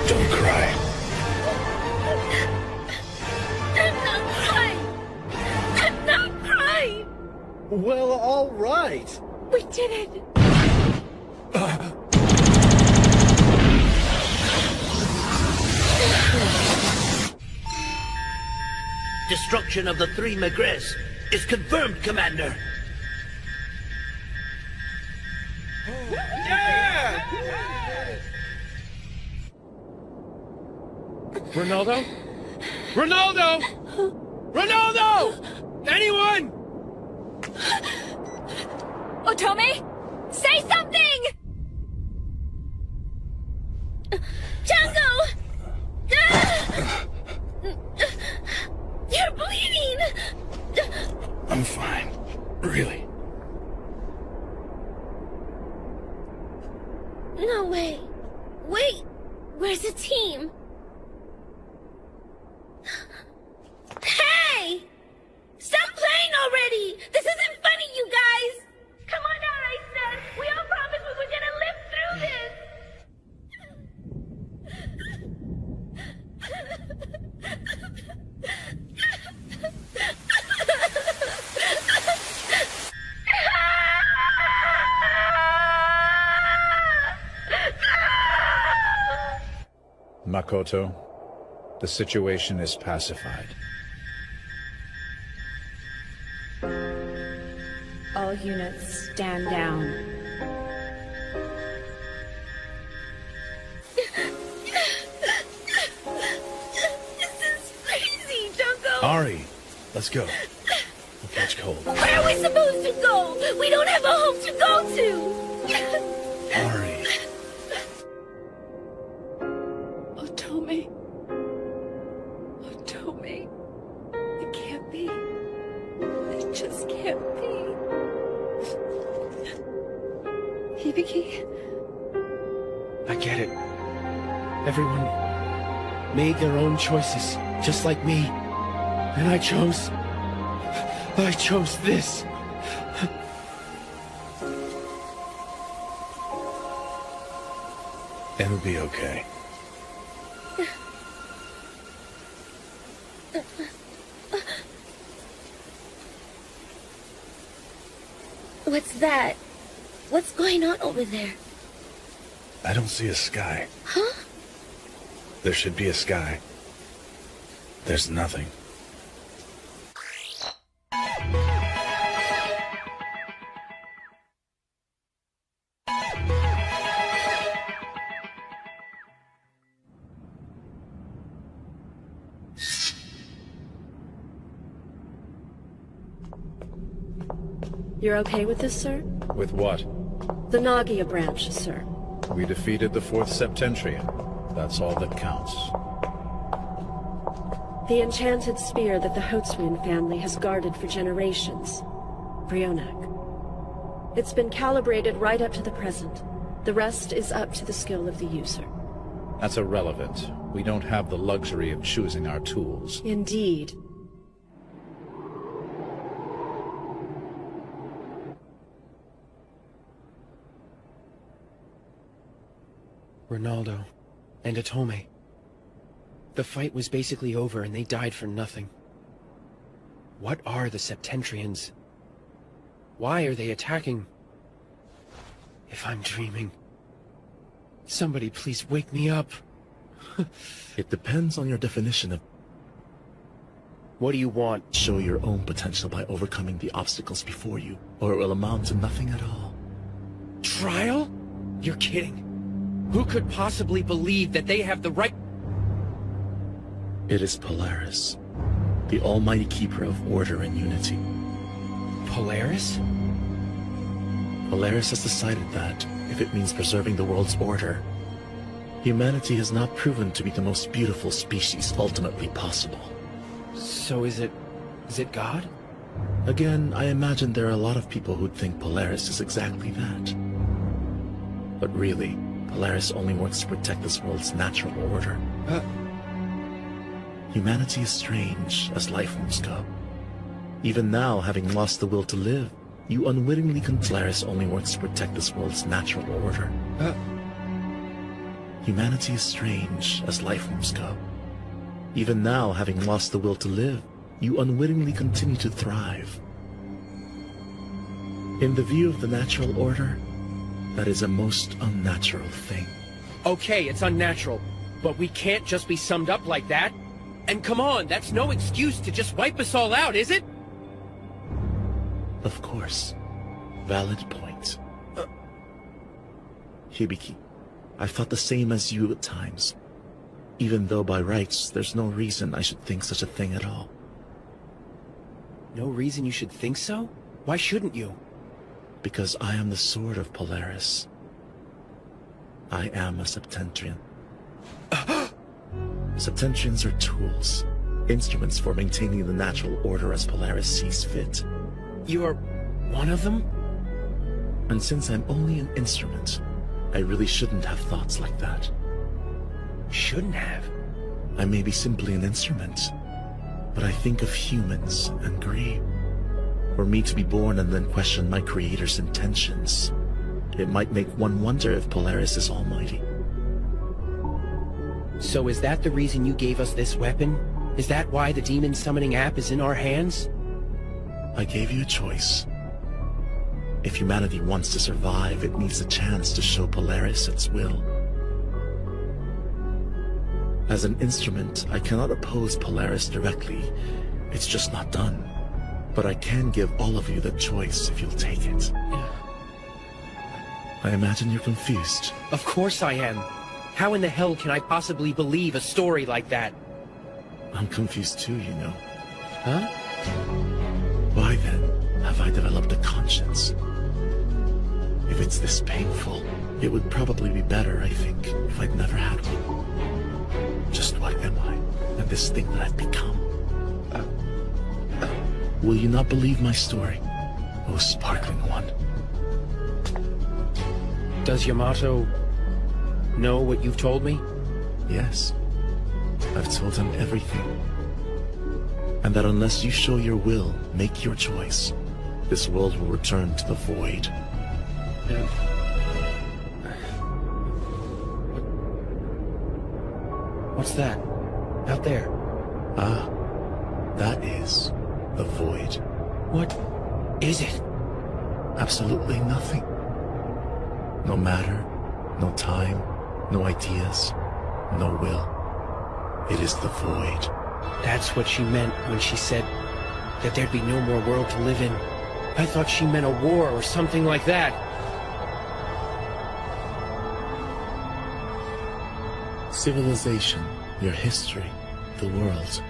Don't cry. I'm not crying. I'm not crying. Well, all right. We did it. Destruction of the 3 Magres is confirmed, Commander. Yeah! Ronaldo? Ronaldo! Ronaldo! Anyone? Otome? Say something! Django! You're bleeding! I'm fine. Really. No way. Wait, where's the team? Hey! Stop playing already! This isn't funny, you guys! Come on out, I said! We all promised we were gonna live through this! Makoto, the situation is pacified. All units, stand down. This is crazy, Django! Ari, Let's go. We'll catch cold. Where are we supposed to go? We don't have a home to go to! Hurry. Otome. Otome. It can't be. It just can't be. Hibiki. I get it. Everyone made their own choices, just like me. And I chose this. It'll be okay. What's that? What's going on over there? I don't see a sky. Huh? There should be a sky. There's nothing. You're okay with this, sir? With what? The Nagia branch, sir. We defeated the 4th Septentrian. That's all that counts. The enchanted spear that the Hotswin family has guarded for generations. Brionac. It's been calibrated right up to the present. The rest is up to the skill of the user. That's irrelevant. We don't have the luxury of choosing our tools. Indeed. Ronaldo and Otome. The fight was basically over and they died for nothing. What are the Septentrians? Why are they attacking? If I'm dreaming, somebody please wake me up. It depends on your definition of... What do you want? Show your own potential by overcoming the obstacles before you, or it will amount to nothing at all. Trial? You're kidding. Who could possibly believe that they have the right... It is Polaris, the almighty keeper of order and unity. Polaris? Polaris has decided that, if it means preserving the world's order, humanity has not proven to be the most beautiful species ultimately possible. So is it God? Again, I imagine there are a lot of people who'd think Polaris is exactly that. But really, Polaris only works to protect this world's natural order. Humanity is strange, as life forms go. Even now, having lost the will to live, you unwittingly Polaris only works to protect this world's natural order. Humanity is strange, as life forms go. Even now, having lost the will to live, you unwittingly continue to thrive. In the view of the natural order, that is a most unnatural thing. Okay, it's unnatural, but we can't just be summed up like that. And come on, that's no excuse to just wipe us all out, is it? Of course. Valid point. Hibiki, I've thought the same as you at times. Even though by rights, there's no reason I should think such a thing at all. No reason you should think so? Why shouldn't you? Because I am the sword of Polaris. I am a Septentrian. Septentrians are tools, instruments for maintaining the natural order as Polaris sees fit. You're one of them? And since I'm only an instrument, I really shouldn't have thoughts like that. Shouldn't have? I may be simply an instrument, but I think of humans and grieve. Were me to be born and then question my creator's intentions, it might make one wonder if Polaris is almighty. So is that the reason you gave us this weapon? Is that why the demon summoning app is in our hands? I gave you a choice. If humanity wants to survive, it needs a chance to show Polaris its will. As an instrument, I cannot oppose Polaris directly. It's just not done. But I can give all of you the choice if you'll take it. I imagine you're confused. Of course I am. How in the hell can I possibly believe a story like that? I'm confused too, you know. Huh? Why then have I developed a conscience? If it's this painful, it would probably be better, I think, if I'd never had one. Just what am I, and this thing that I've become? Will you not believe my story, O sparkling one? Does Yamato know what you've told me? Yes. I've told him everything. And that unless you show your will, make your choice, this world will return to the void. What's that? Out there? Ah, that is the void. What is it? Absolutely nothing. No matter, no time, no ideas, no will. It is the void. That's what she meant when she said that there'd be no more world to live in. I thought she meant a war or something like that. Civilization, your history, the world,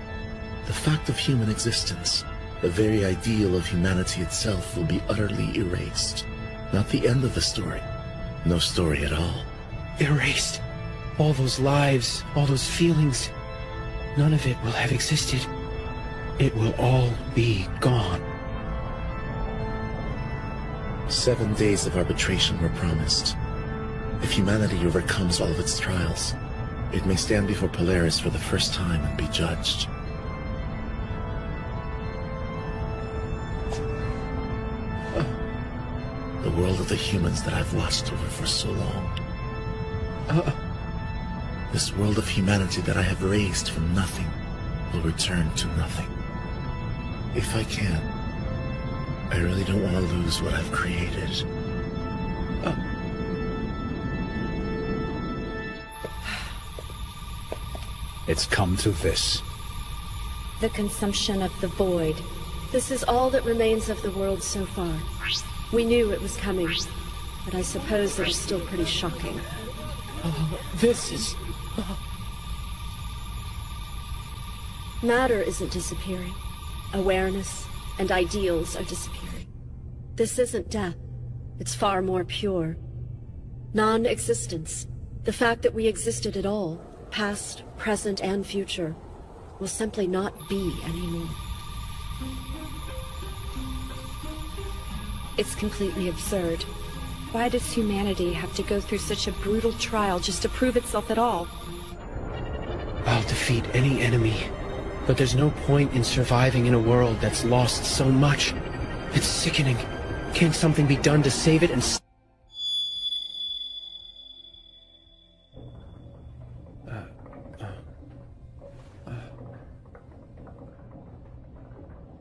the fact of human existence, the very ideal of humanity itself will be utterly erased. Not the end of the story. No story at all. Erased. All those lives, all those feelings. None of it will have existed. It will all be gone. 7 days of arbitration were promised. If humanity overcomes all of its trials, it may stand before Polaris for the first time and be judged. The world of the humans that I've watched over for so long. This world of humanity that I have raised from nothing will return to nothing. If I can, I really don't want to lose what I've created. It's come to this. The consumption of the void. This is all that remains of the world so far. We knew it was coming, but I suppose it is still pretty shocking. This is... Matter isn't disappearing. Awareness and ideals are disappearing. This isn't death. It's far more pure. Non-existence. The fact that we existed at all, past, present, and future, will simply not be anymore. It's completely absurd. Why does humanity have to go through such a brutal trial just to prove itself at all? I'll defeat any enemy, but there's no point in surviving in a world that's lost so much. It's sickening. Can't something be done to save it and...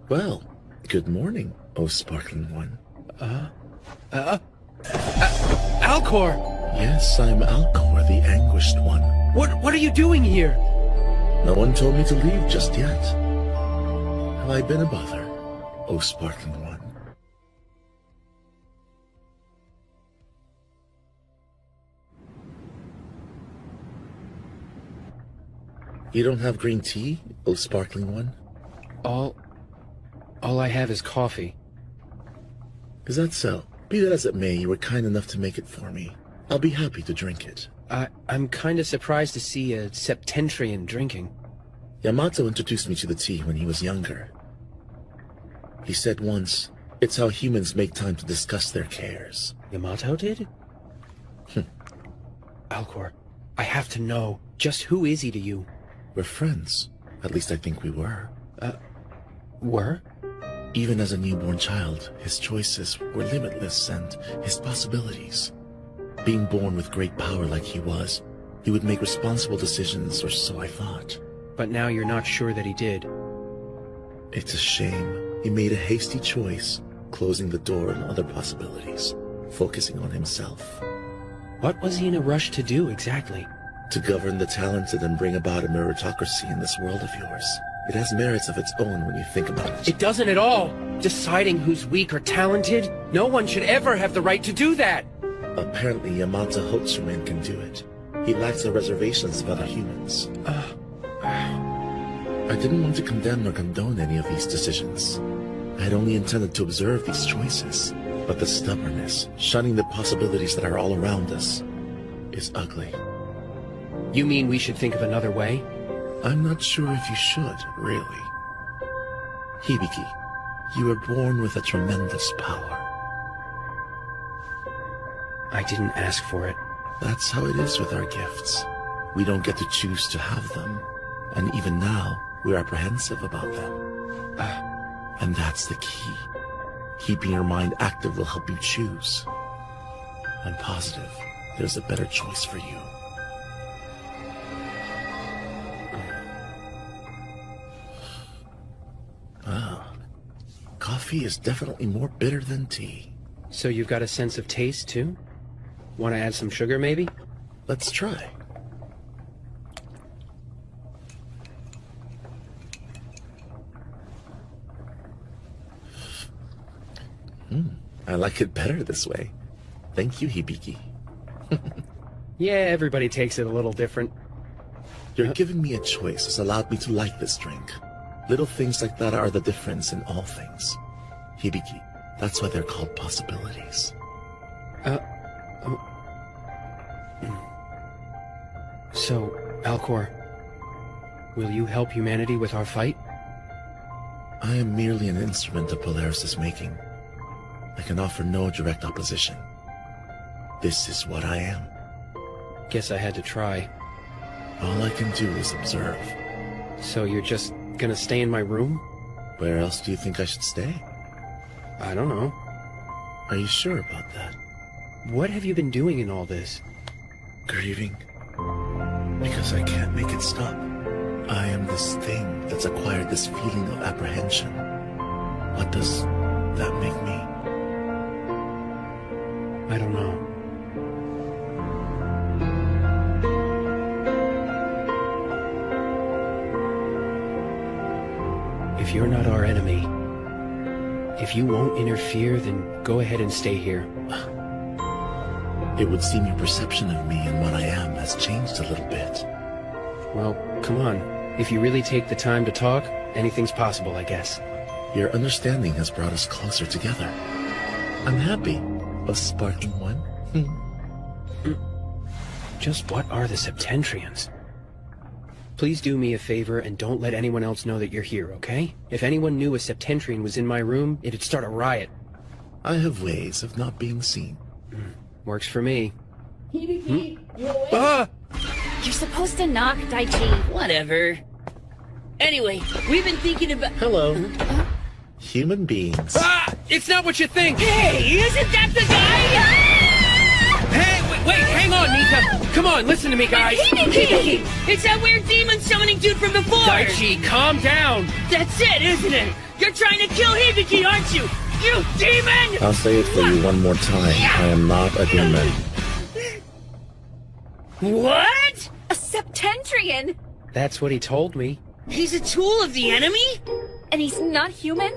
Well, good morning, O sparkling one. Alcor! Yes, I'm Alcor, the anguished one. What are you doing here? No one told me to leave just yet. Have I been a bother, O sparkling one? You don't have green tea, O sparkling one? All I have is coffee. Is that so? Be that as it may, you were kind enough to make it for me. I'll be happy to drink it. I'm kinda surprised to see a septentrian drinking. Yamato introduced me to the tea when he was younger. He said once, it's how humans make time to discuss their cares. Yamato did? Alcor, I have to know, just who is he to you? We're friends. At least I think we were. Were? Even as a newborn child, his choices were limitless and his possibilities. Being born with great power like he was, he would make responsible decisions, or so I thought. But now you're not sure that he did. It's a shame. He made a hasty choice, closing the door on other possibilities, focusing on himself. What was he in a rush to do exactly? To govern the talented and bring about a meritocracy in this world of yours. It has merits of its own when you think about it. It doesn't at all. Deciding who's weak or talented? No one should ever have the right to do that. Apparently Yamato Hotshuman can do it. He lacks the reservations of other humans. I didn't want to condemn or condone any of these decisions. I had only intended to observe these choices. But the stubbornness, shunning the possibilities that are all around us, is ugly. You mean we should think of another way? I'm not sure if you should, really. Hibiki, you were born with a tremendous power. I didn't ask for it. That's how it is with our gifts. We don't get to choose to have them. And even now, we're apprehensive about them. And that's the key. Keeping your mind active will help you choose. I'm positive there's a better choice for you. Ah, coffee is definitely more bitter than tea. So you've got a sense of taste, too? Want to add some sugar, maybe? Let's try. I like it better this way. Thank you, Hibiki. Yeah, everybody takes it a little different. Your giving me a choice has allowed me to like this drink. Little things like that are the difference in all things. Hibiki, that's why they're called possibilities. So, Alcor, will you help humanity with our fight? I am merely an instrument of Polaris' making. I can offer no direct opposition. This is what I am. Guess I had to try. All I can do is observe. So you're just gonna stay in my room? Where else do you think I should stay? I don't know. Are you sure about that? What have you been doing in all this? Grieving. Because I can't make it stop. I am this thing that's acquired this feeling of apprehension. What does that make me? I don't know. If you're not our enemy, if you won't interfere, then go ahead and stay here. It would seem your perception of me and what I am has changed a little bit. Well, come on. If you really take the time to talk, anything's possible, I guess. Your understanding has brought us closer together. I'm happy. A sparking one. Just what are the Septentrians? Please do me a favor and don't let anyone else know that you're here, okay? If anyone knew a Septentrian was in my room, it'd start a riot. I have ways of not being seen. Works for me. Hibiki, you awake? Ah! You're supposed to knock, Daichi. Whatever. Anyway, we've been thinking about... Hello. Human beings. Ah! It's not what you think! Hey, isn't that the guy? Hey, wait, hang on, Nika! Come on, listen to me, guys! Hibiki! It's that weird demon summoning dude from before! Daichi, calm down! That's it, isn't it? You're trying to kill Hibiki, aren't you? You demon! I'll say it for you one more time. I am not a demon. What? A Septentrian? That's what he told me. He's a tool of the enemy? And he's not human?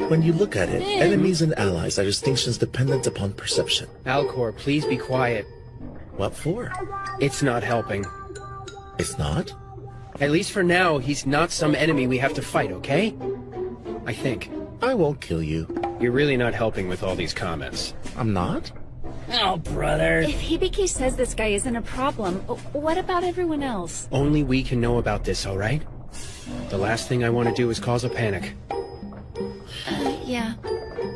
When you look at it, enemies and allies are distinctions dependent upon perception. Alcor, please be quiet. What for? It's not helping. It's not? At least for now, he's not some enemy we have to fight, okay? I think. I won't kill you. You're really not helping with all these comments. I'm not? Oh, brother. If Hibiki says this guy isn't a problem, what about everyone else? Only we can know about this, all right? The last thing I want to do is cause a panic. Yeah.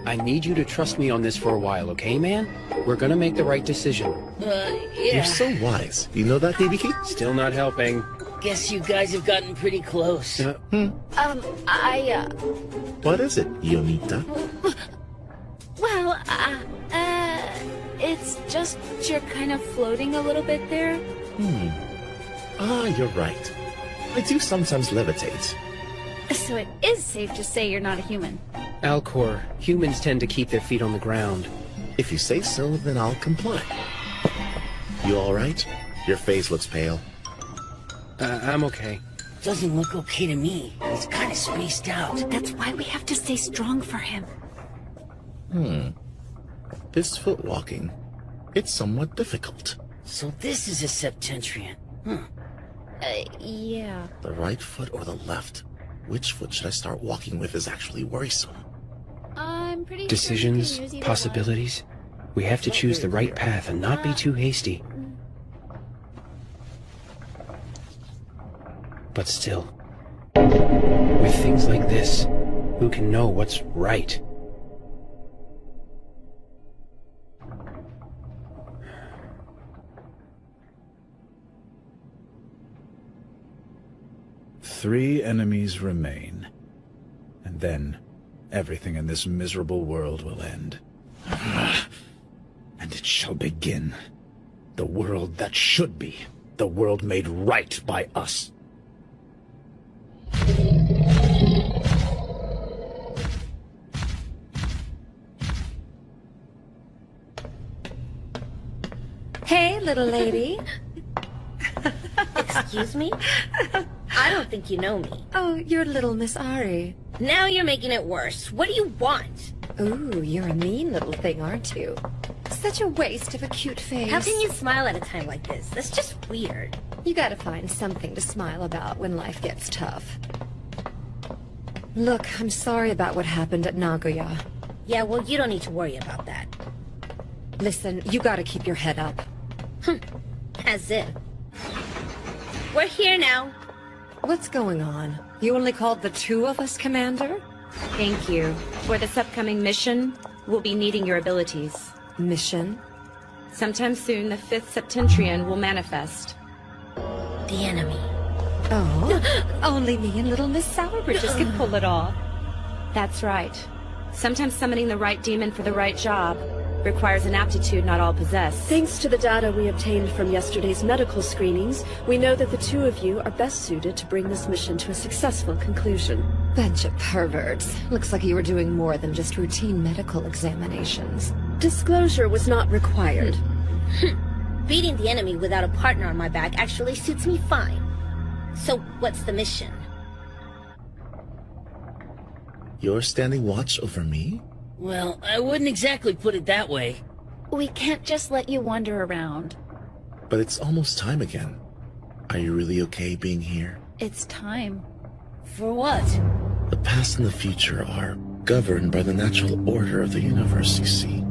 I need you to trust me on this for a while, okay, man? We're gonna make the right decision. Yeah. You're so wise. You know that, Hibiki? Still not helping. Guess you guys have gotten pretty close. What is it, Yonita? Well, it's just you're kind of floating a little bit there. Ah, you're right. I do sometimes levitate. So it is safe to say you're not a human. Alcor, humans tend to keep their feet on the ground. If you say so, then I'll comply. You all right? Your face looks pale. I'm okay. Doesn't look okay to me. He's kind of spaced out. That's why we have to stay strong for him. This foot walking, it's somewhat difficult. So this is a Septentrian. Yeah. The right foot or the left? Which foot should I start walking with is actually worrisome. I'm pretty Decisions, sure you can use either possibilities. We have to choose the right path and not be too hasty. But still, with things like this, who can know what's right? Three enemies remain. And then, everything in this miserable world will end. And it shall begin. The world that should be. The world made right by us. Hey, little lady. Excuse me? I don't think you know me. Oh, you're little Miss Ari. Now you're making it worse. What do you want? Ooh, you're a mean little thing, aren't you? Such a waste of a cute face. How can you smile at a time like this? That's just weird. You gotta find something to smile about when life gets tough. Look, I'm sorry about what happened at Nagoya. Yeah, well, you don't need to worry about that. Listen, you gotta keep your head up. As if. We're here now. What's going on? You only called the two of us, Commander? Thank you. For this upcoming mission, we'll be needing your abilities. Mission? Sometime soon, the 5th Septentrian will manifest. The enemy. Oh, only me and little Miss Sourbridges can pull it off. That's right. Sometimes summoning the right demon for the right job requires an aptitude not all possess. Thanks to the data we obtained from yesterday's medical screenings, we know that the two of you are best suited to bring this mission to a successful conclusion. Bunch of perverts. Looks like you were doing more than just routine medical examinations. Disclosure was not required. Beating the enemy without a partner on my back actually suits me fine. So, what's the mission? You're standing watch over me? Well, I wouldn't exactly put it that way. We can't just let you wander around. But it's almost time again. Are you really okay being here? It's time. For what? The past and the future are governed by the natural order of the universe, you see.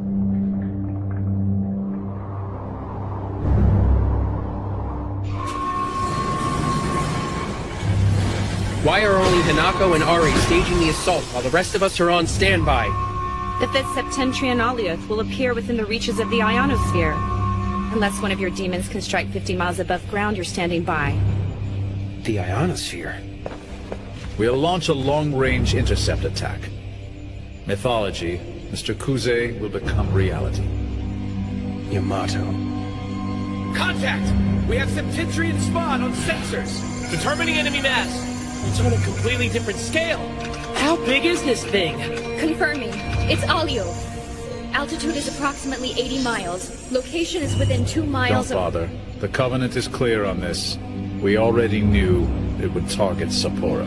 Why are only Hanako and Ari staging the assault while the rest of us are on standby? The 5th Septentrian Alioth will appear within the reaches of the ionosphere. Unless one of your demons can strike 50 miles above ground, you're standing by. The ionosphere? We'll launch a long-range intercept attack. Mythology, Mr. Kuze will become reality. Yamato. Contact! We have Septentrian spawn on sensors. Determining enemy mass. It's on a completely different scale. How big is this thing? Confirming. It's Alioth. Altitude is approximately 80 miles. Location is within 2 miles Don't bother. The Covenant is clear on this. We already knew it would target Sapporo.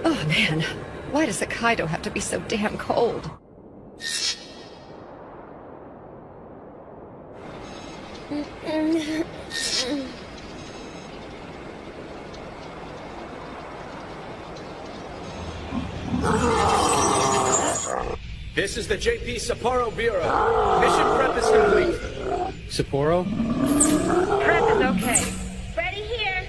Oh man, why does Hokkaido have to be so damn cold? This is the JP Sapporo Bureau. Mission prep is complete. Sapporo? Prep is okay. Ready here.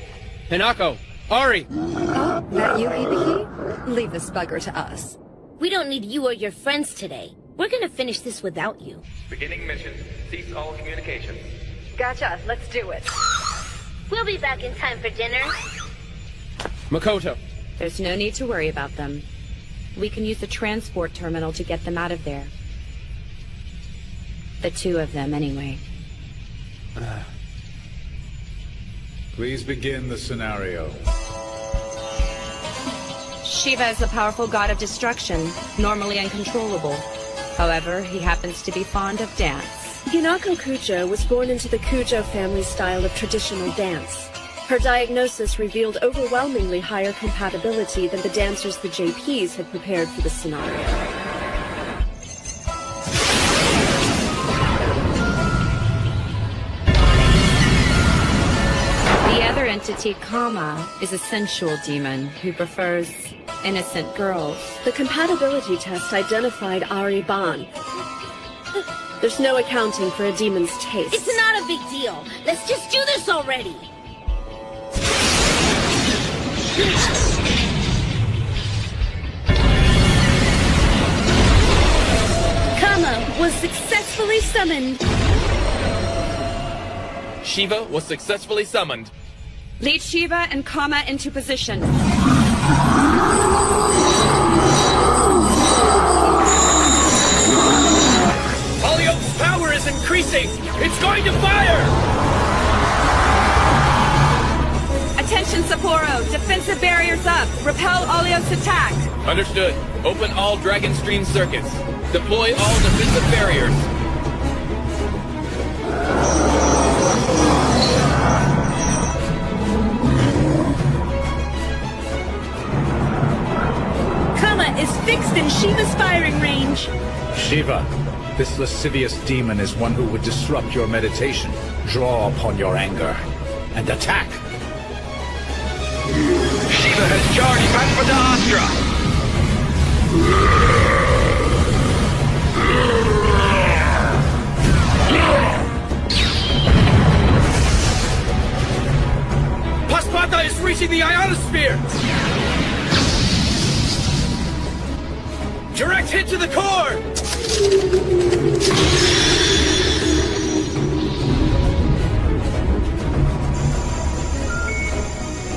Hanako! Ari! Oh, that you, Hibiki? Leave this bugger to us. We don't need you or your friends today. We're gonna finish this without you. Beginning mission. Cease all communications. Gotcha, let's do it. We'll be back in time for dinner. Makoto! There's no need to worry about them. We can use the transport terminal to get them out of there. The two of them, anyway. Please begin the scenario. Shiva is a powerful god of destruction, normally uncontrollable. However, he happens to be fond of dance. Hinako Kujo was born into the Kujo family style of traditional dance. Her diagnosis revealed overwhelmingly higher compatibility than the dancers the JPs had prepared for the scenario. The other entity, Kama, is a sensual demon who prefers innocent girls. The compatibility test identified Ari Ban. There's no accounting for a demon's taste. It's not a big deal. Let's just do this already. Kama was successfully summoned. Shiva was successfully summoned. Lead Shiva and Kama into position. Holyoke's power is increasing! It's going to fire! Attention, Sapporo! Defensive barriers up! Repel Olios' attack! Understood. Open all Dragon Stream circuits. Deploy all defensive barriers. Kama is fixed in Shiva's firing range. Shiva, this lascivious demon is one who would disrupt your meditation. Draw upon your anger and attack. Shiva has charged back for the Astra! Paspata is reaching the ionosphere! Direct hit to the core!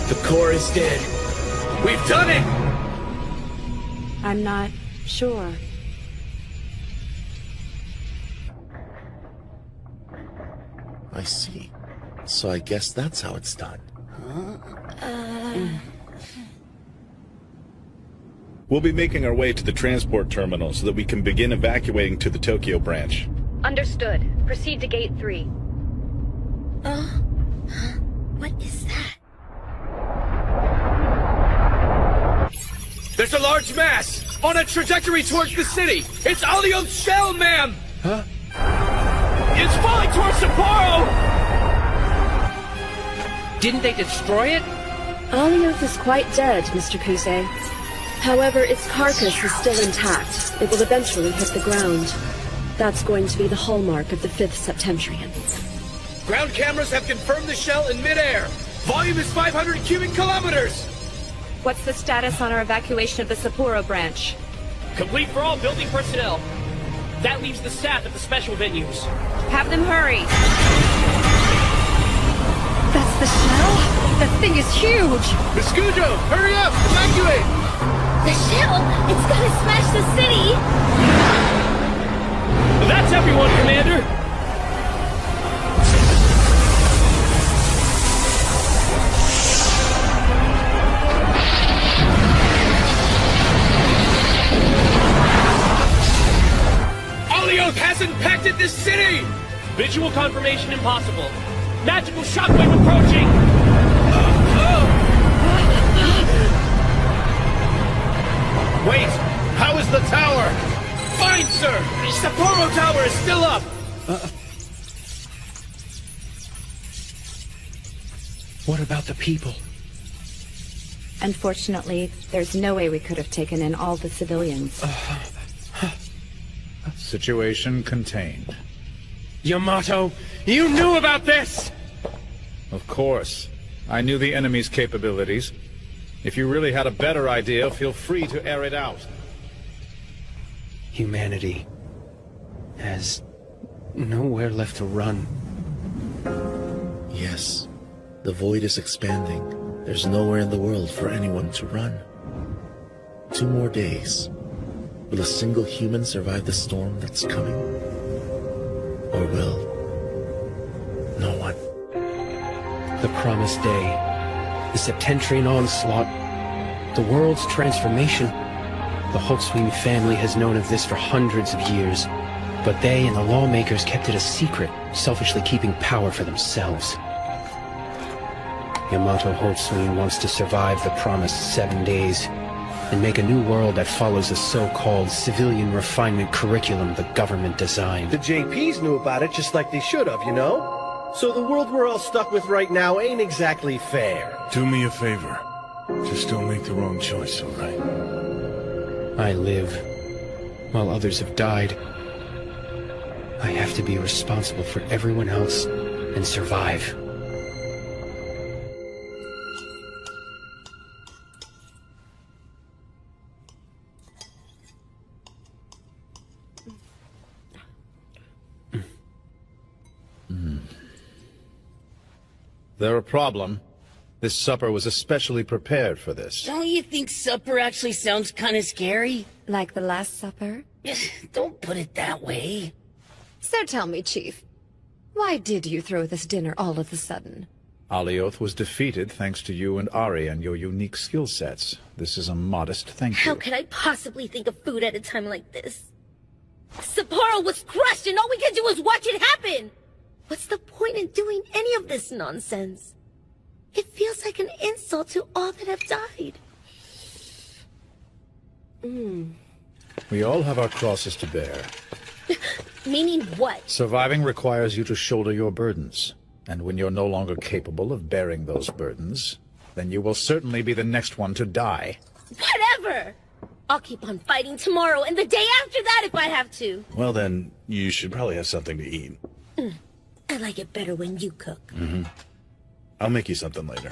The core is dead. We've done it! I'm not sure. I see. So I guess that's how it's done. We'll be making our way to the transport terminal so that we can begin evacuating to the Tokyo branch. Understood. Proceed to Gate 3. What is that? There's a large mass! On a trajectory towards the city! It's Alio's shell, ma'am! Huh? It's falling towards Sapporo! Didn't they destroy it? Alioth is quite dead, Mr. Kusei. However, its carcass is still intact. It will eventually hit the ground. That's going to be the hallmark of the 5th Septentrion. Ground cameras have confirmed the shell in midair! Volume is 500 cubic kilometers! What's the status on our evacuation of the Sapporo branch? Complete for all building personnel. That leaves the staff at the special venues. Have them hurry! That's the shell? That thing is huge! Miss Kujo, hurry up! Evacuate! The shell! It's gonna smash the city! That's everyone, Commander! Alioth has impacted this city! Visual confirmation impossible. Magical shockwave approaching! Wait! How is the tower? Fine, sir! Sapporo Tower is still up! What about the people? Unfortunately, there's no way we could have taken in all the civilians. Situation contained. Yamato, you knew about this! Of course. I knew the enemy's capabilities. If you really had a better idea, feel free to air it out. Humanity has nowhere left to run. Yes. The void is expanding. There's nowhere in the world for anyone to run. 2 more days. Will a single human survive the storm that's coming? Or will no one? The promised day. The Septentrian onslaught. The world's transformation. The Holtzwin family has known of this for hundreds of years, but they and the lawmakers kept it a secret, selfishly keeping power for themselves. Yamato Holtzwin wants to survive the promised 7 days and make a new world that follows the so-called civilian refinement curriculum the government designed. The JPs knew about it just like they should have, you know? So the world we're all stuck with right now ain't exactly fair. Do me a favor. Just don't make the wrong choice, all right? I live, while others have died. I have to be responsible for everyone else and survive. They're a problem. This supper was especially prepared for this. Don't you think supper actually sounds kind of scary? Like the Last Supper? Don't put it that way. So tell me, Chief, why did you throw this dinner all of a sudden? Alioth was defeated thanks to you and Ari and your unique skill sets. This is a modest thank you. How could I possibly think of food at a time like this? Sapporo was crushed and all we could do was watch it happen! What's the point in doing any of this nonsense? It feels like an insult to all that have died. We all have our crosses to bear. Meaning what? Surviving requires you to shoulder your burdens. And when you're no longer capable of bearing those burdens, then you will certainly be the next one to die. Whatever! I'll keep on fighting tomorrow and the day after that if I have to. Well then, you should probably have something to eat. I like it better when you cook. I'll make you something later.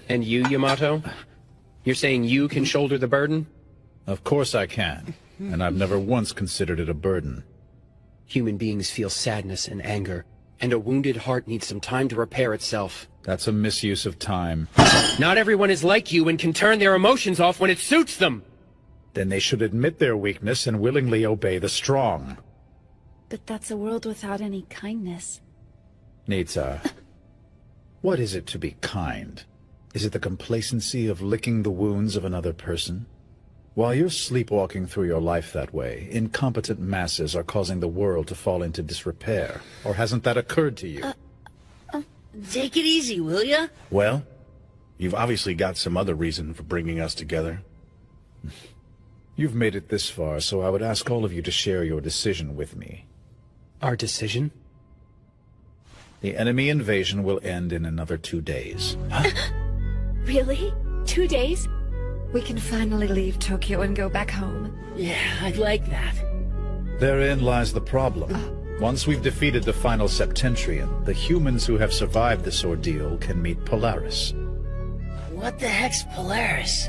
And you, Yamato? You're saying you can shoulder the burden? Of course I can. And I've never once considered it a burden. Human beings feel sadness and anger, and a wounded heart needs some time to repair itself. That's a misuse of time. Not everyone is like you and can turn their emotions off when it suits them. Then they should admit their weakness and willingly obey the strong. But that's a world without any kindness. Nita, what is it to be kind? Is it the complacency of licking the wounds of another person? While you're sleepwalking through your life that way, incompetent masses are causing the world to fall into disrepair. Or hasn't that occurred to you? Take it easy, will ya? Well, you've obviously got some other reason for bringing us together. You've made it this far, so I would ask all of you to share your decision with me. Our decision? The enemy invasion will end in another 2 days. Really? 2 days? We can finally leave Tokyo and go back home. Yeah, I'd like that. Therein lies the problem. Once we've defeated the final Septentrian, the humans who have survived this ordeal can meet Polaris. What the heck's Polaris?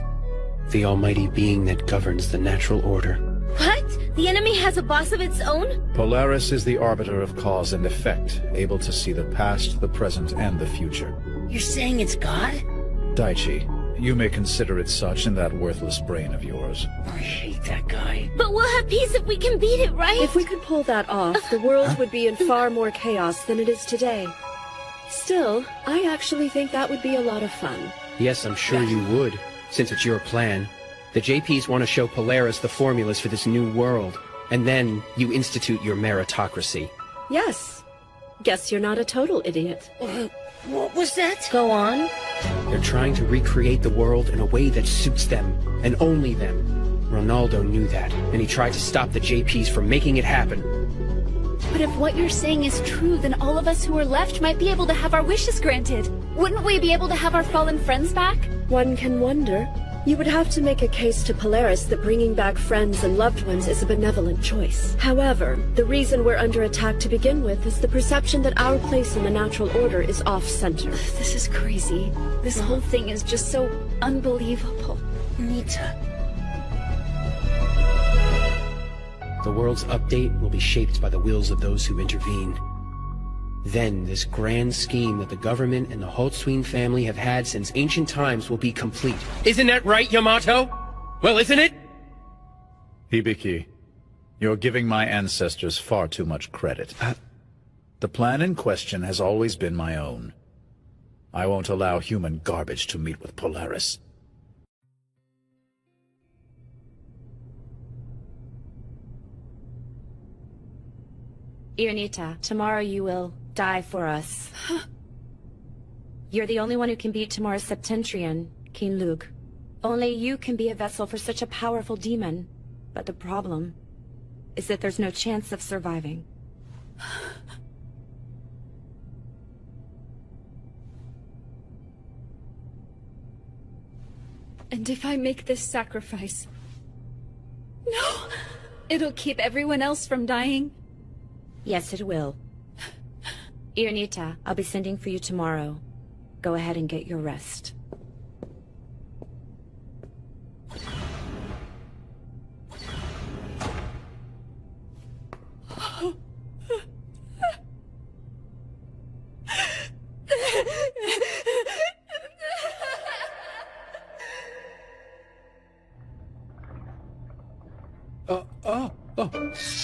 The almighty being that governs the natural order. What? The enemy has a boss of its own? Polaris is the arbiter of cause and effect, able to see the past, the present, and the future. You're saying it's God? Daichi, you may consider it such in that worthless brain of yours. I hate that guy. But we'll have peace if we can beat it, right? If we could pull that off, the world would be in far more chaos than it is today. Still, I actually think that would be a lot of fun. Yes, I'm sure you would, since it's your plan. The JPs want to show Polaris the formulas for this new world, and then you institute your meritocracy. Yes. Guess you're not a total idiot. What was that? Go on. They're trying to recreate the world in a way that suits them, and only them. Ronaldo knew that, and he tried to stop the JPs from making it happen. But if what you're saying is true, then all of us who are left might be able to have our wishes granted. Wouldn't we be able to have our fallen friends back? One can wonder. You would have to make a case to Polaris that bringing back friends and loved ones is a benevolent choice. However, the reason we're under attack to begin with is the perception that our place in the natural order is off-center. This is crazy. This whole thing is just so unbelievable. Nita. The world's update will be shaped by the wills of those who intervene. Then this grand scheme that the government and the Holtzwin family have had since ancient times will be complete. Isn't that right, Yamato? Well, isn't it? Hibiki, you're giving my ancestors far too much credit. The plan in question has always been my own. I won't allow human garbage to meet with Polaris. Irnita, tomorrow you will die for us. You're the only one who can beat tomorrow's Septentrian, King Luke. Only you can be a vessel for such a powerful demon. But the problem is that there's no chance of surviving. And if I make this sacrifice... No! It'll keep everyone else from dying? Yes, it will. Irnita, I'll be sending for you tomorrow. Go ahead and get your rest.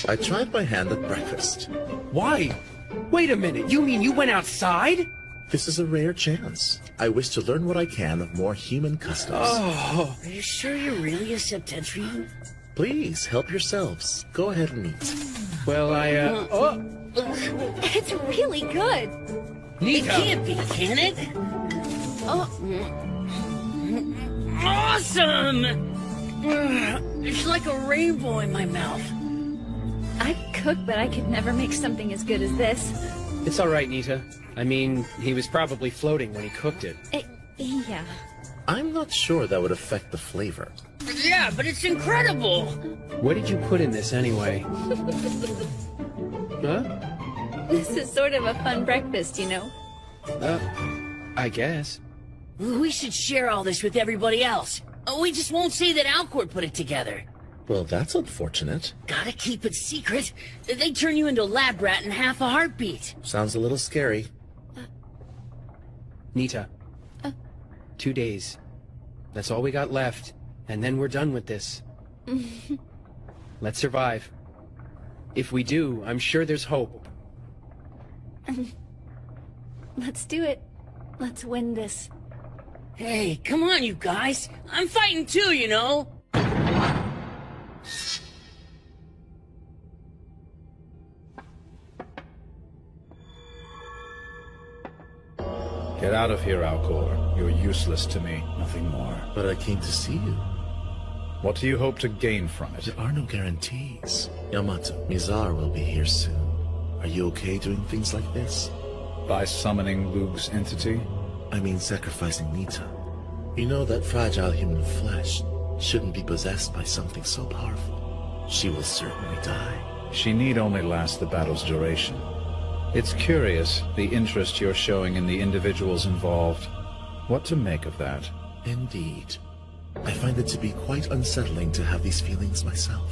I tried my hand at breakfast. Why? Wait a minute, you mean you went outside? This is a rare chance. I wish to learn what I can of more human customs. Oh. Are you sure you're really a Septentrian? Please, help yourselves. Go ahead and eat. Well, It's really good. It can't be, can it? Oh. Awesome! It's like a rainbow in my mouth. I cook, but I could never make something as good as this. It's all right, Nita. I mean, he was probably floating when he cooked it. Yeah. I'm not sure that would affect the flavor. Yeah, but it's incredible! What did you put in this anyway? Huh? This is sort of a fun breakfast, you know? I guess. We should share all this with everybody else. We just won't say that Alcor put it together. Well, that's unfortunate. Gotta keep it secret. They turn you into a lab rat in half a heartbeat. Sounds a little scary. Nita. 2 days. That's all we got left. And then we're done with this. Let's survive. If we do, I'm sure there's hope. Let's do it. Let's win this. Hey, come on, you guys. I'm fighting too, you know. Get out of here, Alcor. You're useless to me, nothing more. But I came to see you. What do you hope to gain from it? There are no guarantees. Yamato, Mizar will be here soon. Are you okay doing things like this? By summoning Lug's entity? I mean sacrificing Nita. You know that fragile human flesh shouldn't be possessed by something so powerful. She will certainly die. She need only last the battle's duration. It's curious, the interest you're showing in the individuals involved. What to make of that? Indeed. I find it to be quite unsettling to have these feelings myself.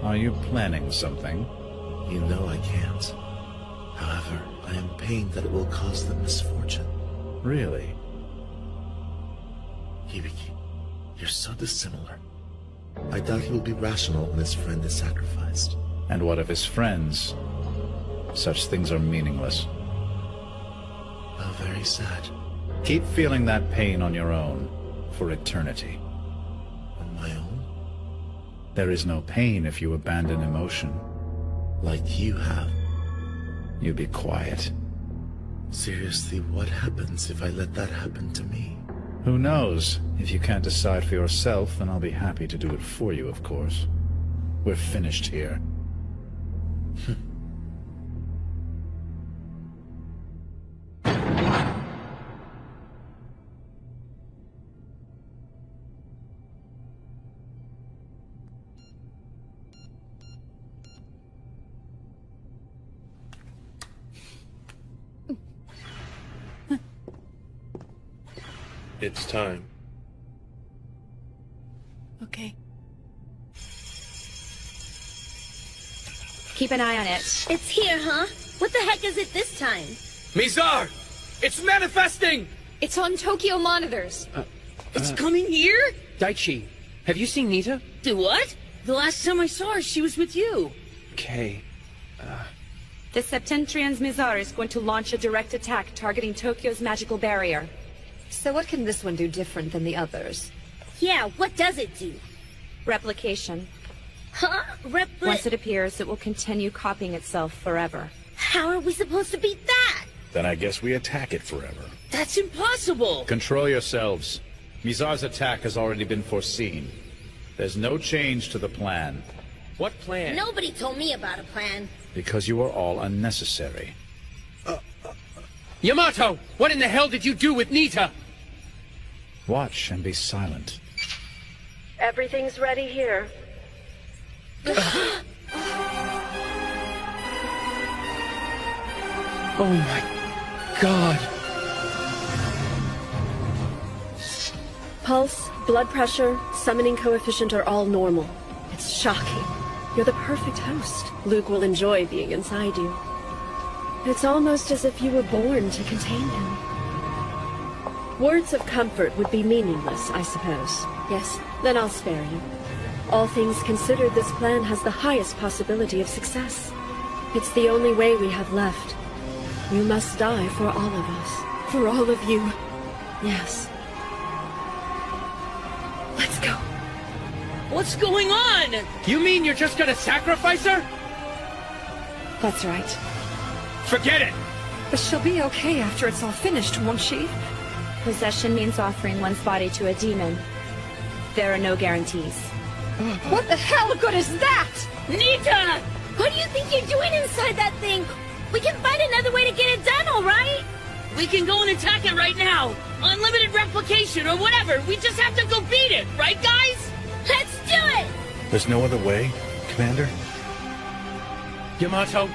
Are you planning something? You know I can't. However, I am pained that it will cause them misfortune. Really? Hibiki, you're so dissimilar. I doubt he will be rational when his friend is sacrificed. And what of his friends? Such things are meaningless. How very sad. Keep feeling that pain on your own, for eternity. On my own? There is no pain if you abandon emotion. Like you have. You be quiet. Seriously, what happens if I let that happen to me? Who knows? If you can't decide for yourself, then I'll be happy to do it for you, of course. We're finished here. It's time. Okay. Keep an eye on it. It's here, huh? What the heck is it this time? Mizar! It's manifesting! It's on Tokyo monitors. It's coming here? Daichi, have you seen Nita? Do what? The last time I saw her, she was with you. Okay. The Septentrian's Mizar is going to launch a direct attack targeting Tokyo's magical barrier. So what can this one do different than the others? Yeah, what does it do? Replication. Huh? Once it appears, it will continue copying itself forever. How are we supposed to beat that? Then I guess we attack it forever. That's impossible! Control yourselves. Mizar's attack has already been foreseen. There's no change to the plan. What plan? Nobody told me about a plan. Because you are all unnecessary. Yamato! What in the hell did you do with Nita? Watch and be silent. Everything's ready here. Oh my God. Pulse, blood pressure, summoning coefficient are all normal. It's shocking. You're the perfect host. Luke will enjoy being inside you. It's almost as if you were born to contain him. Words of comfort would be meaningless, I suppose. Yes, then I'll spare you. All things considered, this plan has the highest possibility of success. It's the only way we have left. You must die for all of us. For all of you. Yes. Let's go. What's going on? You mean you're just gonna sacrifice her? That's right. Forget it! But she'll be okay after it's all finished, won't she? Possession means offering one's body to a demon. There are no guarantees. What the hell good is that? Nita! What do you think you're doing inside that thing? We can find another way to get it done, alright? We can go and attack it right now. Unlimited replication or whatever. We just have to go beat it, right guys? Let's do it! There's no other way, Commander? Yamato,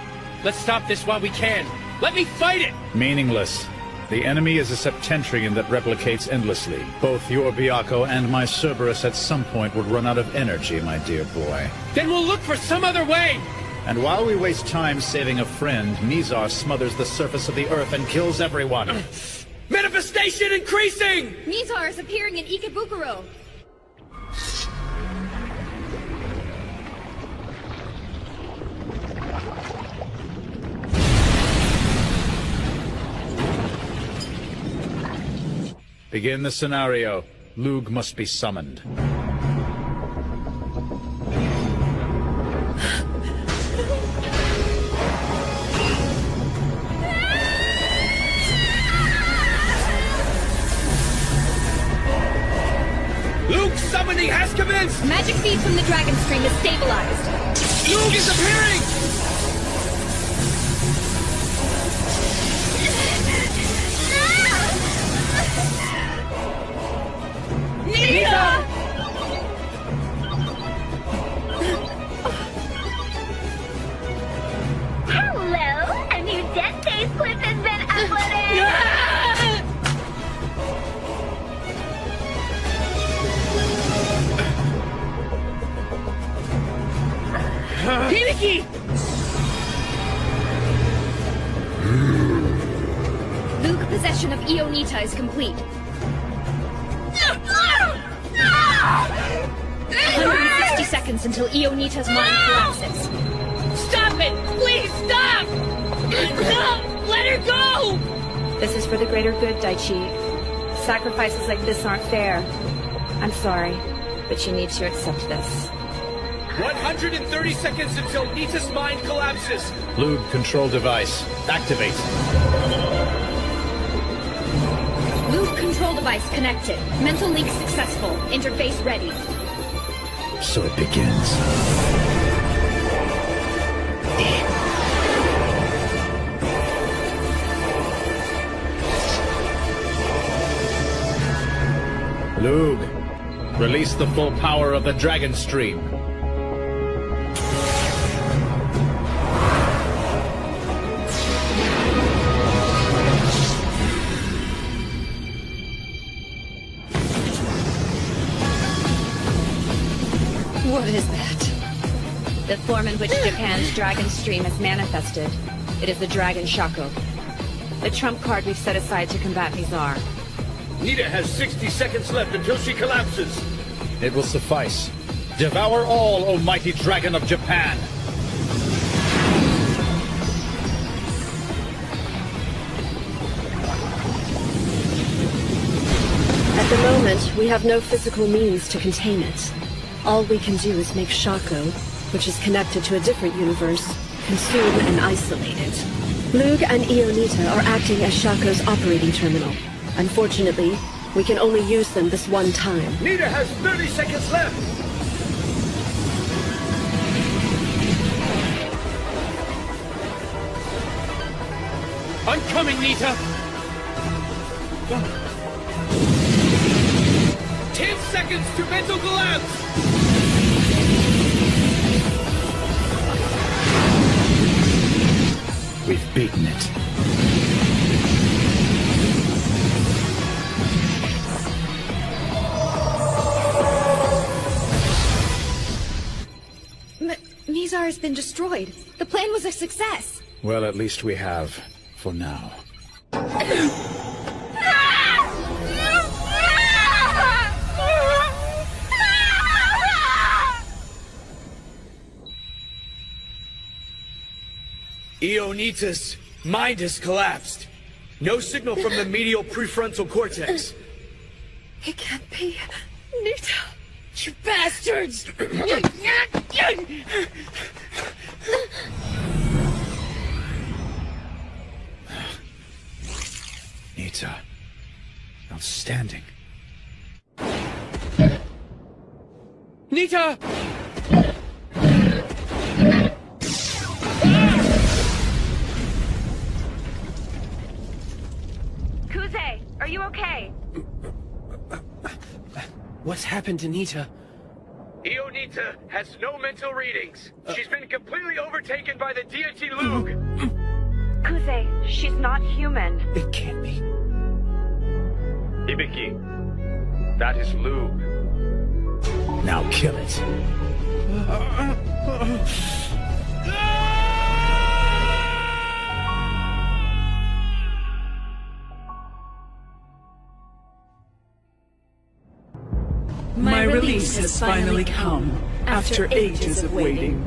let's stop this while we can. Let me fight it! Meaningless. The enemy is a septentrion that replicates endlessly. Both your Byakko and my Cerberus at some point would run out of energy, my dear boy. Then we'll look for some other way! And while we waste time saving a friend, Mizar smothers the surface of the Earth and kills everyone. Manifestation increasing! Mizar is appearing in Ikebukuro. Begin the scenario. Lug must be summoned. Luke's summoning has commenced! Magic feed from the Dragon Stream is stabilized. Luke is appearing! Nita! Hello! A new Death Days clip has been uploaded! Hibiki! Luke, possession of Ionita is complete. 160 seconds until Ionita's mind collapses. Stop it! Please stop! No! Let her go! This is for the greater good, Daichi. Sacrifices like this aren't fair. I'm sorry, but you need to accept this. 130 seconds until Nita's mind collapses! Lug control device. Activate. Luke control device connected. Mental link successful. Interface ready. So it begins. Lug, release the full power of the Dragon Stream. What is that? The form in which Japan's Dragon Stream has manifested. It is the Dragon Shako. The trump card we've set aside to combat Mizar. Nita has 60 seconds left until she collapses. It will suffice. Devour all, O mighty dragon of Japan! At the moment, we have no physical means to contain it. All we can do is make Shako which is connected to a different universe, consume and isolate it. Lug and Ionita are acting as Shaco's operating terminal. Unfortunately, we can only use them this one time. Nita has 30 seconds left! I'm coming, Nita! 10 seconds to mental collapse! We've beaten it. Mizar has been destroyed. The plan was a success. Well, at least we have, for now. Ionita's mind has collapsed. No signal from the medial prefrontal cortex. It can't be. Nita. You bastards! Nita. Outstanding. Nita! Kuze, are you okay? What's happened to Nita? Ionita has no mental readings. She's been completely overtaken by the deity Lug. Kuze, she's not human. It can't be. Hibiki, that is Lug. Now kill it. My release has finally come, after ages of waiting.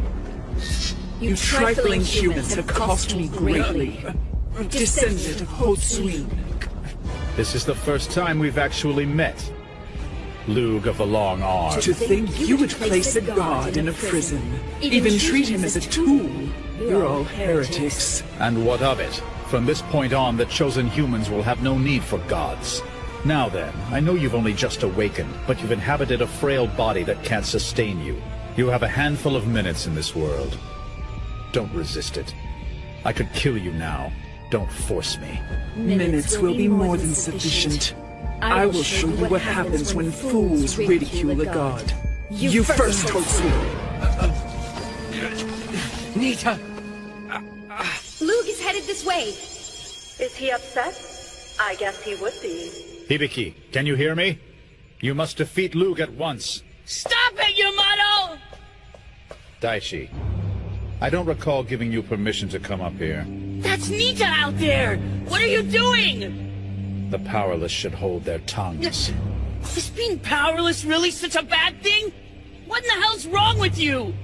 You trifling humans have cost me greatly. Descendant of Hotsui. This is the first time we've actually met. Lug of the Long Arm. To think you would place a god in a prison, even treat him as a tool. You're all heretics. And what of it? From this point on, the chosen humans will have no need for gods. Now then, I know you've only just awakened, but you've inhabited a frail body that can't sustain you. You have a handful of minutes in this world. Don't resist it. I could kill you now. Don't force me. Minutes will be more than sufficient. I will show you what happens when fools ridicule a god. You first, Hotsui. Nita! Lug is headed this way. Is he upset? I guess he would be. Hibiki, can you hear me? You must defeat Lug at once. Stop it, Yamato! Daichi, I don't recall giving you permission to come up here. That's Nita out there! What are you doing? The powerless should hold their tongues. Is being powerless really such a bad thing? What in the hell's wrong with you?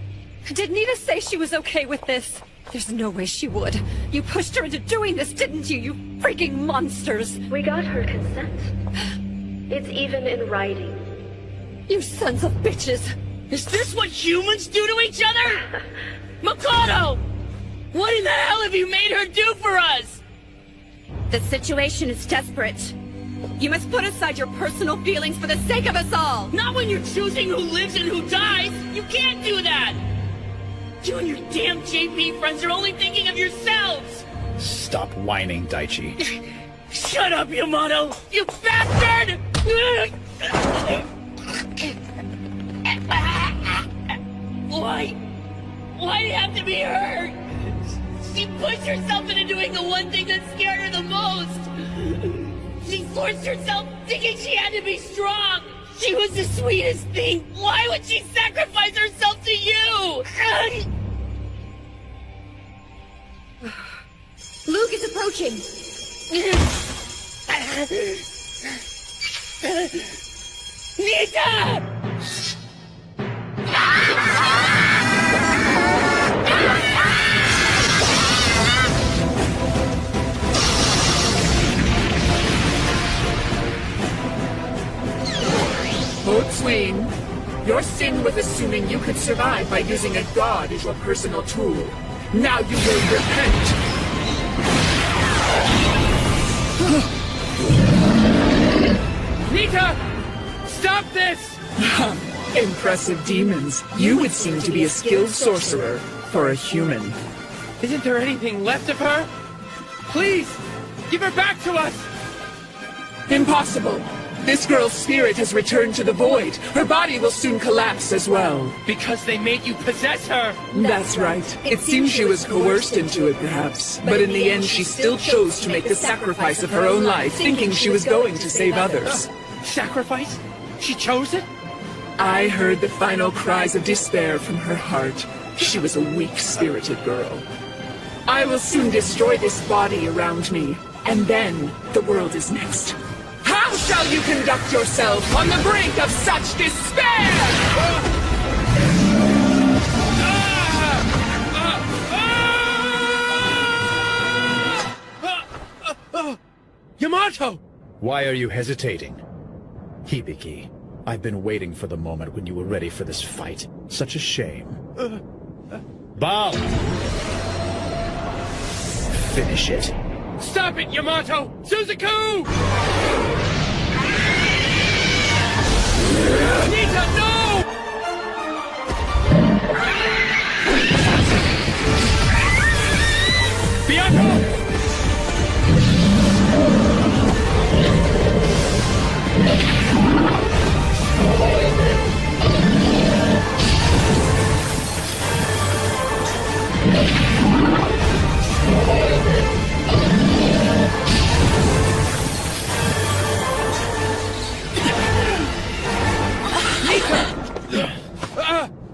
Did Nita say she was okay with this? There's no way she would. You pushed her into doing this, didn't you? You freaking monsters! We got her consent. It's even in writing. You sons of bitches! Is this what humans do to each other? Makoto! What in the hell have you made her do for us? The situation is desperate. You must put aside your personal feelings for the sake of us all! Not when you're choosing who lives and who dies! You can't do that! You and your damn JP friends are only thinking of yourselves! Stop whining, Daichi. Shut up, Yamato! You bastard! Why? Why do you have to be her? She pushed herself into doing the one thing that scared her the most. She forced herself thinking she had to be strong. She was the sweetest thing. Why would she sacrifice herself to you? Lug is approaching. Nita! Hotsui, Your sin was assuming you could survive by using a god as your personal tool. Now you will repent. Nita! Stop this! Impressive demons. You would seem to be a skilled sorcerer for a human. Isn't there anything left of her? Please, give her back to us! Impossible. This girl's spirit has returned to the void. Her body will soon collapse as well. Because they made you possess her! That's right. It seems she was coerced into it, perhaps. But in the end, she still chose to make the sacrifice of her own life, thinking she was going to save others. Sacrifice? She chose it? I heard the final cries of despair from her heart. She was a weak-spirited girl. I will soon destroy this body around me, and then the world is next. How shall you conduct yourself on the brink of such despair? Yamato! Why are you hesitating? Hibiki, I've been waiting for the moment when you were ready for this fight. Such a shame. Bao! Finish it. Stop it, Yamato! Suzaku! Nita, no! Bianco!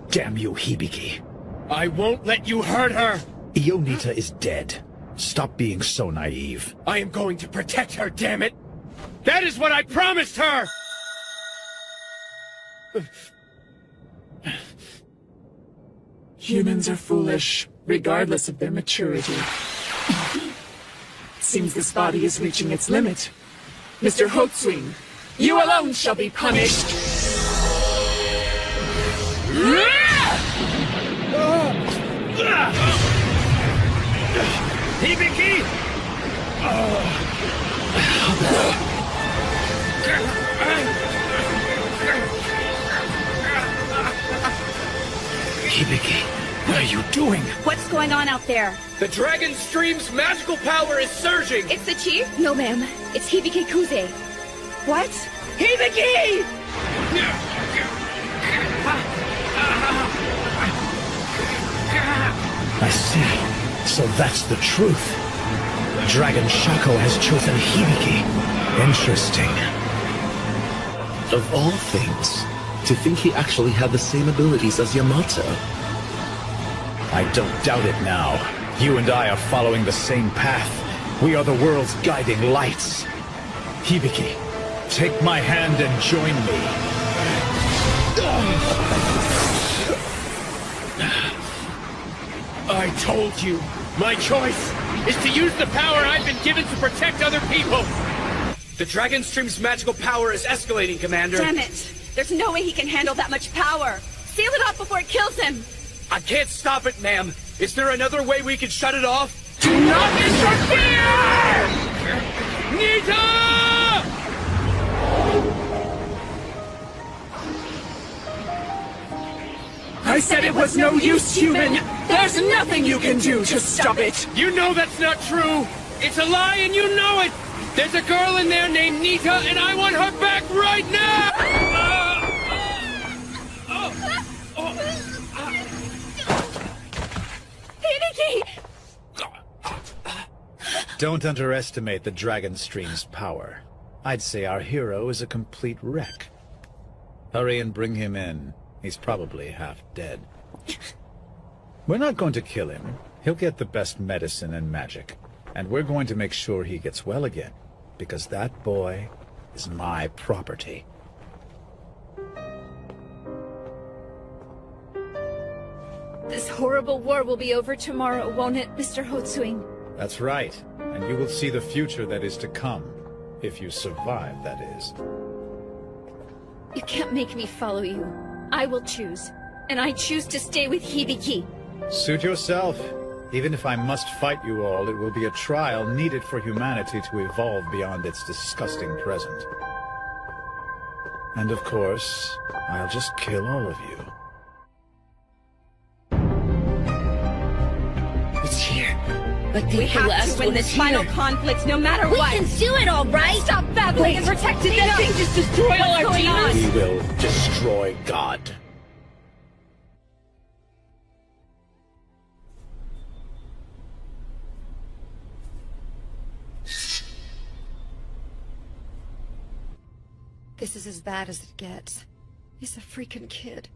Damn you, Hibiki. I won't let you hurt her! Ionita is dead. Stop being so naive. I am going to protect her, damn it! That is what I promised her! Humans are foolish, regardless of their maturity. Seems this body is reaching its limit. Mr. Hotswing, you alone shall be punished! Hibiki! Hibiki, what are you doing? What's going on out there? The Dragon Stream's magical power is surging! It's the chief? No, ma'am. It's Hibiki Kuze. What? Hibiki! I see. So that's the truth. Dragon Shako has chosen Hibiki. Interesting. Of all things, to think he actually had the same abilities as Yamato. I don't doubt it now. You and I are following the same path. We are the world's guiding lights. Hibiki, take my hand and join me. I told you, my choice is to use the power I've been given to protect other people. The Dragon Stream's magical power is escalating, Commander. Damn it! There's no way he can handle that much power. Seal it off before it kills him. I can't stop it, ma'am. Is there another way we can shut it off? Do not interfere! Nita! I said it was no use, human! There's nothing you can do to stop it! You know that's not true! It's a lie and you know it! There's a girl in there named Nita and I want her back right now! Hibiki! Don't underestimate the Dragon Stream's power. I'd say our hero is a complete wreck. Hurry and bring him in. He's probably half dead. We're not going to kill him. He'll get the best medicine and magic. And we're going to make sure he gets well again. Because that boy is my property. This horrible war will be over tomorrow, won't it, Mr. Hotswing? That's right. And you will see the future that is to come. If you survive, that is. You can't make me follow you. I will choose. And I choose to stay with Hibiki. Suit yourself. Even if I must fight you all, it will be a trial needed for humanity to evolve beyond its disgusting present. And of course, I'll just kill all of you. It's here. But We have to win this final conflict, no matter what. We can do it, all right. Stop babbling and protect Did that thing just destroy all our demons? We will destroy God. This is as bad as it gets. He's a freaking kid.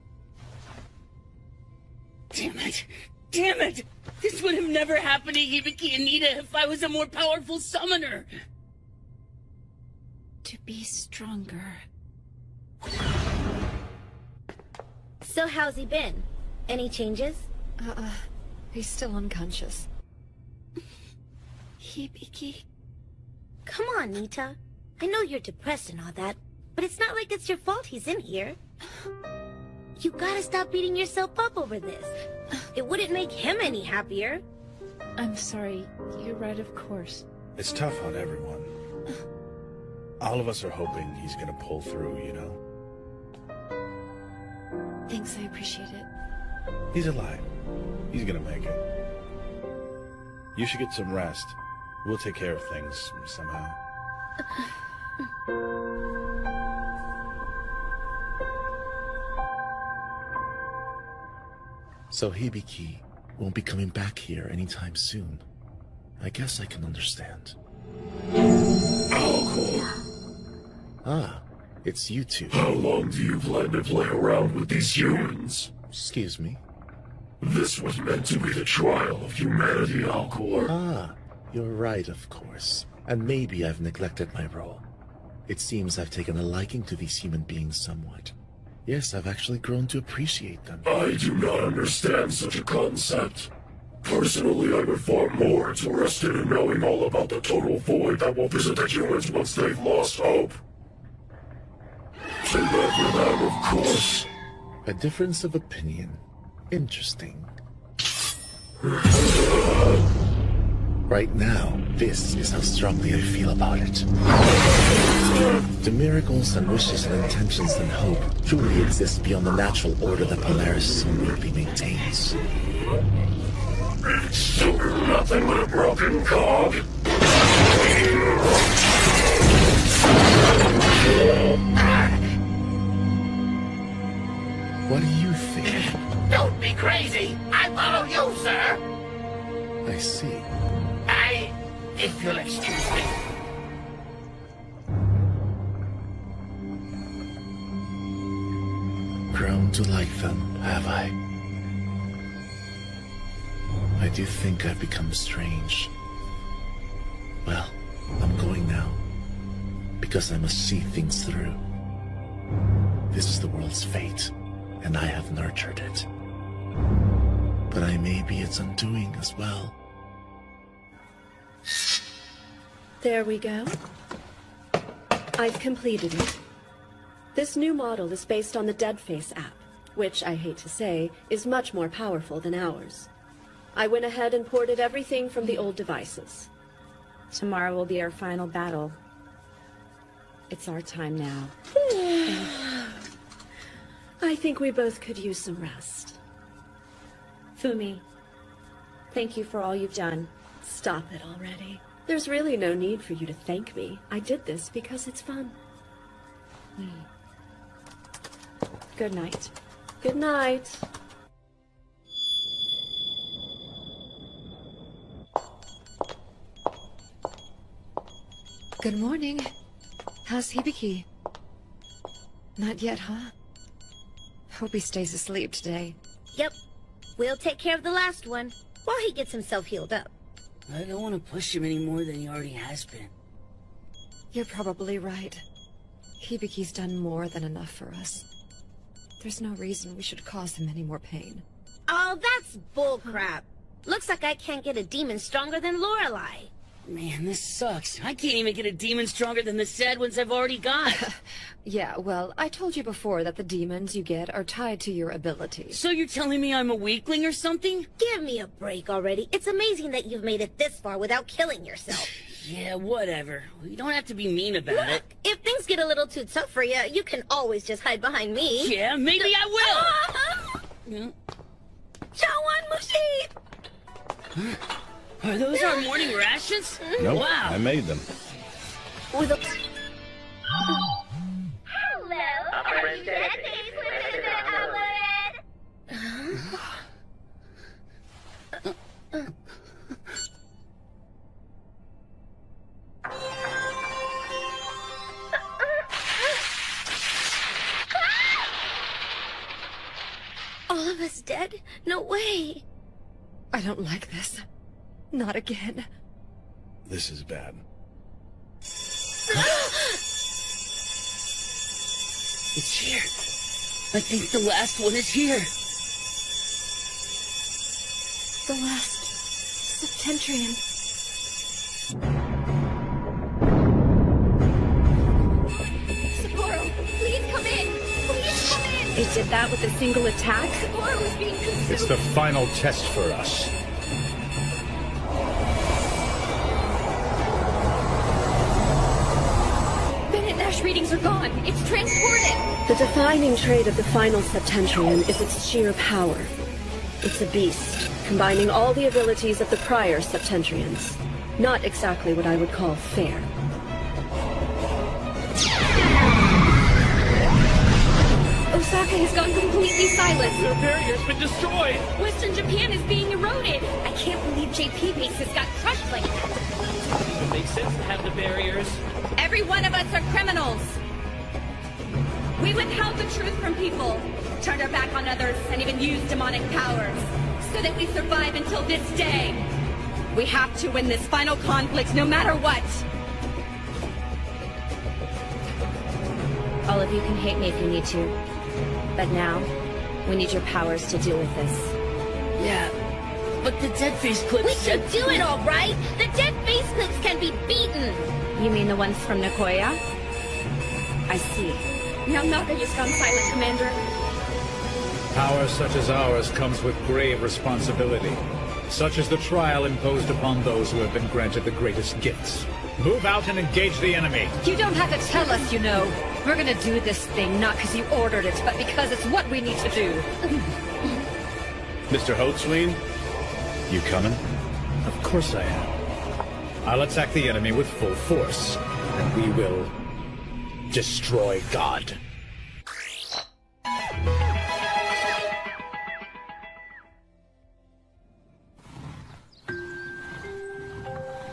Damn it! Damn it! This would have never happened to Hibiki and Nita if I was a more powerful summoner! To be stronger. So how's he been? Any changes? He's still unconscious. Hibiki. Come on, Nita. I know you're depressed and all that, but it's not like it's your fault he's in here. You gotta stop beating yourself up over this. It wouldn't make him any happier. I'm sorry. You're right, of course. It's tough on everyone. All of us are hoping he's gonna pull through, you know? Thanks, I appreciate it. He's alive. He's gonna make it. You should get some rest. We'll take care of things somehow. So Hibiki won't be coming back here anytime soon. I guess I can understand. Ah, it's you two. How long do you plan to play around with these humans? Excuse me? This was meant to be the trial of humanity, Alcor. Ah, you're right, of course. And maybe I've neglected my role. It seems I've taken a liking to these human beings somewhat. Yes, I've actually grown to appreciate them. I do not understand such a concept. Personally, I'm far more interested in knowing all about the total void that will visit the humans once they've lost hope. Too bad for them, of course. A difference of opinion. Interesting. Right now, this is how strongly I feel about it. The miracles and wishes and intentions and hope truly exist beyond the natural order that Polaris so neatly maintains. It's still nothing but a broken cog. What do you think? Don't be crazy. I follow you, sir. I see. If you'll excuse me. Grown to like them, have I? I do think I've become strange. Well, I'm going now. Because I must see things through. This is the world's fate, and I have nurtured it. But I may be its undoing as well. There we go. I've completed it. This new model is based on the Deadface app, which, I hate to say, is much more powerful than ours. I went ahead and ported everything from the old devices. Tomorrow will be our final battle. It's our time now. I think we both could use some rest. Fumi, thank you for all you've done. Stop it already. There's really no need for you to thank me. I did this because it's fun. Good night. Good night. Good morning. How's Hibiki? Not yet, huh? Hope he stays asleep today. Yep. We'll take care of the last one while he gets himself healed up. I don't want to push him any more than he already has been. You're probably right. Hibiki's done more than enough for us. There's no reason we should cause him any more pain. Oh, that's bullcrap. Looks like I can't get a demon stronger than Lorelei. Man, Man, this sucks. I can't even get a demon stronger than the sad ones I've already got. Yeah, well, I told you before that the demons you get are tied to your abilities. So you're telling me I'm a weakling or something? Give me a break already. It's amazing that you've made it this far without killing yourself. Yeah, whatever. You don't have to be mean about it. If things get a little too tough for you, you can always just hide behind me. Yeah, maybe I will! Chawan Mushi! Are those our morning rations? Nope, Wow. I made them. With a... Hello, Orange Daddies, All of us dead? No way. I don't like this. Not again. This is bad. It's here. I think the last one is here. The last Septentrian. Sapporo, please come in! Please come in! It did that with a single attack? Sapporo is being consumed! It's the final test for us. Bennett Nash readings are gone. It's transported! The defining trait of the final Septentrian is its sheer power. It's a beast, combining all the abilities of the prior Septentrians. Not exactly what I would call fair. Osaka has gone completely silent. The barrier's been destroyed. Western Japan is being eroded. I can't believe JP base has got crushed like that. It makes sense to have the barriers. Every one of us are criminals. We withheld the truth from people, turned our back on others, and even used demonic powers, so that we survive until this day. We have to win this final conflict no matter what. All of you can hate me if you need to. But now, we need your powers to deal with this. Yeah, but the Dead Face Clips We can do it, all right! The dead face clips can be beaten! You mean the ones from Nagoya? I see. Now Naga has gone silent, Commander. Power such as ours comes with grave responsibility. Such is the trial imposed upon those who have been granted the greatest gifts. Move out and engage the enemy. You don't have to tell us, you know. We're gonna do this thing not because you ordered it, but because it's what we need to do. Mr. Hoatsween, you coming? Of course I am. I'll attack the enemy with full force, and we will destroy God.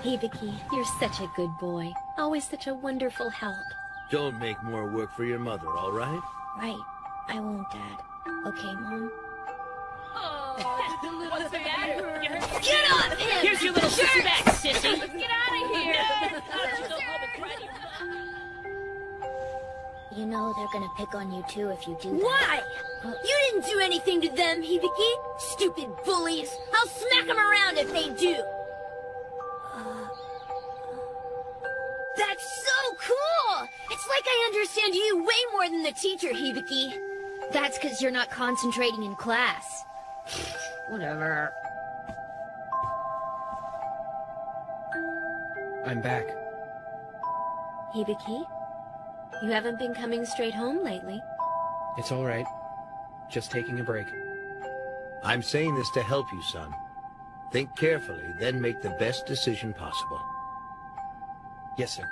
Hibiki, you're such a good boy. Always such a wonderful help. Don't make more work for your mother, all right? Right. I won't, Dad. Okay, Mom? What's the matter? Get off him! Here's your little Jerk! sister back, sissy! Get out of here! You know they're gonna pick on you too if you do that. Why? You didn't do anything to them, Hibiki! Stupid bullies! I'll smack them around if they do! That's so cool! It's like I understand you way more than the teacher, Hibiki. That's because you're not concentrating in class. Whatever. I'm back. Hibiki, you haven't been coming straight home lately. It's all right. Just taking a break. I'm saying this to help you, son. Think carefully, then make the best decision possible. Yes, sir.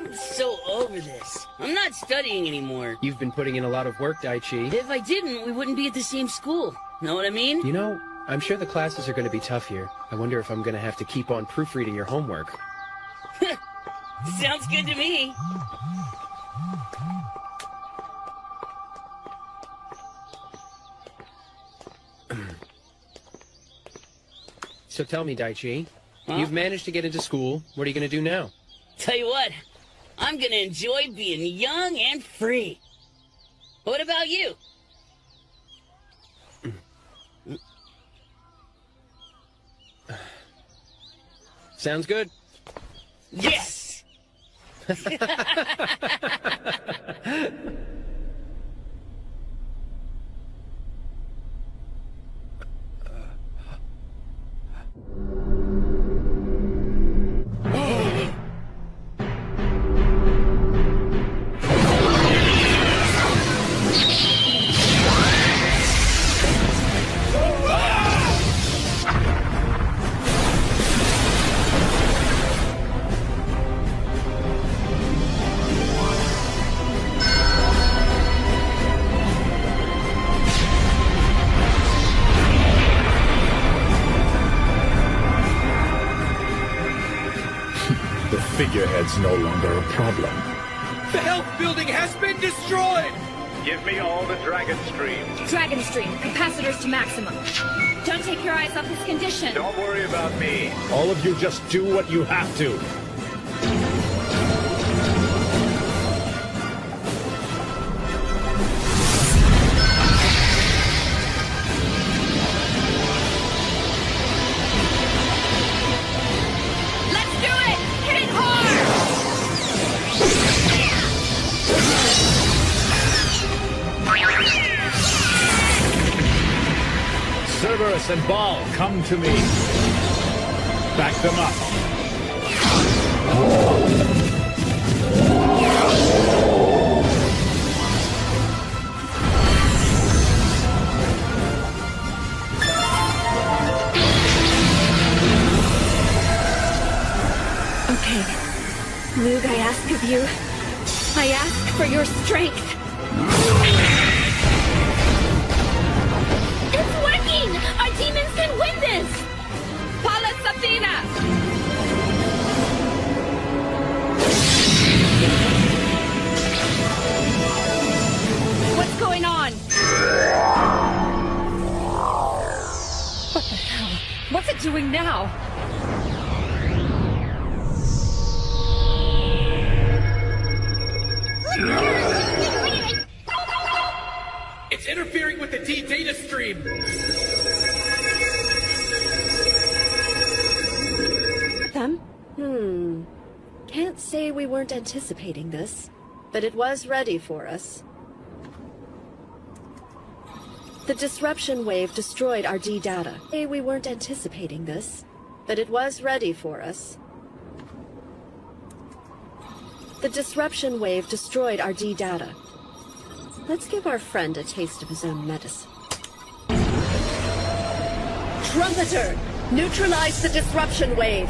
I'm so over this. I'm not studying anymore. You've been putting in a lot of work, Daichi. If I didn't, we wouldn't be at the same school. Know what I mean? You know, I'm sure the classes are going to be tough here. I wonder if I'm going to have to keep on proofreading your homework. Sounds good to me. So tell me, Daichi, you've managed to get into school. What are you going to do now? Tell you what, I'm gonna enjoy being young and free. What about you? Sounds good. Yes! The figurehead's no longer a problem. The health building has been destroyed! Give me all the Dragon Stream. Dragon Stream, capacitors to maximum. Don't take your eyes off his condition. Don't worry about me. All of you just do what you have to. Let's do it! Hit it hard! Cerberus and Baal, come to me. Back them up. Okay. Moog, I ask of you. I ask for your strength. It's working! Our demons can win this! Palasatina! What's going on? What the hell? What's it doing now? It's interfering with the D data stream! Them? Can't say we weren't anticipating this, but it was ready for us. The disruption wave destroyed our D data. We weren't anticipating this, but it was ready for us. The disruption wave destroyed our D data. Let's give our friend a taste of his own medicine. Trumpeter! Neutralize the disruption wave!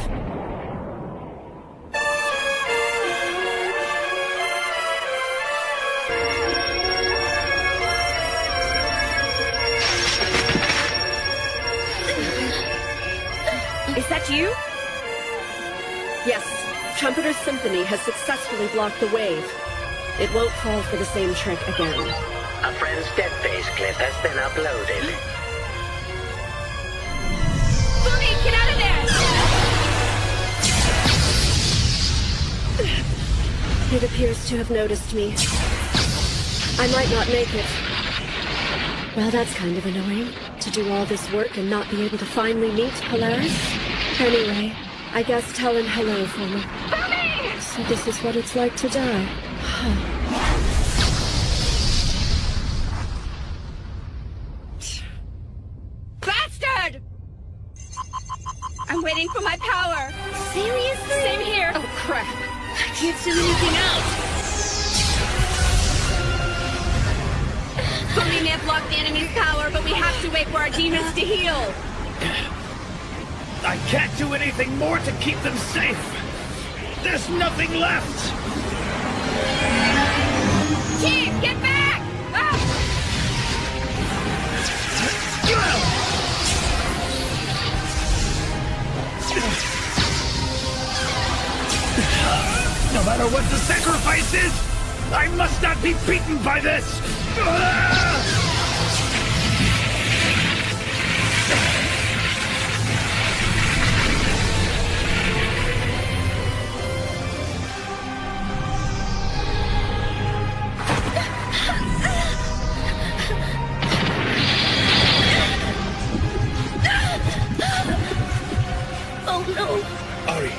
Is that you? Yes, Trumpeter's Symphony has successfully blocked the wave. It won't fall for the same trick again. A friend's dead face clip has been uploaded. Boomy, get out of there! It appears to have noticed me. I might not make it. Well, that's kind of annoying, to do all this work and not be able to finally meet Polaris. Anyway, I guess tell him hello for me. Boomy! So this is what it's like to die. Bastard! I'm waiting for my power. Seriously? Same here. Oh, crap. I can't send anything out. Boomy may have blocked the enemy's power, but we have to wait for our demons to heal. I can't do anything more to keep them safe. There's nothing left. Chief, get back! Ah! No matter what the sacrifice is, I must not be beaten by this. Oh no! Are Hurry!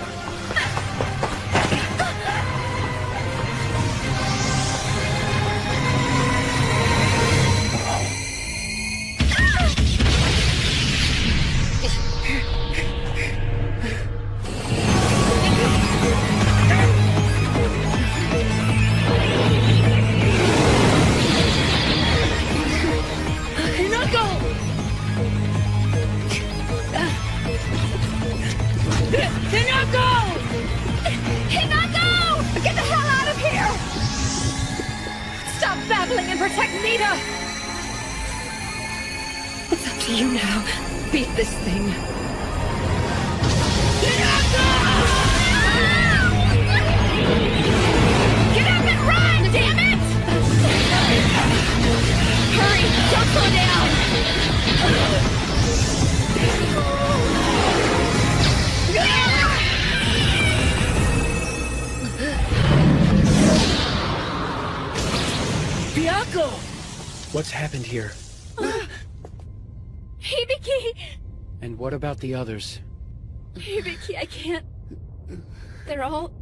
Get the hell out of here! Stop babbling and protect Nita! It's up to you now. Beat this thing. Get up and run, damn it! Hurry, don't slow down! Byakuo! What's happened here? Hibiki! And what about the others? Hibiki, I can't... They're all...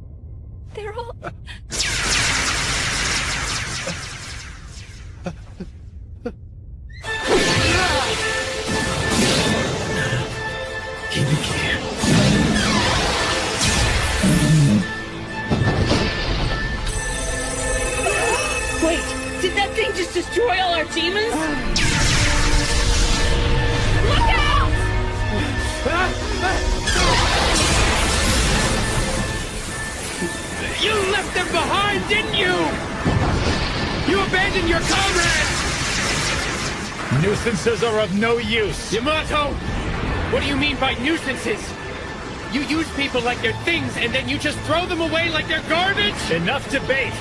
Wait, did that thing just destroy all our demons? Look out! You left them behind, didn't you? You abandoned your comrades! Nuisances are of no use. Yamato! What do you mean by nuisances? You use people like they're things and then you just throw them away like they're garbage? Enough debate.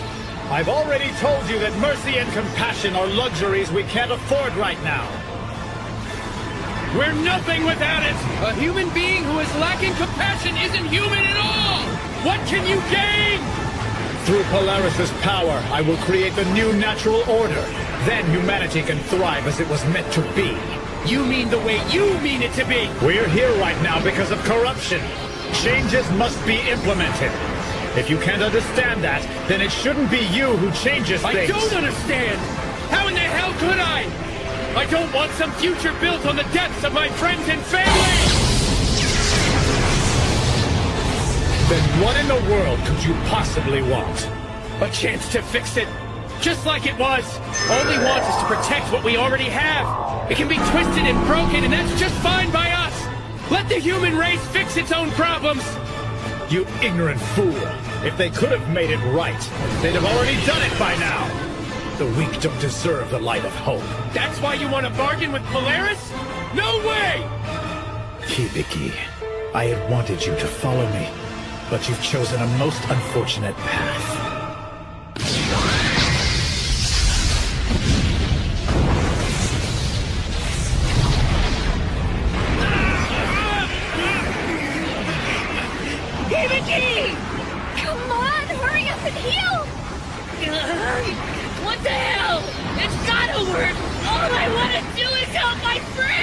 I've already told you that mercy and compassion are luxuries we can't afford right now. We're nothing without it! A human being who is lacking compassion isn't human at all! What can you gain? Through Polaris's power, I will create the new natural order. Then humanity can thrive as it was meant to be. You mean the way you mean it to be! We're here right now because of corruption. Changes must be implemented. If you can't understand that, then it shouldn't be you who changes things. I don't understand! How in the hell could I? I don't want some future built on the deaths of my friends and family! Then what in the world could you possibly want? A chance to fix it. Just like it was. All we want is to protect what we already have. It can be twisted and broken, and that's just fine by us. Let the human race fix its own problems. You ignorant fool. If they could have made it right, they'd have already done it by now. The weak don't deserve the light of hope. That's why you want to bargain with Polaris? No way! Hibiki, I had wanted you to follow me, but you've chosen a most unfortunate path. Hibiki! Come on, hurry up and heal! What the hell? It's gotta work! All I want to do is help my friends!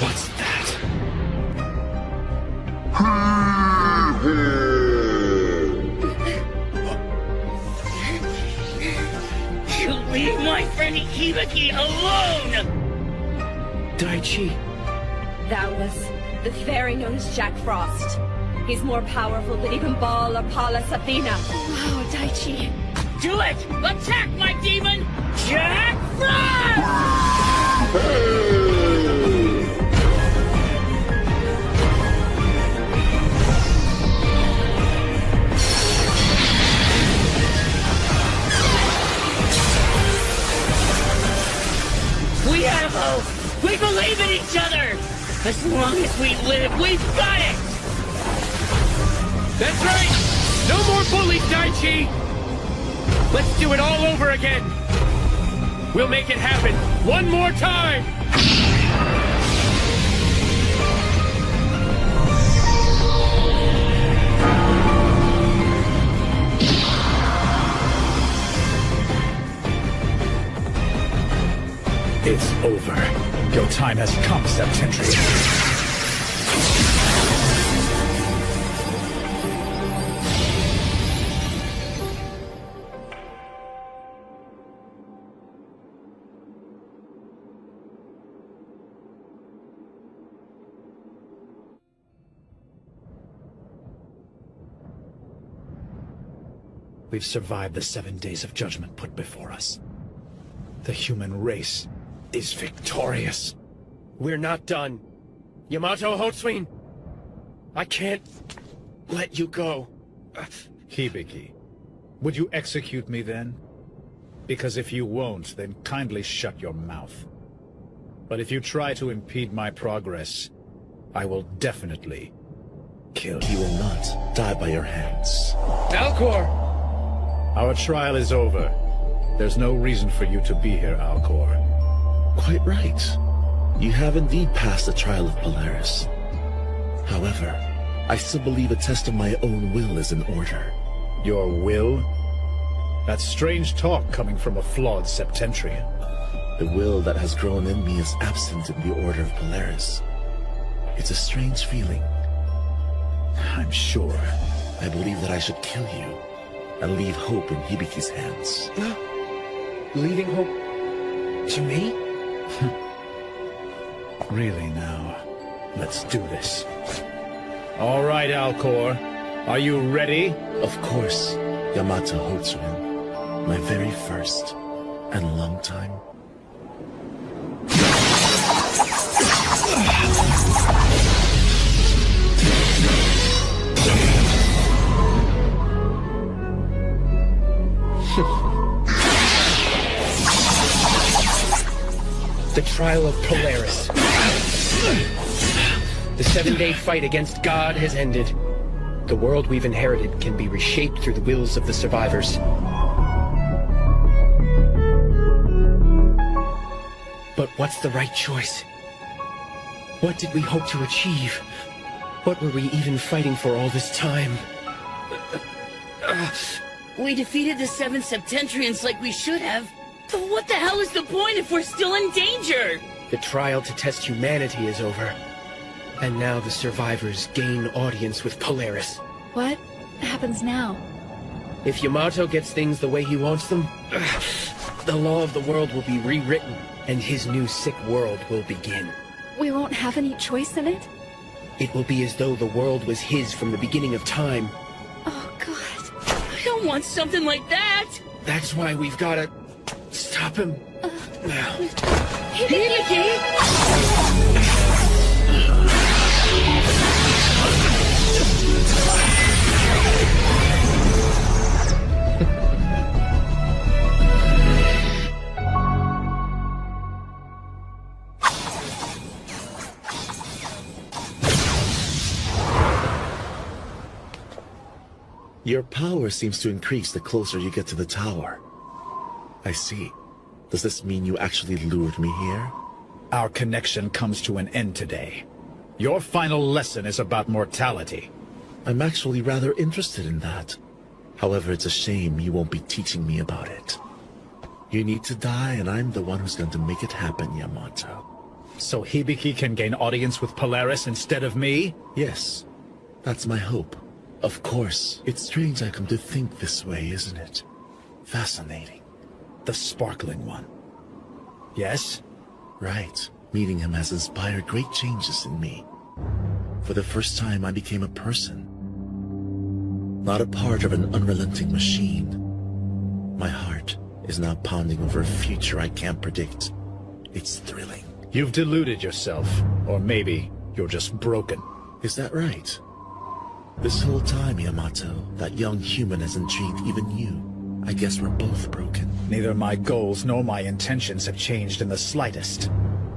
What's that? You leave my friend Hibiki alone! Daichi. That was the fairy known as Jack Frost. He's more powerful than even Baal or Pallas Athena. Wow, Daichi. Do it! Attack, my demon! Jack Frost! We have hope! We believe in each other! As long as we live, we've got it! That's right! No more bullies, Daichi! Let's do it all over again! We'll make it happen one more time! It's over. Your time has come, Septentrion. We've survived the 7 days of judgment put before us. The human race is victorious. We're not done. Yamato Hotsween! I can't let you go. Hibiki, would you execute me then? Because if you won't, then kindly shut your mouth. But if you try to impede my progress, I will definitely kill you. He will not die by your hands. Alcor! Our trial is over. There's no reason for you to be here, Alcor. Quite right. You have indeed passed the trial of Polaris. However, I still believe a test of my own will is in order. Your will? That's strange talk coming from a flawed Septentrion. The will that has grown in me is absent in the Order of Polaris. It's a strange feeling. I'm sure. I believe that I should kill you and leave hope in Hibiki's hands. Leaving hope to me? Really now, let's do this. All right, Alcor. Are you ready? Of course, Yamato Hotswin. My very first and long time. The trial of Polaris. The 7-day fight against God has ended. The world we've inherited can be reshaped through the wills of the survivors. But what's the right choice? What did we hope to achieve? What were we even fighting for all this time? We defeated the 7 Septentrions like we should have. But what the hell is the point if we're still in danger? The trial to test humanity is over. And now the survivors gain audience with Polaris. What happens now? If Yamato gets things the way he wants them, the law of the world will be rewritten, and his new sick world will begin. We won't have any choice in it? It will be as though the world was his from the beginning of time. Oh, God. I don't want something like that! That's why we've gotta stop him now. Hibiki! Your power seems to increase the closer you get to the tower. I see. Does this mean you actually lured me here? Our connection comes to an end today. Your final lesson is about mortality. I'm actually rather interested in that. However, it's a shame you won't be teaching me about it. You need to die, and I'm the one who's going to make it happen, Yamato. So Hibiki can gain audience with Polaris instead of me? Yes, that's my hope. Of course, it's strange I come to think this way, isn't it? Fascinating. The sparkling one. Yes? Right. Meeting him has inspired great changes in me. For the first time, I became a person. Not a part of an unrelenting machine. My heart is now pounding over a future I can't predict. It's thrilling. You've deluded yourself. Or maybe you're just broken. Is that right? This whole time, Yamato, that young human has intrigued even you. I guess we're both broken. Neither my goals nor my intentions have changed in the slightest.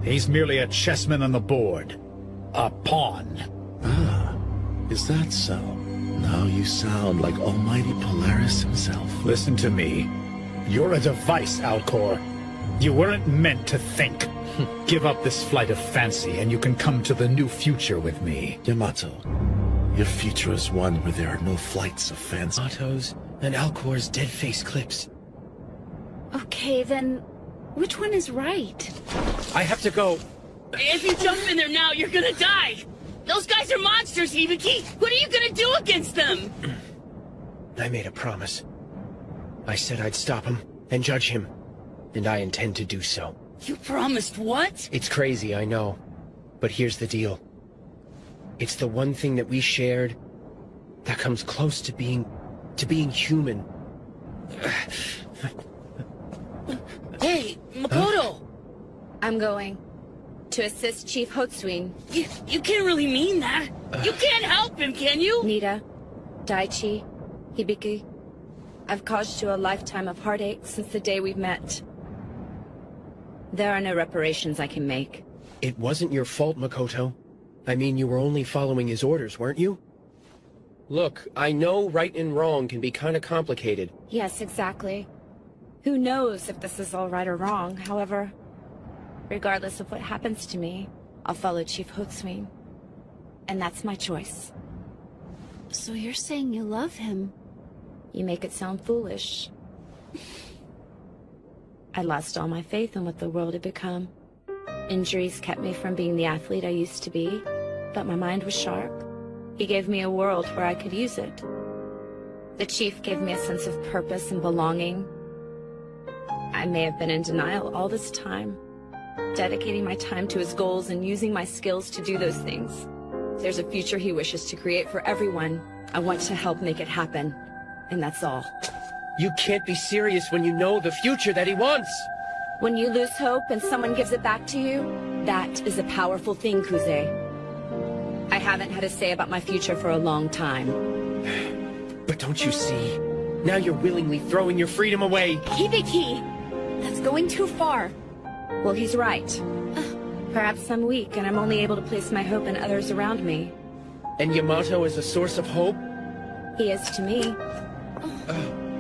He's merely a chessman on the board. A pawn. Ah, is that so? Now you sound like Almighty Polaris himself. Listen to me. You're a device, Alcor. You weren't meant to think. Give up this flight of fancy and you can come to the new future with me. Yamato, your future is one where there are no flights of fancy. Yamato's and Alcor's dead face clips. Okay, then Which one is right? I have to go. If you jump in there now, you're gonna die! Those guys are monsters, Hibiki! What are you gonna do against them? I made a promise. I said I'd stop him and judge him, and I intend to do so. You promised what? It's crazy, I know. But here's the deal. It's the one thing that we shared that comes close to being human. Hey, Makoto! I'm going to assist Chief Hotsween. You can't really mean that. You can't help him, can you? Nita, Daichi, Hibiki, I've caused you a lifetime of heartache since the day we met. There are no reparations I can make. It wasn't your fault, Makoto. I mean, you were only following his orders, weren't you? Look, I know right and wrong can be kind of complicated. Yes, exactly. Who knows if this is all right or wrong, however, regardless of what happens to me, I'll follow Chief Hotsween. And that's my choice. So you're saying you love him? You make it sound foolish. I lost all my faith in what the world had become. Injuries kept me from being the athlete I used to be, but my mind was sharp. He gave me a world where I could use it. The Chief gave me a sense of purpose and belonging. I may have been in denial all this time, dedicating my time to his goals and using my skills to do those things. There's a future he wishes to create for everyone. I want to help make it happen, and that's all. You can't be serious when you know the future that he wants! When you lose hope and someone gives it back to you, that is a powerful thing, Kuze. I haven't had a say about my future for a long time. But don't you see? Now you're willingly throwing your freedom away! Hibiki! That's going too far. Well, he's right. Perhaps I'm weak and I'm only able to place my hope in others around me. And Yamato is a source of hope? He is to me.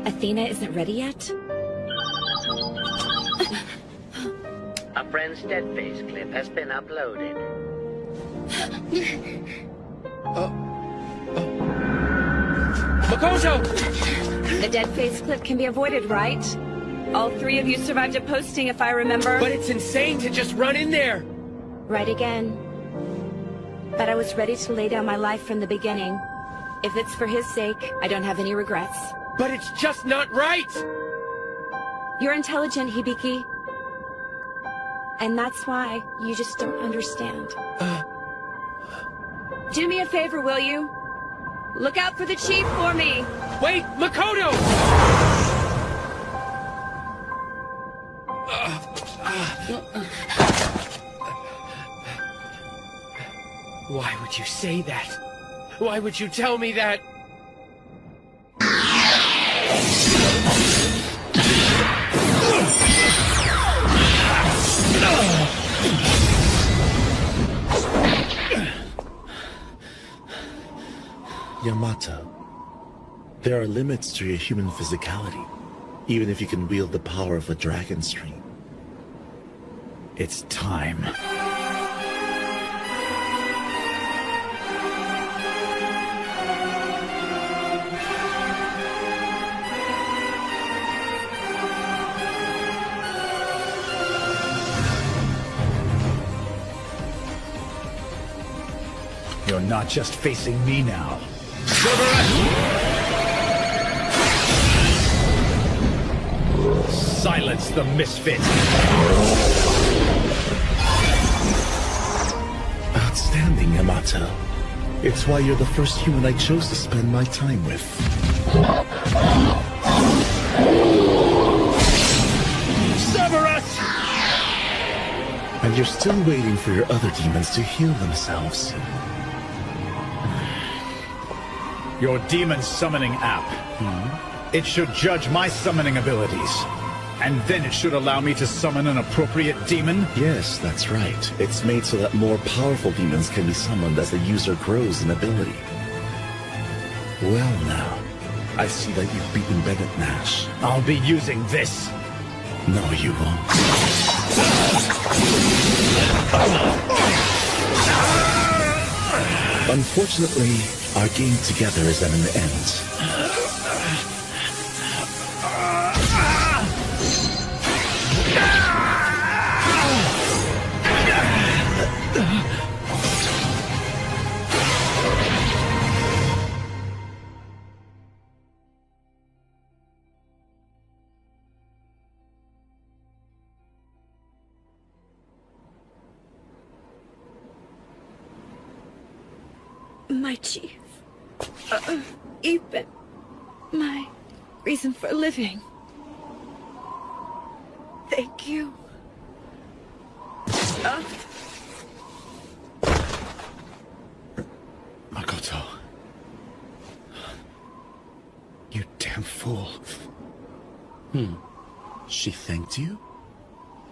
Athena isn't ready yet? A friend's dead face clip has been uploaded. Makoto! The dead face clip can be avoided, right? All three of you survived a posting, if I remember. But it's insane to just run in there! Right again. But I was ready to lay down my life from the beginning. If it's for his sake, I don't have any regrets. But it's just not right! You're intelligent, Hibiki. And that's why you just don't understand. Do me a favor, will you? Look out for the Chief for me! Wait, Makoto! Why would you say that? Why would you tell me that? Yamato, there are limits to your human physicality, even if you can wield the power of a dragon stream. It's time. You're not just facing me now. Silence the misfit! Outstanding, Yamato. It's why you're the first human I chose to spend my time with. Cerberus! And you're still waiting for your other demons to heal themselves. Your demon summoning app. It should judge my summoning abilities. And then it should allow me to summon an appropriate demon? Yes, that's right. It's made so that more powerful demons can be summoned as the user grows in ability. Well now, I see that you've beaten Bennett Nash. I'll be using this. No, you won't. Unfortunately, our game together is at an end. my chief. You've been my reason for living. Thank you. Makoto. You damn fool. She thanked you?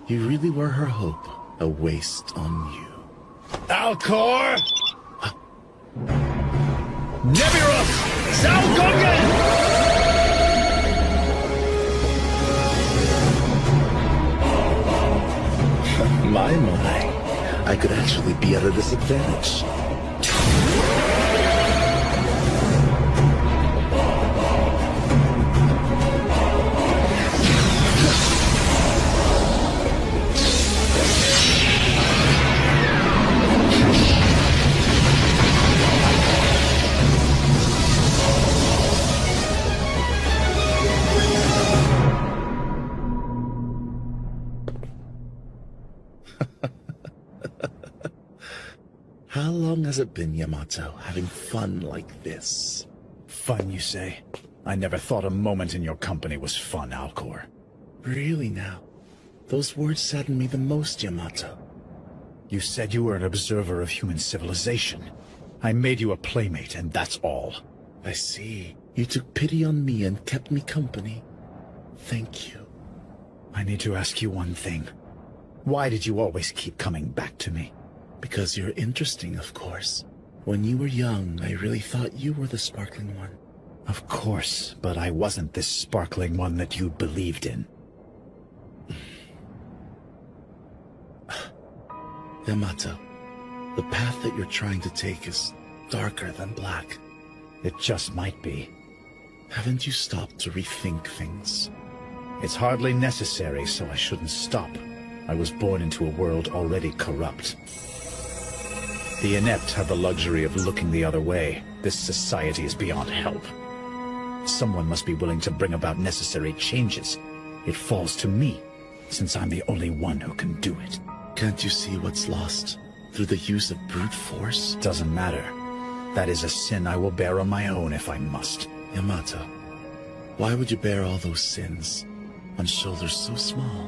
You really were her hope. A waste on you. Alcor! Nebiros! Zalgongan! My. I could actually be at a disadvantage. How long has it been, Yamato, having fun like this? Fun, you say? I never thought a moment in your company was fun, Alcor. Really now? Those words sadden me the most, Yamato. You said you were an observer of human civilization. I made you a playmate, and that's all. I see. You took pity on me and kept me company. Thank you. I need to ask you one thing. Why did you always keep coming back to me? Because you're interesting, of course. When you were young, I really thought you were the sparkling one. Of course, but I wasn't this sparkling one that you believed in. Yamato, the path that you're trying to take is darker than black. It just might be. Haven't you stopped to rethink things? It's hardly necessary, so I shouldn't stop. I was born into a world already corrupt. The inept have the luxury of looking the other way. This society is beyond help. Someone must be willing to bring about necessary changes. It falls to me, since I'm the only one who can do it. Can't you see what's lost through the use of brute force? Doesn't matter. That is a sin I will bear on my own if I must. Yamato, why would you bear all those sins on shoulders so small?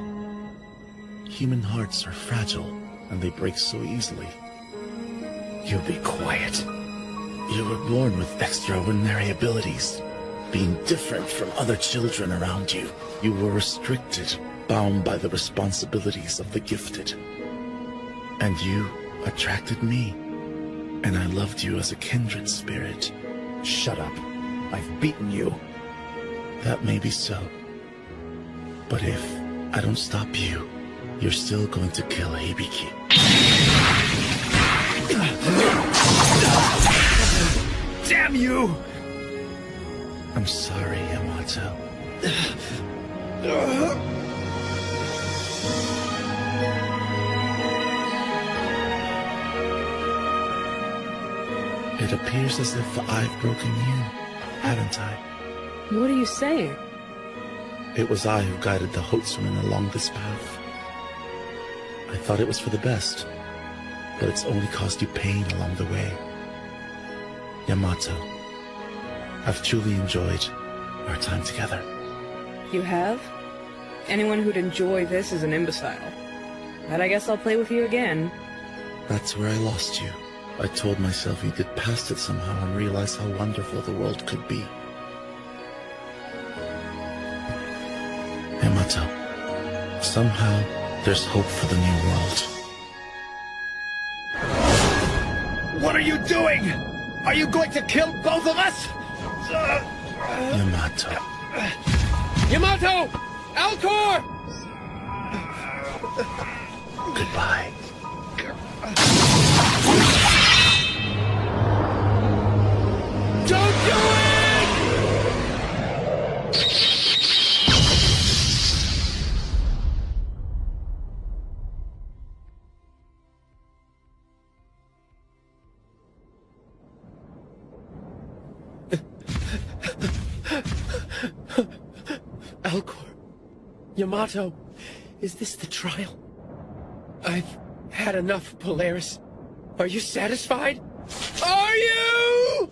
Human hearts are fragile, and they break so easily. You be quiet. You were born with extraordinary abilities, being different from other children around you. You were restricted, bound by the responsibilities of the gifted. And you attracted me, and I loved you as a kindred spirit. Shut up. I've beaten you. That may be so. But if I don't stop you, you're still going to kill Hibiki. Damn you! I'm sorry, Yamato. It appears as if I've broken you, haven't I? What are you saying? It was I who guided the Hotsuin along this path. I thought it was for the best, but it's only caused you pain along the way. Yamato, I've truly enjoyed our time together. You have? Anyone who'd enjoy this is an imbecile. But I guess I'll play with you again. That's where I lost you. I told myself you'd get past it somehow and realize how wonderful the world could be. Yamato, somehow there's hope for the new world. What are you doing? Are you going to kill both of us? Yamato. Yamato! Alcor! Goodbye. Don't do it! Alcor, Yamato, is this the trial? I've had enough, Polaris. Are you satisfied? Are you?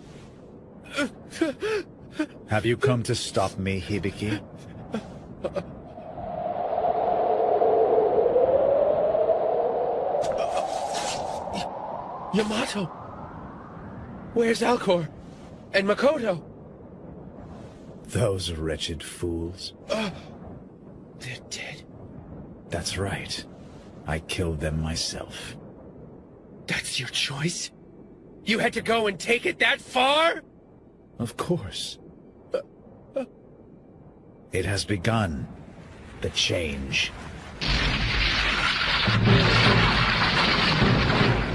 Have you come to stop me, Hibiki? Yamato! Where's Alcor? And Makoto? Those wretched fools. They're dead. That's right. I killed them myself. That's your choice? You had to go and take it that far? Of course. It has begun. The change.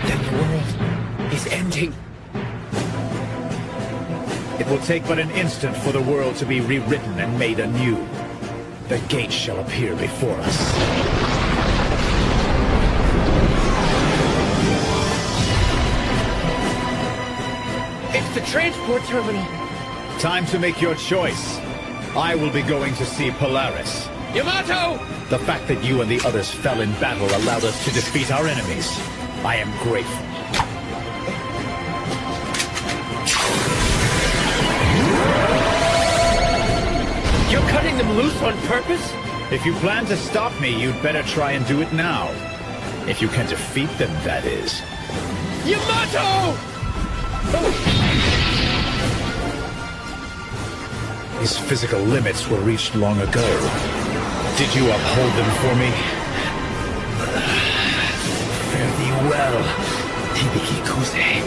Then the world is ending. It will take but an instant for the world to be rewritten and made anew. The gate shall appear before us. It's the transport terminal. Time to make your choice. I will be going to see Polaris. Yamato! The fact that you and the others fell in battle allowed us to defeat our enemies. I am grateful. You're cutting them loose on purpose? If you plan to stop me, you'd better try and do it now. If you can defeat them, that is. Yamato! His physical limits were reached long ago. Did you uphold them for me? Fare thee well, Hibiki Kuze.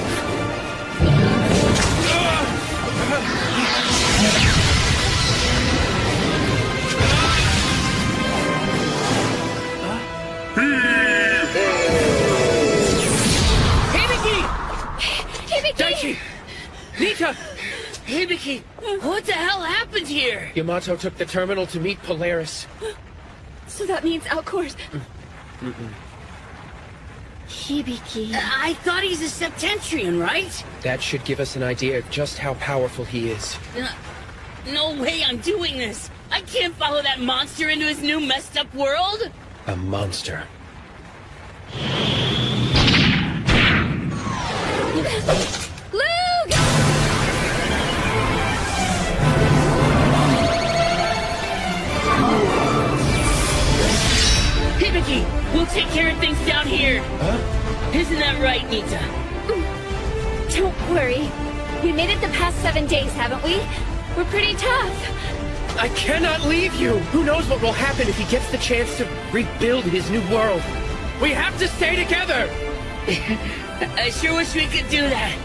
Daichi! Nita! Hibiki, what the hell happened here? Yamato took the terminal to meet Polaris. So that means Alcor's... Hibiki... I thought he's a Septentrian, right? That should give us an idea of just how powerful he is. No way I'm doing this! I can't follow that monster into his new messed up world! A monster. Luke! Hibiki, we'll take care of things down here. Huh? Isn't that right, Nita? Don't worry. We made it the past 7 days, haven't we? We're pretty tough. I cannot leave you! Who knows what will happen if he gets the chance to rebuild his new world? We have to stay together! I sure wish we could do that.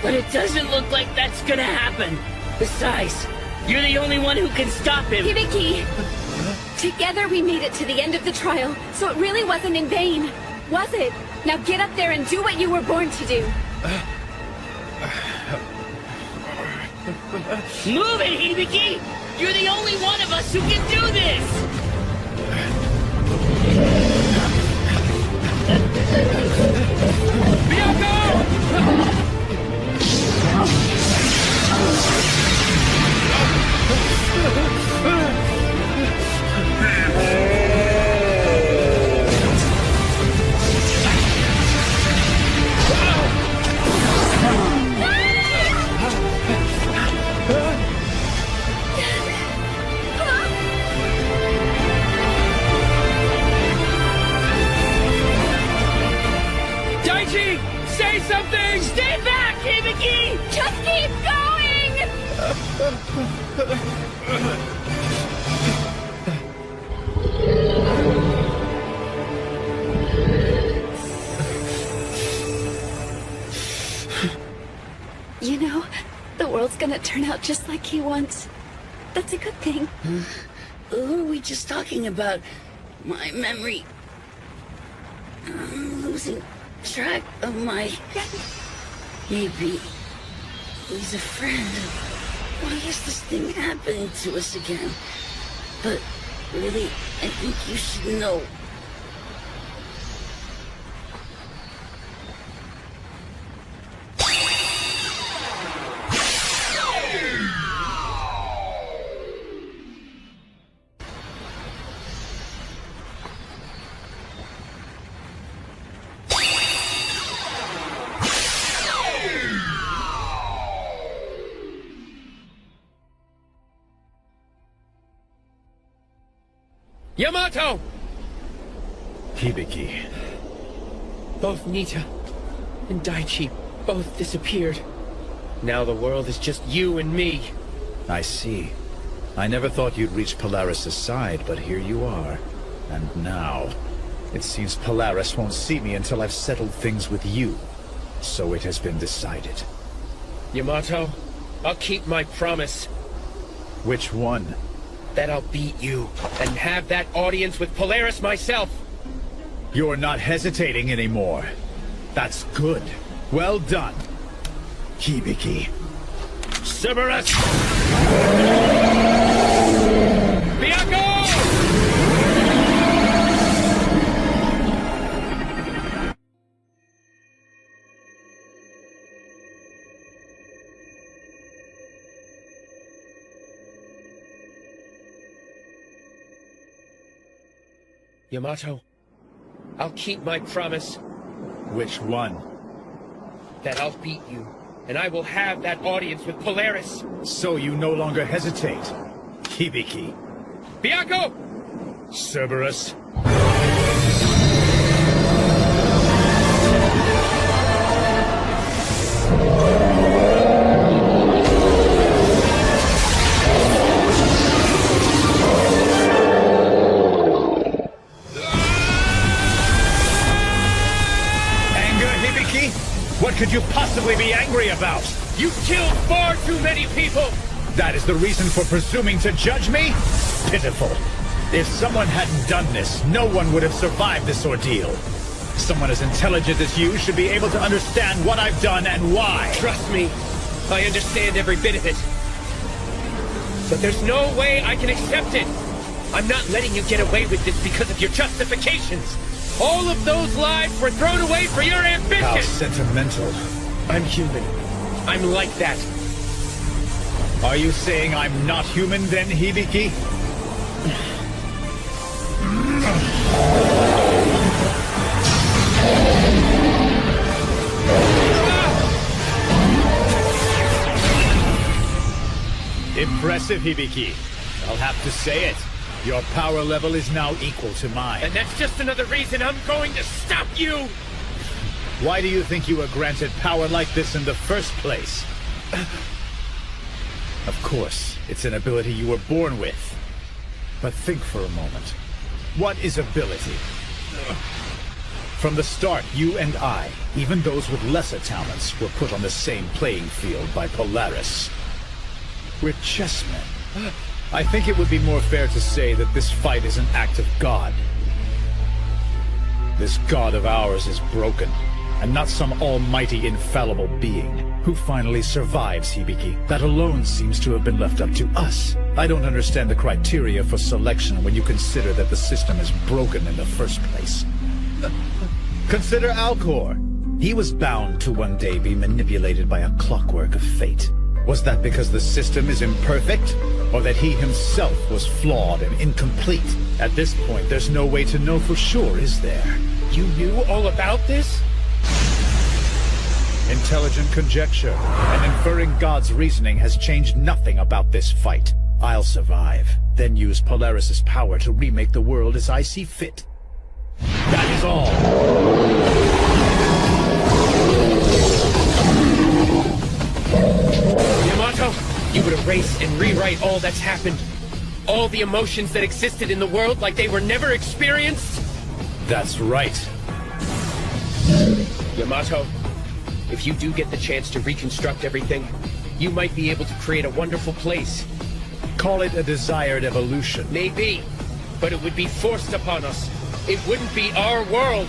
But it doesn't look like that's gonna happen. Besides, you're the only one who can stop him. Hibiki! Together we made it to the end of the trial, so it really wasn't in vain, was it? Now get up there and do what you were born to do. Move it, Hibiki! You're the only one of us who can do this! Daichi! Say something! Stay back, Hibiki! Just keep going! You know, the world's gonna turn out just like he wants. That's a good thing. Who are we just talking about? My memory... I'm losing track of my... Maybe he's a friend. Why is this thing happening to us again? But really, I think you should know. Yamato! Hibiki. Both Nita and Daichi both disappeared. Now the world is just you and me. I see. I never thought you'd reach Polaris' side, but here you are. And now, it seems Polaris won't see me until I've settled things with you. So it has been decided. Yamato, I'll keep my promise. Which one? That I'll beat you and have that audience with Polaris myself. You're not hesitating anymore. That's good. Well done. Hibiki. Cerberus! Bianco! Yamato, I'll keep my promise. Which one? That I'll beat you, and I will have that audience with Polaris. So you no longer hesitate. Hibiki. Bianco! Cerberus. What could you possibly be angry about? You killed far too many people! That is the reason for presuming to judge me? Pitiful. If someone hadn't done this, no one would have survived this ordeal. Someone as intelligent as you should be able to understand what I've done and why. Trust me, I understand every bit of it. But there's no way I can accept it. I'm not letting you get away with this because of your justifications. All of those lives were thrown away for your ambition! How sentimental. I'm human. I'm like that. Are you saying I'm not human then, Hibiki? Impressive, Hibiki. I'll have to say it. Your power level is now equal to mine. And that's just another reason I'm going to stop you! Why do you think you were granted power like this in the first place? Of course, it's an ability you were born with. But think for a moment. What is ability? From the start, you and I, even those with lesser talents, were put on the same playing field by Polaris. We're chessmen. I think it would be more fair to say that this fight is an act of God. This God of ours is broken, and not some almighty infallible being. Who finally survives, Hibiki? That alone seems to have been left up to us. I don't understand the criteria for selection when you consider that the system is broken in the first place. Consider Alcor. He was bound to one day be manipulated by a clockwork of fate. Was that because the system is imperfect? Or that he himself was flawed and incomplete? At this point, there's no way to know for sure, is there? You knew all about this? Intelligent conjecture, and inferring God's reasoning has changed nothing about this fight. I'll survive, then use Polaris' power to remake the world as I see fit. That is all. Yamato, you would erase and rewrite all that's happened. All the emotions that existed in the world like they were never experienced? That's right. Yamato, if you do get the chance to reconstruct everything, you might be able to create a wonderful place. Call it a desired evolution. Maybe, but it would be forced upon us. It wouldn't be our world.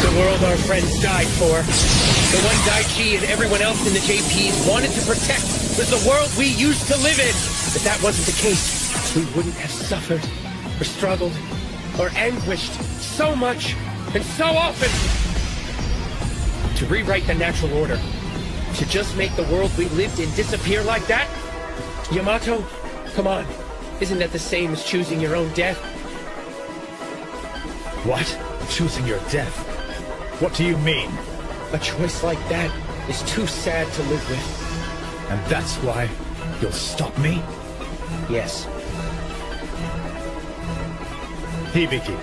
The world our friends died for, the one Daichi and everyone else in the JPs wanted to protect, was the world we used to live in. If that wasn't the case, we wouldn't have suffered, or struggled, or anguished so much and so often. To rewrite the natural order, to just make the world we lived in disappear like that? Yamato, come on. Isn't that the same as choosing your own death? What? Choosing your death? What do you mean? A choice like that is too sad to live with. And that's why You'll stop me? Yes. Hibiki,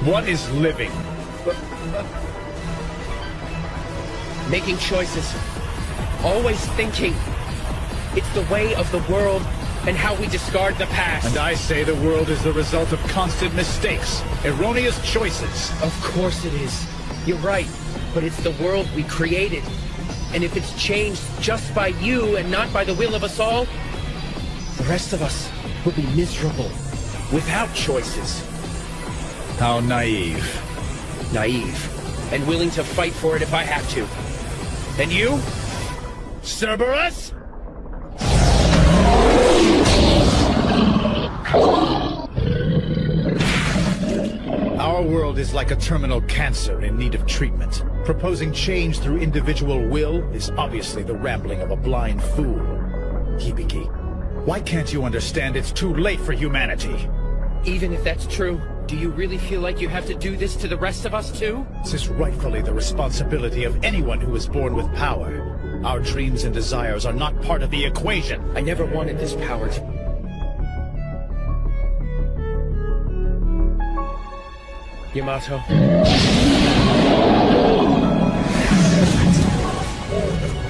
what is living? Making choices. Always thinking. It's the way of the world and how we discard the past. And I say the world is the result of constant mistakes, erroneous choices. Of course it is. You're right. But it's the world we created. And if it's changed just by you and not by the will of us all, the rest of us will be miserable, without choices. How naive. Naive. And willing to fight for it if I have to. And you? Cerberus? Our world is like a terminal cancer in need of treatment. Proposing change through individual will is obviously the rambling of a blind fool. Hibiki, why can't you understand it's too late for humanity? Even if that's true, do you really feel like you have to do this to the rest of us too? This is rightfully the responsibility of anyone who is born with power. Our dreams and desires are not part of the equation. I never wanted this power to... Yamato.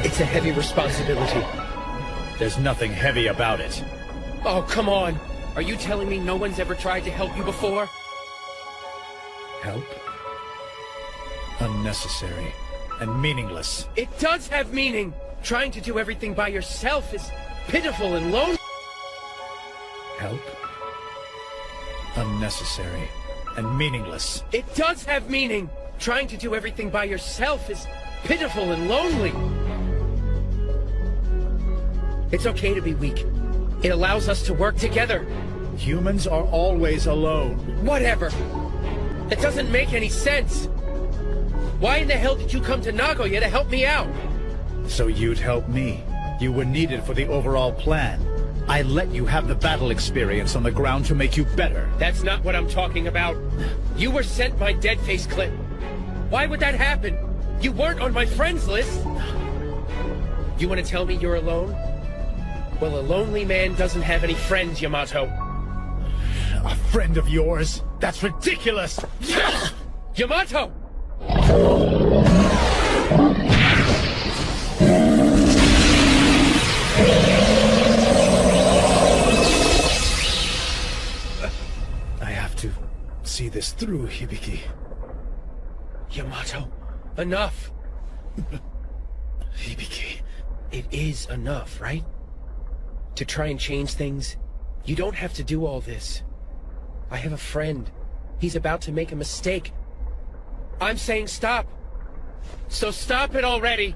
It's a heavy responsibility. There's nothing heavy about it. Oh, come on. Are you telling me no one's ever tried to help you before? Help? Unnecessary and meaningless. It does have meaning! Trying to do everything by yourself is pitiful and lonely. Help? Unnecessary and meaningless. It does have meaning! Trying to do everything by yourself is pitiful and lonely. It's okay to be weak. It allows us to work together. Humans are always alone. Whatever. That doesn't make any sense. Why in the hell did you come to Nagoya to help me out? So you'd help me. You were needed for the overall plan. I let you have the battle experience on the ground to make you better. That's not what I'm talking about. You were sent my Deadface clip. Why would that happen? You weren't on my friends list. You want to tell me you're alone? Well, a lonely man doesn't have any friends, Yamato. A friend of yours? That's ridiculous! Yamato! I have to see this through, Hibiki. Yamato, enough! Hibiki. It is enough, right? To try and change things, you don't have to do all this. I have a friend. He's about to make a mistake. I'm saying stop. So stop it already.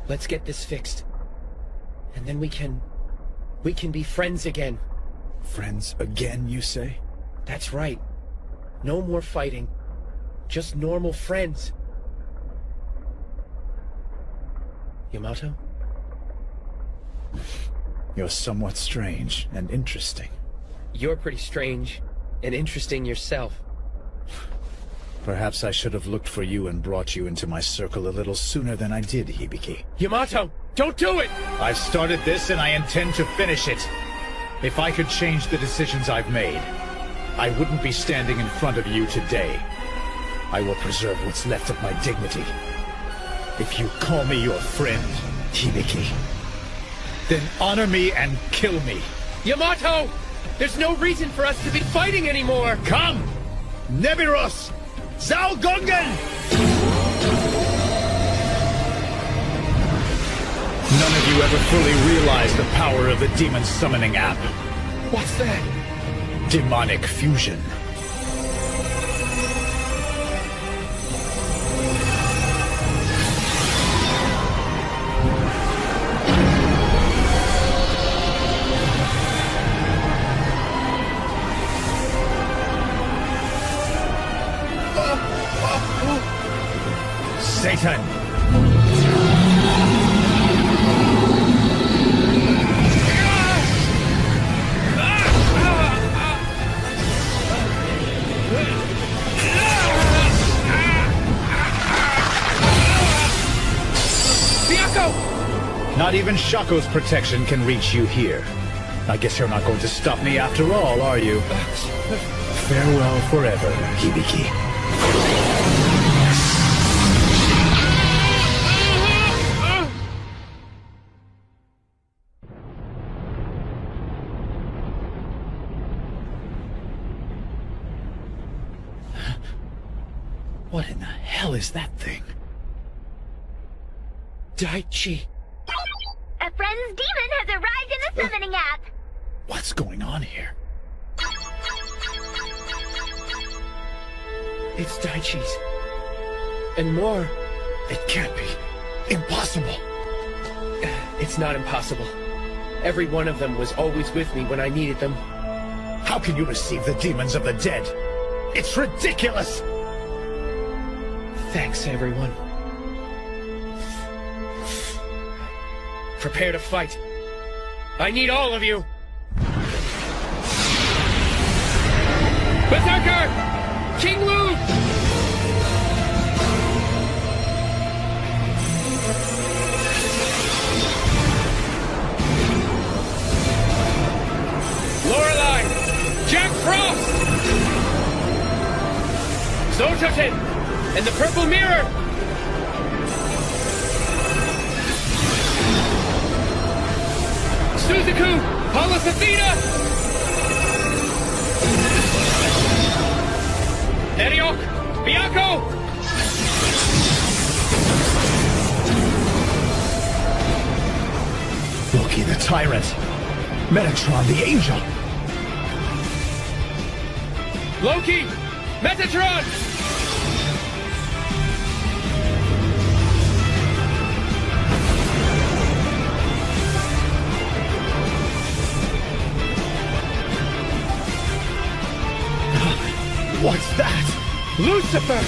Let's get this fixed. And then we can be friends again. Friends again, you say? That's right. No more fighting. Just normal friends. Yamato? You're somewhat strange and interesting. You're pretty strange and interesting yourself. Perhaps I should have looked for you and brought you into my circle a little sooner than I did, Hibiki. Yamato, don't do it! I've started this and I intend to finish it. If I could change the decisions I've made, I wouldn't be standing in front of you today. I will preserve what's left of my dignity. If you call me your friend, Hibiki, then honor me and kill me. Yamato! There's no reason for us to be fighting anymore! Come! Nebiros! Zalgongan! None of you ever fully realized the power of the demon summoning app. What's that? Demonic fusion. Satan! Not even Shaco's protection can reach you here. I guess you're not going to stop me after all, are you? Farewell forever, Hibiki. What in the hell is that thing? Daichi. A friend's demon has arrived in the summoning app. What's going on here? It's Daichi's. And more. It can't be. Impossible. It's not impossible. Every one of them was always with me when I needed them. How can you receive the demons of the dead? It's ridiculous! Thanks, everyone. Prepare to fight. I need all of you. Berserker! King Lu! Lorelei! Jack Frost! Zototen! And the Purple Mirror! Suzaku! Pallas Athena! Eriok! Byaku! Loki the Tyrant! Metatron the Angel! Loki! Metatron! What's that? Lucifer!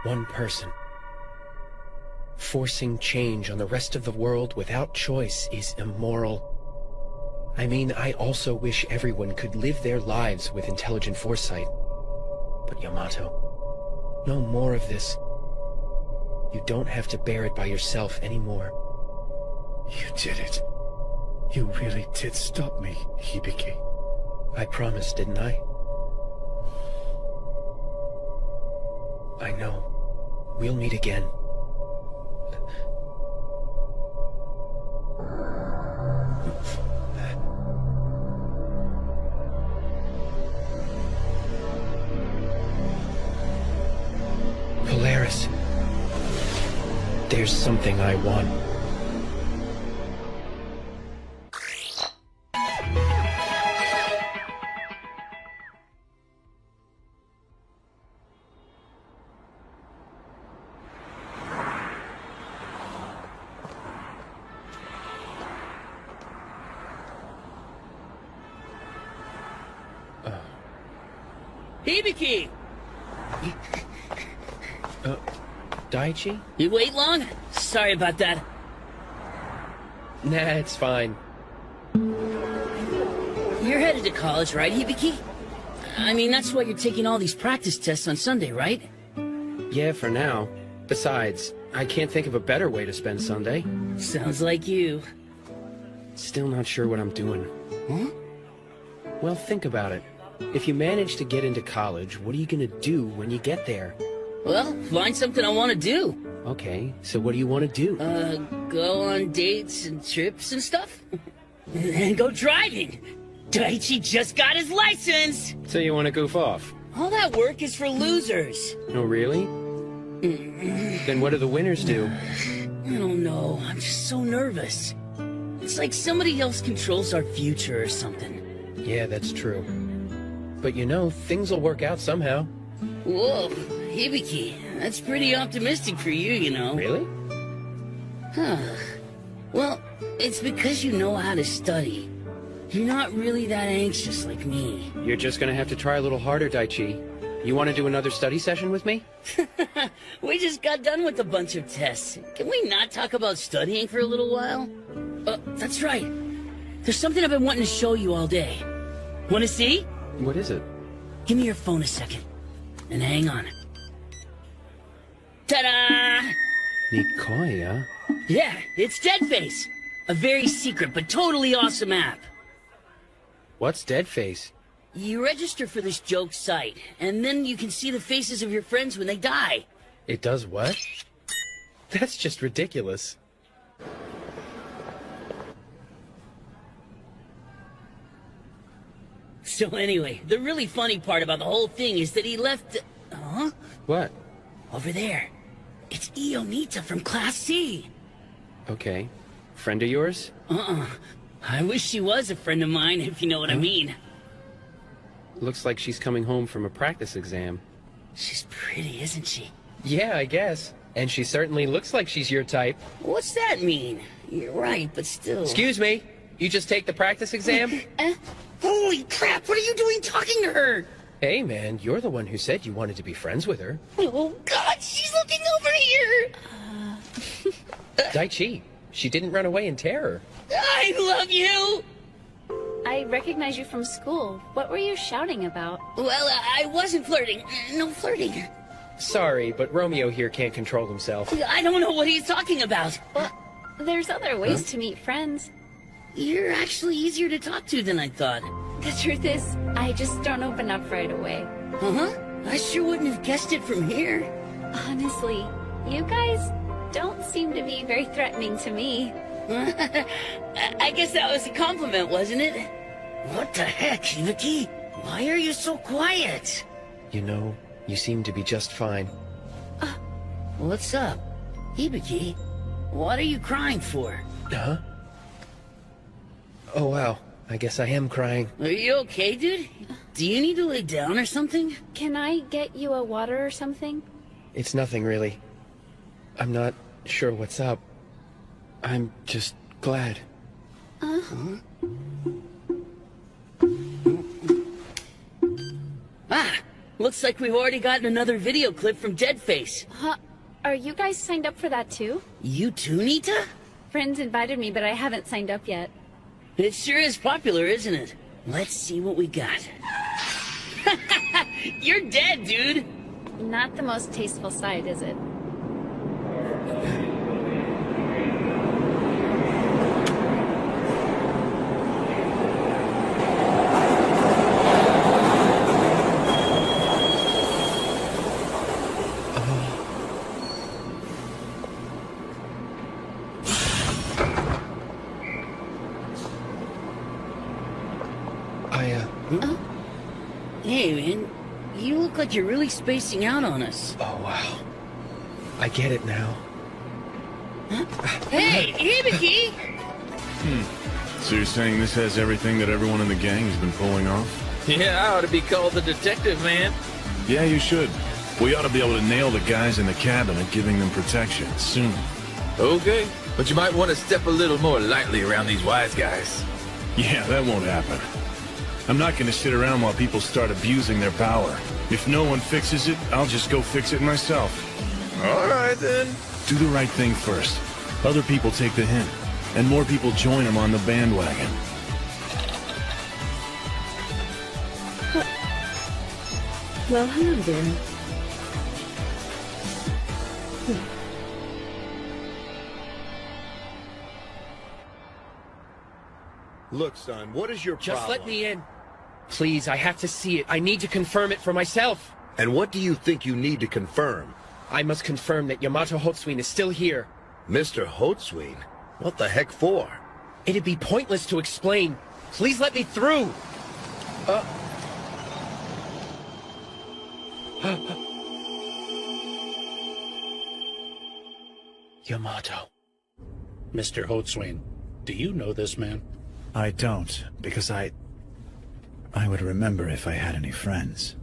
One person. Forcing change on the rest of the world without choice is immoral. I mean, I also wish everyone could live their lives with intelligent foresight. But Yamato, no more of this. You don't have to bear it by yourself anymore. You did it. You really did stop me, Hibiki. I promised, didn't I? I know. We'll meet again. Polaris. There's something I want. Hibiki! Daichi? You wait long? Sorry about that. Nah, it's fine. You're headed to college, right, Hibiki? I mean, that's why you're taking all these practice tests on Sunday, right? Yeah, for now. Besides, I can't think of a better way to spend Sunday. Sounds like you. Still not sure what I'm doing. Huh? Well, think about it. If you manage to get into college, what are you gonna do when you get there? Well, find something I want to do. Okay, so what do you want to do? Go on dates and trips and stuff. And go driving. Daichi just got his license! So you want to goof off? All that work is for losers. Oh, really? Then what do the winners do? I don't know. I'm just so nervous. It's like somebody else controls our future or something. Yeah, that's true. But you know, things will work out somehow. Whoa, Hibiki, that's pretty optimistic for you, you know. Really? Huh. Well, it's because you know how to study. You're not really that anxious like me. You're just gonna have to try a little harder, Daichi. You want to do another study session with me? We just got done with a bunch of tests. Can we not talk about studying for a little while? That's right. There's something I've been wanting to show you all day. Want to see? What is it? Give me your phone a second. And hang on. Ta-da! Nikoya? Yeah, it's Deadface. A very secret but totally awesome app. What's Deadface? You register for this joke site, and then you can see the faces of your friends when they die. It does what? That's just ridiculous. So anyway, the really funny part about the whole thing is that he left... Huh? What? Over there. It's Ionita from Class C. Okay. Friend of yours? I wish she was a friend of mine, if you know what I mean. Looks like she's coming home from a practice exam. She's pretty, isn't she? Yeah, I guess. And she certainly looks like she's your type. What's that mean? You're right, but still... Excuse me? You just take the practice exam? Holy crap, what are you doing talking to her? Hey, man, you're the one who said you wanted to be friends with her. Oh, God, she's looking over here! Daichi, she didn't run away in terror. I love you! I recognize you from school. What were you shouting about? Well, I wasn't flirting. No flirting. Sorry, but Romeo here can't control himself. I don't know what he's talking about. Well, there's other ways to meet friends. You're actually easier to talk to than I thought. The truth is, I just don't open up right away. Uh-huh. I sure wouldn't have guessed it from here. Honestly, you guys don't seem to be very threatening to me. I guess that was a compliment, wasn't it? What the heck, Hibiki? Why are you so quiet? You know, you seem to be just fine. What's up? Hibiki, what are you crying for? Huh? Oh, wow. I guess I am crying. Are you okay, dude? Do you need to lay down or something? Can I get you a water or something? It's nothing, really. I'm not sure what's up. I'm just glad. Looks like we've already gotten another video clip from Deadface. Huh? Are you guys signed up for that too? You too, Nita? Friends invited me, but I haven't signed up yet. It sure is popular, isn't it? Let's see what we got. You're dead, dude! Not the most tasteful sight, is it? Hey, man, you look like you're really spacing out on us. Oh, wow. I get it now. Hey, Hibiki! So you're saying this has everything that everyone in the gang has been pulling off? Yeah, I ought to be called the detective, man. Yeah, you should. We ought to be able to nail the guys in the cabinet, giving them protection soon. Okay, but you might want to step a little more lightly around these wise guys. Yeah, that won't happen. I'm not going to sit around while people start abusing their power. If no one fixes it, I'll just go fix it myself. All right, then. Do the right thing first. Other people take the hint, and more people join them on the bandwagon. Well, hello there. Look, son, what is your problem? Just let me in. Please, I have to see it. I need to confirm it for myself. And what do you think you need to confirm? I must confirm that Yamato Hotsween is still here. Mr. Hotsween? What the heck for? It'd be pointless to explain. Please let me through. Yamato. Mr. Hotsween, do you know this man? I don't, because I I would remember if I had any friends.